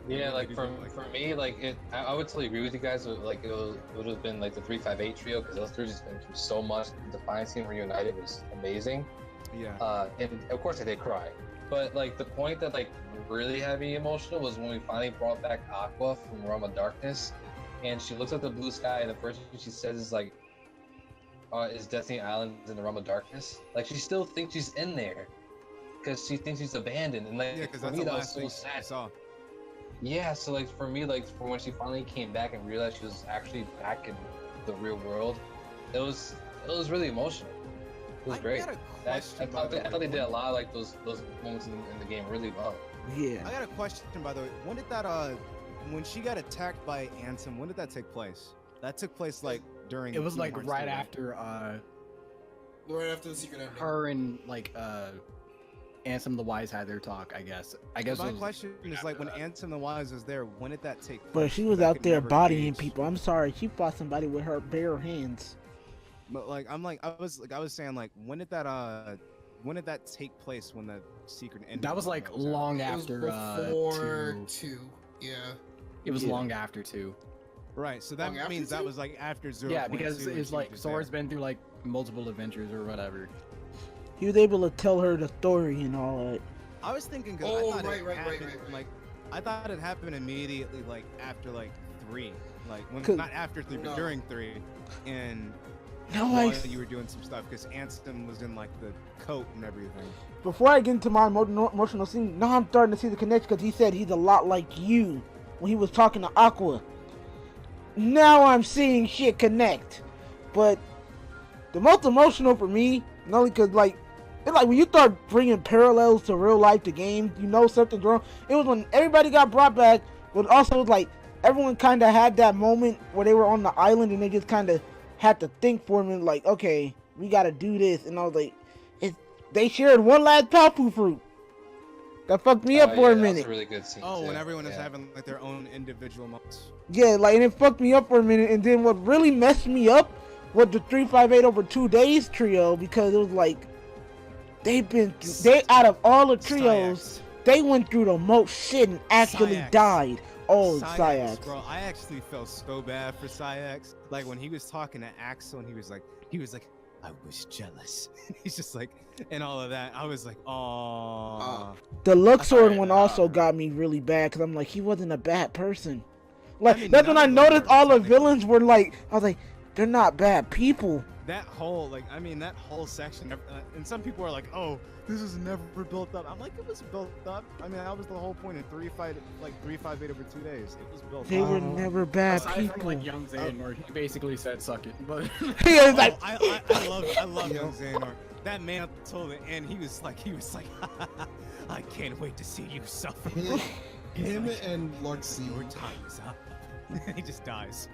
Yeah, like Really for did, for me, like I would totally agree with you guys. Like it would have been like the 358 trio because those three just been through so much. The Defiant scene reunited was amazing. Yeah. And of course I did cry, but like the point that like really had me emotional was when we finally brought back Aqua from Realm of Darkness, and she looks at the blue sky, and the first thing she says is like, "Is Destiny Islands in the Realm of Darkness?" Like she still thinks she's in there because she thinks she's abandoned, and like Yeah, because for that's me the that was last so thing I sad. saw. Yeah, so like for me, like for when she finally came back and realized she was actually back in the real world, it was really emotional. It was I great. got a I question, by thought the they, I way. thought they did a lot of like those moments in the game really well. Yeah. I got a question, by the way. When did that when she got attacked by Ansem, when did that take place? That took place like during. It was Kingdom like Hearts right 3, after Right after the secret ending. her and like Ansem the Wise had their talk. I guess. My it was question is like when Ansem the Wise was there, when did that take place? But she was I out could there never bodying gauge. people. I'm sorry, she fought somebody with her bare hands. But like I was saying like when did that take place when the secret ending? That was like out? long It was after before two. 2. Yeah. It was Yeah. long after two. Right, so that Long after means that 2? was like after 0. Yeah, because it's like Sora's been through like multiple adventures or whatever. He was able to tell her the story and all that. I was thinking. 'Cause Oh, I thought right. Like, I thought it happened immediately, like after like 3, like when 'Cause- not after 3, but No. during 3, and No, while I. you were doing some stuff because Ansem was in like the coat and everything. Before I get into my emotional scene, now I'm starting to see the connection because he said he's a lot like you when he was talking to Aqua. Now I'm seeing shit connect. But the most emotional for me, not only because like, it's like when you start bringing parallels to real life to games, you know something's wrong. It was when everybody got brought back, but also like everyone kind of had that moment where they were on the island and they just kind of had to think for a minute, like, okay, we got to do this. And I was like, they shared one last Papu fruit. That fucked me up for a That was minute. a really good scene. Oh, too. when everyone is Yeah. having like their own individual moments. Yeah, like, and it fucked me up for a minute. And then what really messed me up was the 358 over 2 days trio, because it was like, they out of all the trios, they went through the most shit and actually Sayax. died. Oh, Sayax, Sayax. bro, I actually felt so bad for Sayax. Like when he was talking to Axel and he was like, I was jealous. He's just like, and all of that. I was like, oh. The Luxord one Nah. also got me really bad, because I'm like, he wasn't a bad person. Like, I mean, that's when none I of them noticed were all the technically. villains were like, I was like, they're not bad people. That whole, like, I mean, that whole section, and some people are like, oh, this is never built up. I'm like, it was built up. I mean, that was the whole point of 358 over 2 days. It was built They up. were never bad Aside people. from like Young Xehanort, he basically said suck it. But Yeah, it's like, I love Yeah. young Xehanort. That man told it, and he was like, I can't wait to see you suffer. Him and Lord C. Your time is up. He just dies.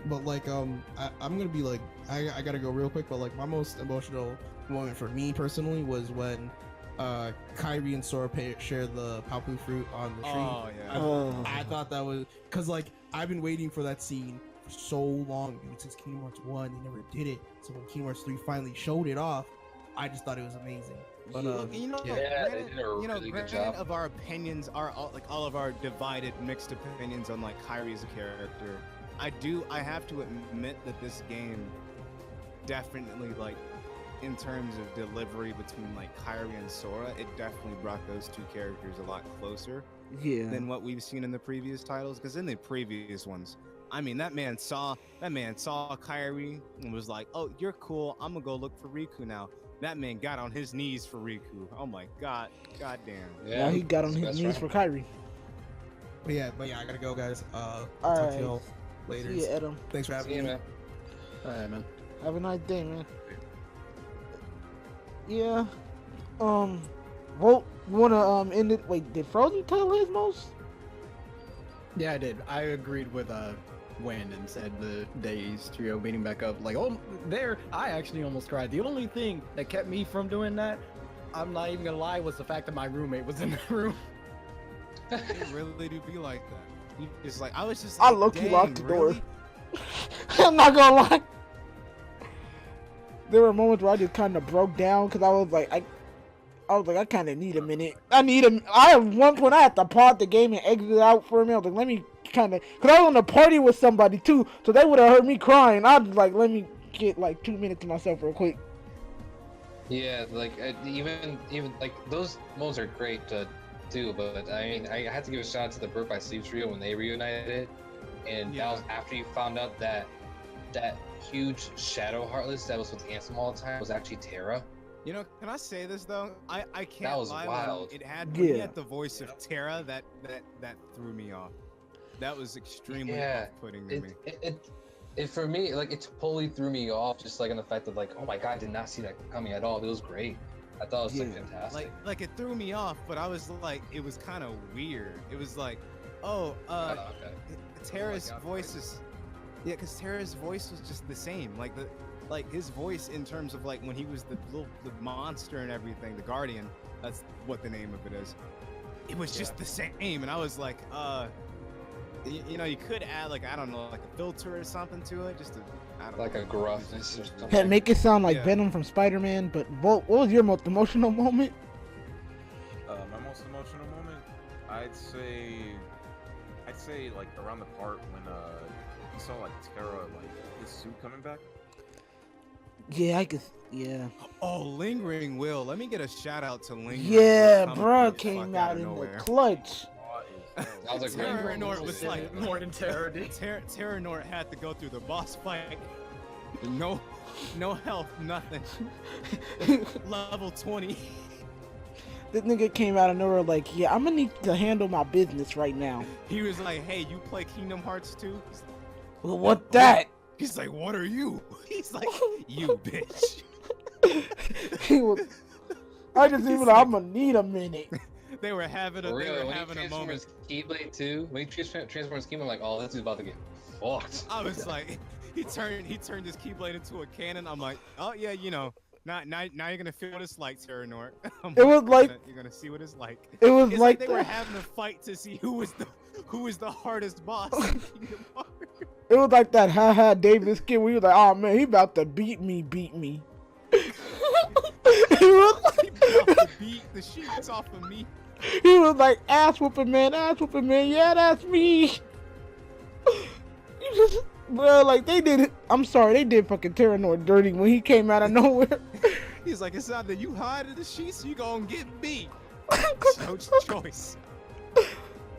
But like I'm gonna be like I gotta go real quick, but like my most emotional moment for me personally was when Kyrie and Sora share the Papu fruit on the tree. Oh yeah. oh. I thought that was because like I've been waiting for that scene for so long, dude, since Kingdom Hearts 1. They never did it, so when Kingdom Hearts 3 finally showed it off, I just thought it was amazing. But You know, Yeah, they granted, did a really good granted job. of our opinions, all of our divided, mixed opinions on like Kyrie as a character. I have to admit that this game definitely, like, in terms of delivery between like Kyrie and Sora, it definitely brought those two characters a lot closer Yeah. than what we've seen in the previous titles. Because in the previous ones, I mean, that man saw Kyrie and was like, "Oh, you're cool. I'm gonna go look for Riku now." That man got on his knees for Riku. Oh my god, goddamn. Now he got on it's his best knees friend. for Kyrie. but yeah, I gotta go, guys. Talk Alright. to y'all later. See ya, Adam. Thanks for having See you, me. man. alright, man. Have a nice day, man. Yeah. Well, you wanna end it? Wait, did Frozen tell his most? Yeah, I did. I agreed with Wen and said the Days trio meeting back up. Like, oh, there, I actually almost cried. The only thing that kept me from doing that, I'm not even gonna lie, was the fact that my roommate was in the room. It really do be like that. You just like I was just. I like, low-key "Dang, locked the door." really?" I'm not gonna lie. There were moments where I just kind of broke down because I was like, I was like, I kind of need a minute. I at one point I had to pause the game and exit out for a minute. I was like, let me kind of, cause I was on a party with somebody too, so they would have heard me crying. I was like, let me get like 2 minutes to myself real quick. Yeah, like even like those modes are great to do, but I mean, I had to give a shout out to the Birth by Sleep trio when they reunited, and that was after you found out that that huge Shadow Heartless that was with Ansem all the time was actually Terra. You know, can I say this though? I can't That was lie. wild. When he had the voice of Terra, that threw me off. That was extremely off-putting to me. It for me, like, it totally threw me off, just like in the fact of like, oh my god, I did not see that coming at all. It was great. I thought it was like fantastic. Like it threw me off, but I was like, it was kind of weird. It was like, oh, okay. Terra's voice is, yeah, because Terra's voice was just the same. Like his voice in terms of like when he was the monster and everything, the Guardian. That's what the name of it is. It was just the same, and I was like, you know, you could add like, I don't know, like a filter or something to it, just to, I don't like know. a gruffness or something. Hey, make it sound like Venom from Spider-Man. But what was your most emotional moment? My most emotional moment, I'd say like around the part when you saw like Terra, like his suit coming back. Yeah, I guess. Yeah. Oh, Lingering Will. Let me get a shout out to Lingering. Yeah, Will. bro, came out in the clutch. I was like, Terranort was like more than Terra did. Terranort had to go through the boss fight. No health, nothing. Level 20. This nigga came out of nowhere like, yeah, I'm gonna need to handle my business right now. He was like, hey, you play Kingdom Hearts 2? Well, what that? He's like, what are you? He's like, you bitch. He was. I just even like, I'm gonna need a minute. They were having a moment. Keyblade too. When he transforms Keyblade, I'm like, oh, this is about to get fucked. I was like, he turned his Keyblade into a cannon. I'm like, oh yeah, you know, now you're gonna feel what it's like, Terranort. It was like you're gonna see what it's like. It was it's like they were having a fight to see who was the hardest boss in Kingdom Hearts. It was like that haha Davis kid where he was like, oh man, he about to beat me. He was like, he about to beat the sheets off of me. He was like, ass whooping man, yeah, that's me. Bro, like they did it. I'm sorry, they did fucking Terranort dirty when he came out of nowhere. He's like, it's either you hide in the sheets, you gonna get beat. No choice.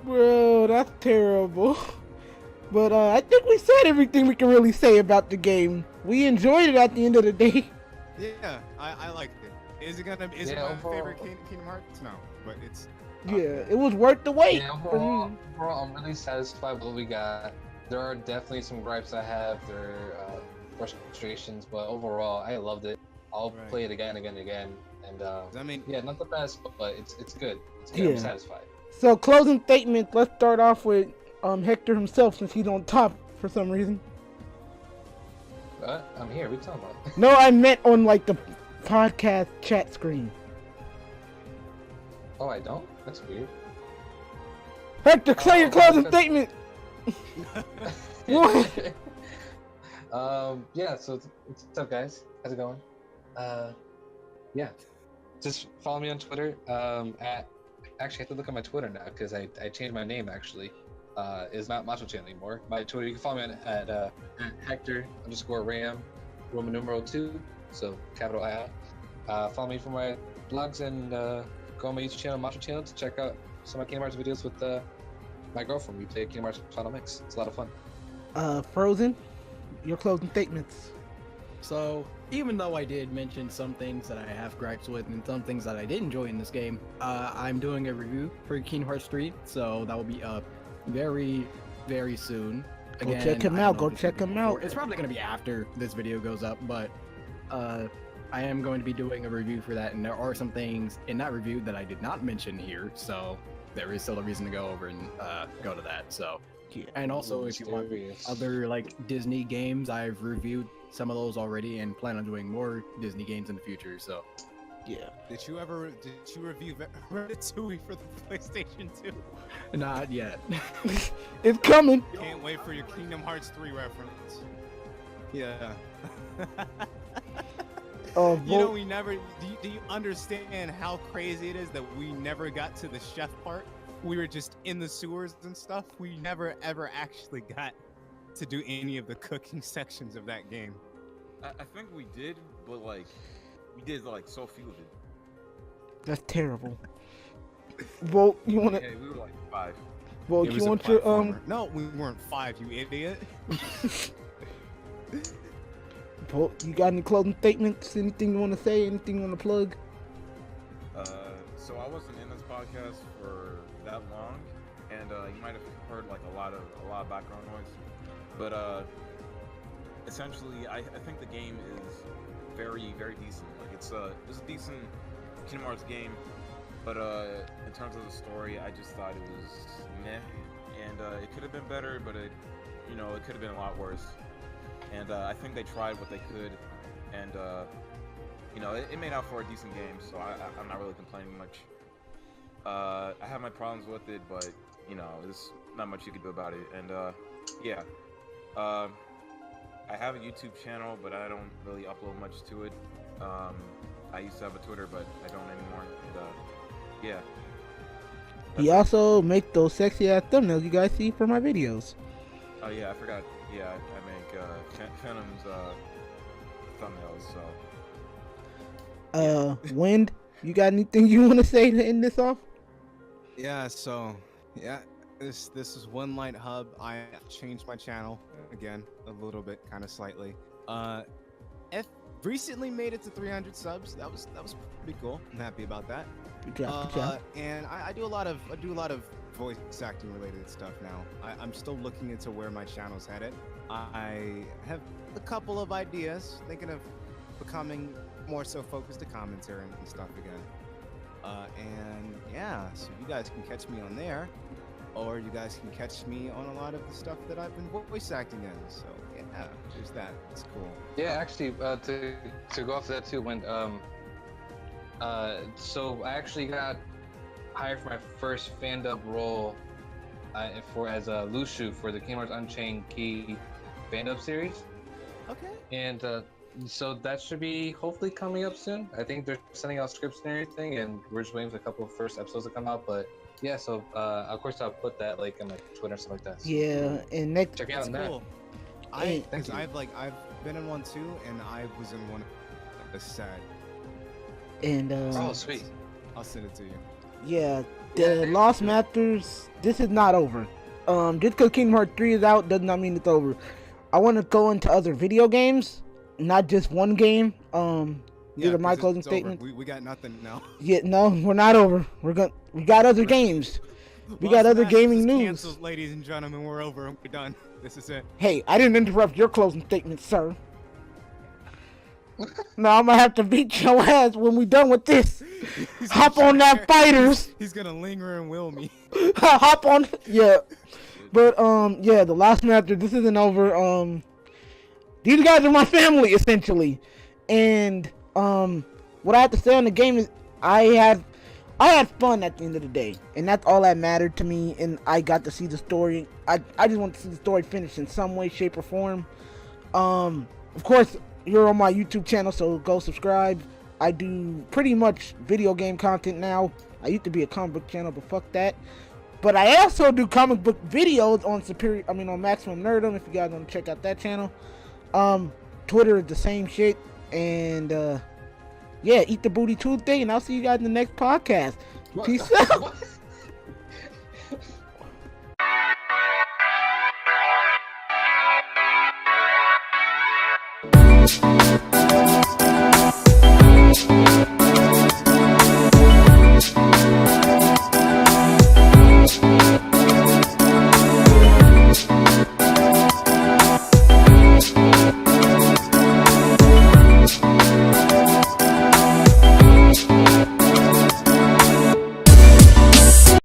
Bro, that's terrible. But I think we said everything we can really say about the game. We enjoyed it at the end of the day. Yeah, I liked it. Is it my favorite Kingdom Hearts? No, but it's. Yeah, it was worth the wait. Yeah, overall, I'm really satisfied with what we got. There are definitely some gripes I have. There are frustrations, but overall, I loved it. I'll play it again. And I mean, yeah, not the best, but it's good. It's good. Yeah. I'm satisfied. So closing statements. Let's start off with Hector himself, since he's on top for some reason. I'm here. What are you talking about? No, I meant on like the podcast chat screen. Oh, I don't? That's weird. Hector, say your closing statement. What? Yeah, so what's up, guys? How's it going? Yeah. Just follow me on Twitter. Actually, I have to look at my Twitter now because I changed my name actually. It's not Macho Channel anymore. My Twitter, you can follow me at Hector_Ram, Roman numeral 2, so capital I. Follow me for my blogs and go on my YouTube channel, Macho Channel, to check out some of my Kingdom Hearts videos with my girlfriend. We play Kingdom Hearts Final Mix. It's a lot of fun. Frozen, your closing statements. So, even though I did mention some things that I have gripes with and some things that I did enjoy in this game, I'm doing a review for Kingdom Hearts 3, so that will be up very, very soon. Go check him out. Go check him out. It's probably going to be after this video goes up, but I am going to be doing a review for that, and there are some things in that review that I did not mention here, so there is still a reason to go over and go to that. So, and also if you want other like Disney games, I've reviewed some of those already and plan on doing more Disney games in the future. So, yeah. Did you review Ratatouille for the PlayStation 2? Not yet. It's coming. Can't wait for your Kingdom Hearts 3 reference. Yeah. You know, we never. Do you understand how crazy it is that we never got to the chef part? We were just in the sewers and stuff. We never ever actually got to do any of the cooking sections of that game. I think we did, but like, we did like so few of it. That's terrible. Well, you want to? Yeah, we were like 5. Well, It you was a want your platformer. No, we weren't 5, you idiot. Well, you got any closing statements? Anything you want to say? Anything you want to plug? So I wasn't in this podcast for that long, and you might have heard like a lot of background noise. But essentially, I think the game is very decent. Like it's a decent Kingdom Hearts game, but in terms of the story, I just thought it was meh, and it could have been better, but it could have been a lot worse. And I think they tried what they could, and it made out for a decent game, so I'm not really complaining much. I have my problems with it, but there's not much you can do about it. And yeah, I have a YouTube channel, but I don't really upload much to it. I used to have a Twitter, but I don't anymore. And yeah. He also make those sexy ass thumbnails you guys see for my videos. Oh yeah, I forgot. Yeah, I make Phantom's thumbnails. So. Wind, you got anything you want to say to end this off? Yeah, so this is One Light Hub. I changed my channel again a little bit, kind of slightly. F recently made it to 300 subs. That was pretty cool. I'm happy about that. Good job. And I do a lot of voice acting related stuff now. I'm still looking into where my channel's headed. I have a couple of ideas, thinking of becoming more so focused to commentary and stuff again. And yeah, so you guys can catch me on there, or you guys can catch me on a lot of the stuff that I've been voice acting in. So yeah, there's that. It's cool. Yeah, actually, to go off of that too, when so I actually got hired for my first fan dub role as a Lushu for the Kingdom Hearts Unchained Key fan dub series. Okay. And so that should be hopefully coming up soon. I think they're sending out scripts and everything, and we're just waiting for a couple of first episodes to come out. But yeah, so of course I'll put that like on my Twitter and stuff like that. So Yeah, and next. check me out on that. Cool. Thank you. I've been in one too, and I was in one that's sad. And Oh, sweet. I'll send it to you. yeah, the Lost Masters. This is not over. Just because Kingdom Hearts 3 is out does not mean it's over. I want to go into other video games, not just one game. These are my closing statements. We got nothing now. Yeah, no, we're not over. We got other games. We got other gaming news. Canceled, ladies and gentlemen. We're over. We're done. This is it. Hey, I didn't interrupt your closing statement, sir. Now I'm gonna have to beat your ass when we done with this. Hop on that fighters. He's gonna linger and will me. Hop on. Yeah. But yeah, the Last Master. This isn't over. These guys are my family essentially, and what I have to say on the game is I had fun at the end of the day, and that's all that mattered to me. And I got to see the story. I just want to see the story finished in some way, shape, or form. Of course, you're on my YouTube channel, so go subscribe. I do pretty much video game content now. I used to be a comic book channel, but fuck that. But I also do comic book videos on on Maximum Nerdum, if you guys want to check out that channel. Twitter is the same shit. And yeah, eat the booty Tuesday, and I'll see you guys in the next podcast. Peace out.